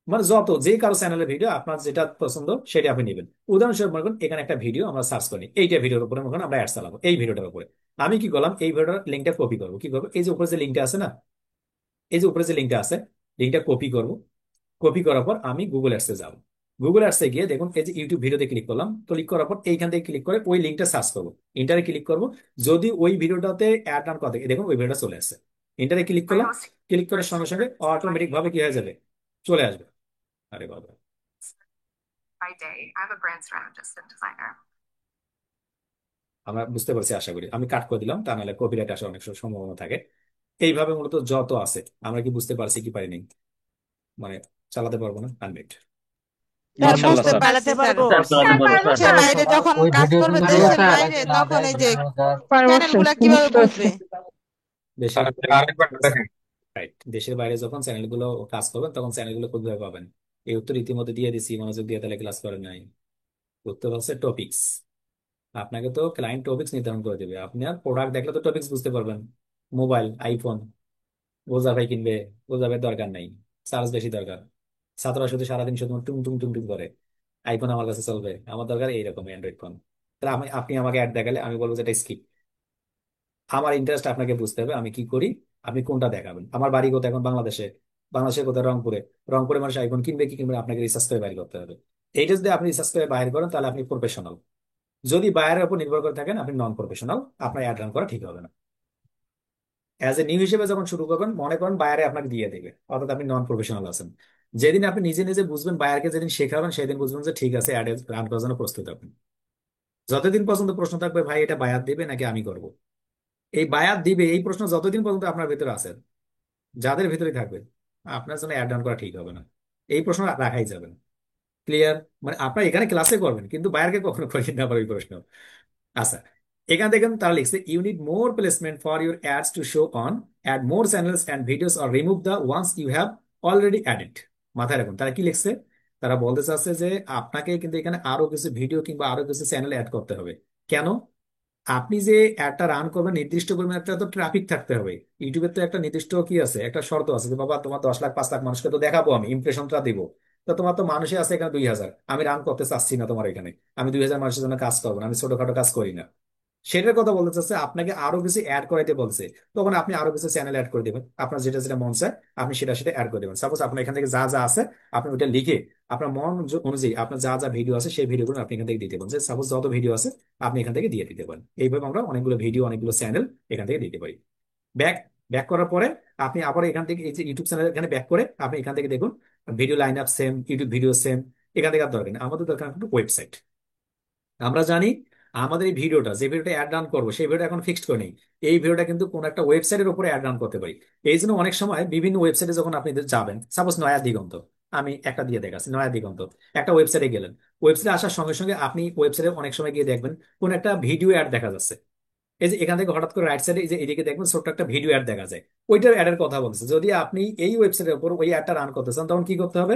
Speaker 1: মানে যত যে কারো চ্যানেলের ভিডিও আপনার যেটা পছন্দ সেটা আপনি নেবেন। উদাহরণস্বরূপ মনে করুন এখানে একটা ভিডিও আমরা সার্চ করি, এইটা ভিডিওর উপরে মনে করেন আমরা অ্যাড চালাবো, এই ভিডিওটার উপরে। আমি কি করলাম, এই ভিডিওর লিঙ্কটা কপি করবো। কি করবো, এই যে উপরে যে লিঙ্কটা আছে না, এই যে উপরে যে লিঙ্কটা আছে, লিঙ্কটা কপি করব। কপি করার পর আমি গুগল অ্যাডসে যাব। গুগল অ্যাডসে গিয়ে দেখুন এই যে ইউটিউব ভিডিওতে ক্লিক করলাম, ক্লিক করার পর এইখান থেকে ক্লিক করে ওই লিঙ্কটা সার্চ করবো, ইন্টারে ক্লিক করব। যদি ওই ভিডিওটাতে অ্যাড নাম কথা দেখুন ওই ভিডিওটা চলে আসছে। ইন্টারে ক্লিক করলাম, ক্লিক করার সঙ্গে সঙ্গে অটোমেটিক ভাবে কি হয়ে যাবে, চলে আসবে। আরে বাবা, আমরা বুঝতে পারছি আশা করি। আমি কাট করে দিলাম, তা নাহলে কপিরাইট আসার অনেক সম্ভাবনা থাকে। এইভাবে মূলত যত আছে আমরা কি বুঝতে পারছি কি পারিনি, মানে চালাতে পারবো না আনমিট।
Speaker 2: স্যার
Speaker 3: ইনশাল্লাহ
Speaker 2: বুঝতে
Speaker 3: স্যার।
Speaker 2: পারছি স্যার।
Speaker 3: স্যার চালাতে পারবো
Speaker 2: দেশের
Speaker 3: স্যার।
Speaker 2: বাইরে যখন
Speaker 4: ওই
Speaker 2: কাজ
Speaker 4: ভিডিও
Speaker 2: করবে,
Speaker 4: তুমি
Speaker 2: দেশের
Speaker 4: স্যার
Speaker 2: বাইরে তখন এই যে
Speaker 6: পারবো
Speaker 2: চ্যানেল
Speaker 6: স্যার,
Speaker 2: গুলা কিভাবে
Speaker 6: বুঝতে পারছি।
Speaker 2: বুঝবে?
Speaker 1: দেশের
Speaker 7: আরেকবার দেখেন।
Speaker 1: রাইট, দেশের বাইরে যখন চ্যানেলগুলো কাজ করবেন তখন চ্যানেলগুলো কোথায় পাবেন? এই উত্তর ইতিমধ্যে দিয়ে দিছি, মনোযোগ দিয়ে তাহলে ক্লাস করেন নাই। উত্তর হচ্ছে টপিকস। আপনাকে তো ক্লায়েন্ট টপিকস নির্ধারণ করে দেবে, আপনি আর প্রোডাক্ট দেখলে তো টপিকস বুঝতে পারবেন। মোবাইল আইফোন, বোঝা ভাই কিনবে, বোঝা ভাই দরকার নাই, চার্জ বেশি দরকার। ছাত্ররা শুধু সারাদিন শুধু টুম টুম টুম টুম করে, আইফোন আমার কাছে চলবে, আমার দরকার এইরকম অ্যান্ড্রয়েড ফোন। তাহলে আপনি আমাকে অ্যাড দেখালে আমি বলবো যে এটা স্কিপ। আমার ইন্টারেস্ট আপনাকে বুঝতে হবে আমি কি করি, আপনি কোনটা দেখাবেন। আমার বাড়ি কোথায় এখন বাংলাদেশে, বাংলাদেশের কোথায় রংপুরে। রংপুরে মানুষ আইফোন কিনবে কি কিনবে আপনাকে রিসার্চ করে বাইর করতে হবে। এইটা যদি আপনি রিসার্চ করে বাইর করেন তাহলে আপনি প্রফেশনাল। যদি বায়ারের উপর নির্ভর করে থাকেন আপনি নন প্রফেশনাল, আপনার অ্যাড রান করা ঠিক হবে না। অ্যাজ এ নিউ হিসেবে যখন শুরু করবেন মনে করেন বায়ারে আপনাকে দিয়ে দেবে, অর্থাৎ আপনি নন প্রফেশনাল আছেন। যেদিন আপনি নিজে নিজে বুঝবেন, বায়ারকে যেদিন শেখাবেন সেদিন বুঝবেন যে ঠিক আছে অ্যাড রান করার জন্য প্রস্তুত আপনি। যতদিন পর্যন্ত প্রশ্ন থাকবে ভাই এটা বায়ার দিবে নাকি আমি করব, এই বায়ার দিবে এই প্রশ্ন যতদিন পর্যন্ত আপনার ভিতরে আছে, যাদের ভিতরে থাকবে, আপনার জন্য অ্যাড ডাউন করা ঠিক হবে না। এই প্রশ্ন রাখাই যাবে না। ক্লিয়ার? মানে আপনার এখানে ক্লাসে করবেন কিন্তু বাইরে কখনো করেন না আবার ওই প্রশ্ন। আচ্ছা, এখানে দেখেন তারা লিখছে you need more placement for your ads to show on, add more channels and videos or remove the ones you have already added. মাথায় রাখুন তারা কি লিখছে, তারা বলতে চাচ্ছে যে আপনাকে কিন্তু এখানে আরো কিছু ভিডিও কিংবা আরো কিছু চ্যানেল অ্যাড করতে হবে। কেন? আপনি যে অ্যাডটা রান করবেন নির্দিষ্ট পরিমাণ একটা তো ট্রাফিক থাকতে হবে। ইউটিউবের তো একটা নির্দিষ্ট কি আছে, একটা শর্ত আছে যে বাবা তোমার 10 লাখ 5 লাখ মানুষকে তো দেখাবো, আমি ইমপ্রেশনটা দিব। তো তোমার তো মানুষই আছে এখানে 2000, আমি রান করতে চাচ্ছি না তোমার এখানে। আমি 2000 মানুষের জন্য কাজ করবো না, আমি ছোটখাটো কাজ করি না। সেটার কথা বলতে চাচ্ছে, আপনাকে আরো কিছু অ্যাড করাইতে বলছে। তখন আপনি আরো কিছু চ্যানেল অ্যাড করে দেবেন, আপনার যেটা যেটা মন চায় আপনি সেটা সেটা অ্যাড করে দেবেন। সাপোজ আপনার এখান থেকে যা যা আছে আপনি ওটা লিখে আপনার মন অনুযায়ী আপনার যা যা ভিডিও আছে সেই ভিডিওগুলো আপনি এখান থেকে দিতে পারেন। সাপোজ যত ভিডিও আছে আপনি এখান থেকে দিয়ে দিতে পারেন। এইভাবে আমরা অনেকগুলো ভিডিও অনেকগুলো চ্যানেল এখান থেকে দিতে পারি। ব্যাক ব্যাক করার পরে আপনি আবার এখান থেকে এই যে ইউটিউব চ্যানেল এখানে ব্যাক করে আপনি এখান থেকে দেখুন video lineup same, YouTube video same. এখান থেকে আর দরকার নেই, আমাদের দরকার একটু ওয়েবসাইট। আমরা জানি আমাদের এই ভিডিওটা, যে ভিডিওটা অ্যাড রান করবো সেই ভিডিওটা এখন ফিক্সড করে নেই। এই ভিডিওটা কিন্তু কোন একটা ওয়েবসাইটের উপরে অ্যাড রান করতে পারি। এই জন্য অনেক সময় বিভিন্ন ওয়েবসাইটে যখন আপনি যাবেন, সাপোজ নয়া দিগন্ত, আমি একটা দিয়ে দেখাচ্ছি, নয়া দিগন্ত একটা ওয়েবসাইটে গেলেন। ওয়েবসাইটে আসার সঙ্গে সঙ্গে আপনি ওয়েবসাইটে অনেক সময় গিয়ে দেখবেন কোন একটা ভিডিও অ্যাড দেখা যাচ্ছে। এই যে এখান থেকে হঠাৎ করে রাইট সাইডে এই যে এদিকে দেখবেন ছোট্ট একটা ভিডিও অ্যাড দেখা যায়, ওইটার অ্যাডের কথা বলছে। যদি আপনি এই ওয়েবসাইটের উপর ওই অ্যাডটা রান করতে চান তখন কি করতে হবে,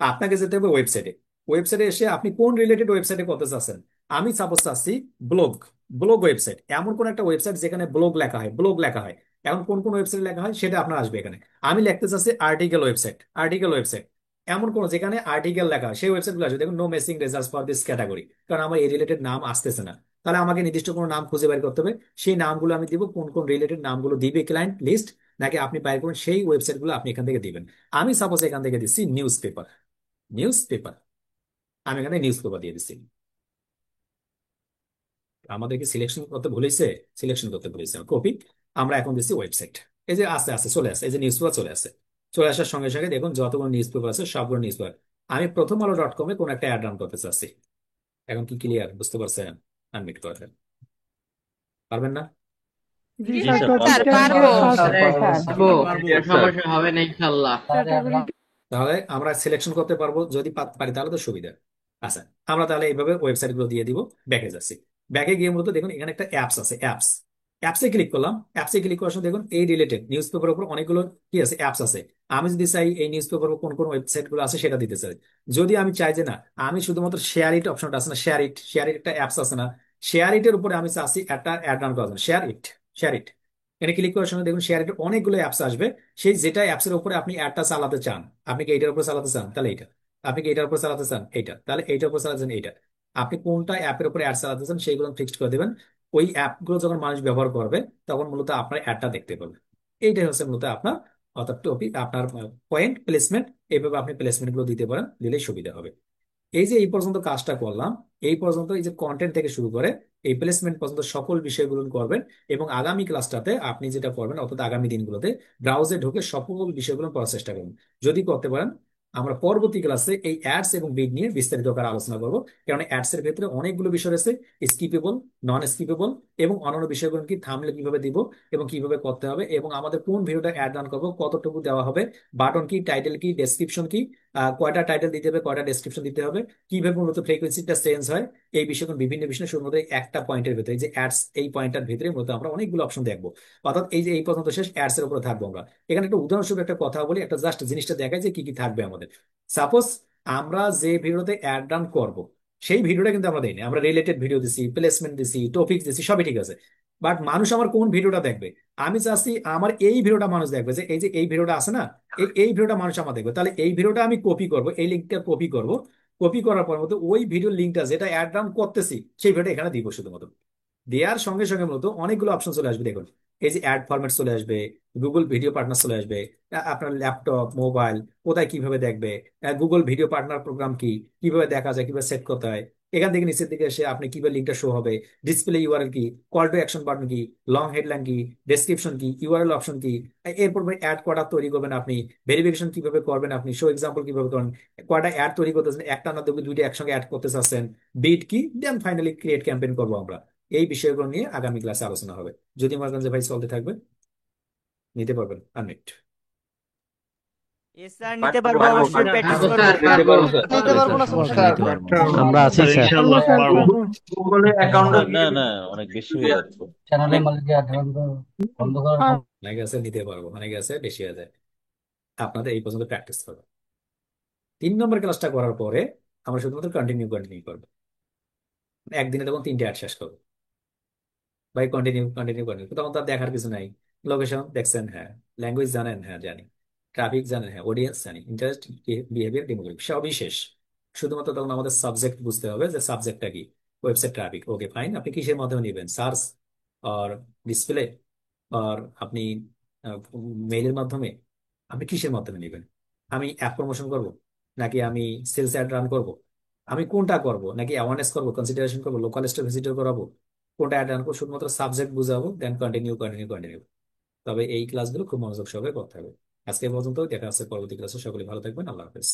Speaker 1: আপনাকে যেতে হবে ওয়েবসাইটে। ওয়েবসাইটে এসে আপনি কোন রিলেটেড ওয়েবসাইটে করতে চাচ্ছেন। আমি সাপোজ চাচ্ছি ব্লগ, ব্লগ ওয়েবসাইট, এমন কোন একটা ওয়েবসাইট যেখানে ব্লগ লেখা হয়, ব্লগ লেখা হয়। এখন কোন কোন ওয়েবসাইট লেখা হয় সেটা আপনার আসবে এখানে। আমি লিখতে চাচ্ছি আর্টিকেল ওয়েবসাইট, আর্টিকেল ওয়েবসাইট, এমন কোন যেখানে আর্টিকেল লেখা হয় সেই ওয়েবসাইট গুলো আসবে। দেখুন no messing results for this category, কারণ আমার এই রিলেটেড নাম আসতেছে না। তাহলে আমাকে নির্দিষ্ট কোনো নাম খুঁজে বের করতে হবে, সেই নামগুলো আমি দিব। কোন কোন রিলেটেড নামগুলো দিবে ক্লায়েন্ট লিস্ট, নাকি আপনি বাইর করুন সেই ওয়েবসাইট গুলো আপনি এখান থেকে দিবেন। আমি সাপোজ এখান থেকে দিচ্ছি নিউজ পেপার, নিউজ পেপার, আমি এখানে নিউজ পেপার দিয়ে দিচ্ছি। আমাদেরকে সিলেকশন করতে ভুলেছে, সিলেকশন করতে ভুলেছে কপি। আমরা এখন দিচ্ছি ওয়েবসাইট। এই যে আস্তে আস্তে চলে আসে, এই যে নিউজ পেপার চলে আসে। চলে আসার সঙ্গে সঙ্গে দেখুন যতগুলো নিউজ পেপার আছে সবগুলো নিউজ পেপার। আমি প্রথম আলো .com-এ কোন একটা অ্যাড রান করতে চাচ্ছি। এখন কি ক্লিয়ার বুঝতে পারছেন? আনমিট করতে পারবেন না?
Speaker 4: জি
Speaker 3: জি
Speaker 4: স্যার,
Speaker 3: স্যার,
Speaker 4: টপিক
Speaker 2: স্যার
Speaker 3: পারবো।
Speaker 2: পারবো।
Speaker 8: সমস্যা হবে না ইনশাল্লাহ।
Speaker 1: তাহলে আমরা সিলেকশন করতে পারবো, যদি পারি তাহলে তো সুবিধা। আচ্ছা, আমরা তাহলে এইভাবে ওয়েবসাইট গুলো দিয়ে দিব। ব্যাকে যাচ্ছি, ব্যাকে গিয়ে মূলত দেখুন এখানে একটা অ্যাপস আছে, অ্যাপস। অ্যাপসে ক্লিক করলাম, অ্যাপসে ক্লিক করার সময় দেখুন এই রিলেটেড নিউজ পেপারের উপর অনেকগুলো কি আছে, অ্যাপস আছে। আমি যদি চাই এই নিউজ পেপার কোন কোন ওয়েবসাইট গুলো আছে সেটা দিতে চাই। যদি আমি চাই যে না, আমি শুধুমাত্র শেয়ার ইট অপশনটা আছে না, শেয়ার ইট, শেয়ার ইট একটা অ্যাপস আছে না, শেয়ার ইটের উপরে আমি চাচ্ছি একটা অ্যাড রান করার জন্য। শেয়ার ইট, শেয়ার ইট, এখানে ক্লিক করার সময় দেখুন শেয়ার ইটের অনেকগুলো অ্যাপস আসবে। সেই যেটা অ্যাপস এর উপরে আপনি অ্যাডটা চালাতে চান, আপনি কি এইটার উপর চালাতে চান তাহলে এইটা, আপনি কি এটার উপর চালাতে চান এইটা, তাহলে এইটার উপর চালাতে চান এইটা। আপনি কোনটা অ্যাপের উপরে অ্যাড চালাতে চান সেইগুলো ফিক্সড করে দেবেন। ওই অ্যাপগুলো যখন মানুষ ব্যবহার করবে তখন মূলত আপনার অ্যাডটা দেখতে পাবে। এইটাই হচ্ছে মূলত আপনার অর্থাৎ টপিক, আপনার পয়েন্ট প্লেসমেন্ট। এইভাবে আপনি প্লেসমেন্ট গুলো দিতে পারেন, দিলেই সুবিধা হবে। এই যে এই পর্যন্ত কাজটা করলাম, এই পর্যন্ত এই যে কন্টেন্ট থেকে শুরু করে এই প্লেসমেন্ট পর্যন্ত সকল বিষয়গুলো করবেন। এবং আগামী ক্লাসটাতে আপনি যেটা করবেন অর্থাৎ আগামী দিনগুলোতে ব্রাউজে ঢুকে সকল বিষয়গুলো করার চেষ্টা করুন। যদি করতে পারেন আমরা পরবর্তী ক্লাসে এই অ্যাডস এবং বিড নিয়ে বিস্তারিত আকারে আলোচনা করবো। কারণ অ্যাডস এর ক্ষেত্রে অনেকগুলো বিষয় রয়েছে, স্কিপেবল, নন স্কিপেবল, এবং অন্যান্য বিষয়গুলো কি থামলে কিভাবে দিব এবং কিভাবে করতে হবে, এবং আমাদের কোন ভিডিওটা অ্যাড রান করবো, কতটুকু দেওয়া হবে, বাটন কি, টাইটেল কি, ডেসক্রিপশন কি, কয়টা টাইটেল দিতে হবে, কয়টা ডেসক্রিপশন দিতে হবে, কিভাবে মূলত ফ্রিকোয়েন্সিটা চেঞ্জ হয়, এই বিষয়গুলো বিভিন্ন বিষয় শুধুমাত্র একটা পয়েন্টের ভিতরে, যে অ্যাডস এই পয়েন্টের ভিতরে মূলত আমরা অনেকগুলো অপশন দেখবো। অর্থাৎ এই যে এই পর্যন্ত শেষ, অ্যাডস এর উপরে থাকবো আমরা। এখানে একটা উদাহরণস্বরূপ একটা কথা বলি, একটা জাস্ট জিনিসটা দেখায় যে কি কি থাকবে আমাদের। সাপোজ আমরা যে ভিডিওতে অ্যাড রান করব সেই ভিডিওটা কিন্তু আমরা দেইনি, আমরা রিলেটেড ভিডিও দিছি, প্লেসমেন্ট দিছি, টপিক দিছি, সবই ঠিক আছে। বাট মানুষ আমার কোন ভিডিওটা দেখবে? আমি চাচ্ছি আমার এই ভিডিওটা মানুষ দেখবে, যে এই যে এই ভিডিওটা আছে না, এই ভিডিওটা মানুষ আমার দেখবে। তাহলে এই ভিডিওটা আমি কপি করব, এই লিঙ্কটা কপি করব। কপি করার পর মতো ওই ভিডিওর লিঙ্কটা যেটা অ্যাড রান করতেছি সেই ভিডিওটা এখানে দিব শুধুমাত্র। দেওয়ার সঙ্গে সঙ্গে মূলত অনেকগুলো অপশন চলে আসবে। দেখুন এই যে অ্যাড ফরম্যাট চলে আসবে, গুগল ভিডিও পার্টনার চলে আসবে, আপনার ল্যাপটপ, মোবাইল কোথায় কিভাবে দেখবে, গুগল ভিডিও পার্টনার প্রোগ্রাম কি, কিভাবে দেখা যায়, কিভাবে সেট করতে হয়। এখান থেকে নিচের দিকে এসে আপনি কিভাবে লিঙ্কটা শো হবে, ডিসপ্লে ইউআরএল কি, কল টু অ্যাকশন বাটন কি, লং হেডলাইন কি, ডেসক্রিপশন কি, ইউআরএল অপশন কি, এরপর অ্যাড কটা তৈরি করবেন আপনি, ভেরিফিকেশন কিভাবে করবেন আপনি, শো এক্সাম্পল কিভাবে করেন, কয়টা অ্যাড তৈরি করতেছেন, একটা না দুইটা একসঙ্গে অ্যাড করতে চাচ্ছেন, বিট কি, দেন ফাইনালি ক্রিয়েট ক্যাম্পেইন করবো আমরা। এই বিষয়গুলো নিয়ে আগামী ক্লাসে আলোচনা হবে। যদি মনে করেন যে ভাই চলতে থাকবে, নিতে পারবেন আনমিট।
Speaker 5: এস স্যার, নিতে পারবো, অবশ্যই প্র্যাকটিস
Speaker 8: পারবো
Speaker 5: করবো।
Speaker 8: স্যার,
Speaker 7: নিতে পারবো স্যার।
Speaker 2: নিতে পারবো না সমস্যা নেই।
Speaker 3: আমরা আছি স্যার, ইনশাআল্লাহ পারবো।
Speaker 7: গুগলে অ্যাকাউন্ট
Speaker 3: না না, অনেক বেশি হয়ে যাচ্ছে।
Speaker 1: অনেকে আছে নিতে পারবো, অনেকে আছে বেশি হয়ে যায়। আপনাদের এই পর্যন্ত প্র্যাকটিস করবো। 3 নম্বর ক্লাসটা করার পরে আমরা শুধুমাত্র কন্টিনিউ কন্টিনিউ করবো। একদিনে তখন 3টে অ্যাড শেষ করবো ভাই, কন্টিনিউ কন্টিনিউ কন্টিনিউ। তখন তার দেখার কিছু নাই। লোকেশন দেখছেন, হ্যাঁ। ল্যাঙ্গুয়েজ জানেন, হ্যাঁ জানি। ট্রাফিক জানেন, হ্যাঁ। অডিয়েন্স জানি, ইন্টারেস্ট, বিহেভিয়ার, ডেমোগ্রাফি, সবই শেষ। শুধুমাত্র তখন আমাদের সাবজেক্ট বুঝতে হবে, যে সাবজেক্টটা কি। Website traffic, okay fine. আপনি কিসের মাধ্যমে নেবেন, সার্চ আর ডিসপ্লে, আর আপনি মেইলের মাধ্যমে, আপনি কিসের মাধ্যমে নেবেন? আমি অ্যাপ প্রমোশন করব, নাকি আমি সেলস অ্যাড রান করব, আমি কোনটা করব, নাকি অ্যাওয়ারনেস করব, কনসিডারেশন করবো, লোকাল স্টোর ভিজিটর করাবো, কোনটা অ্যাড রান করবো? শুধুমাত্র সাবজেক্ট বুঝাবো, দেন কন্টিনিউ কন্টিনিউ কন্টিনিউ। তবে এই ক্লাসগুলো খুব মনোযোগ সহকারে করতে হবে। আজকে এই পর্যন্ত, দেখা হচ্ছে পরবর্তী ক্লাসে। সকলে ভালো থাকবেন, আল্লাহ হাফেজ।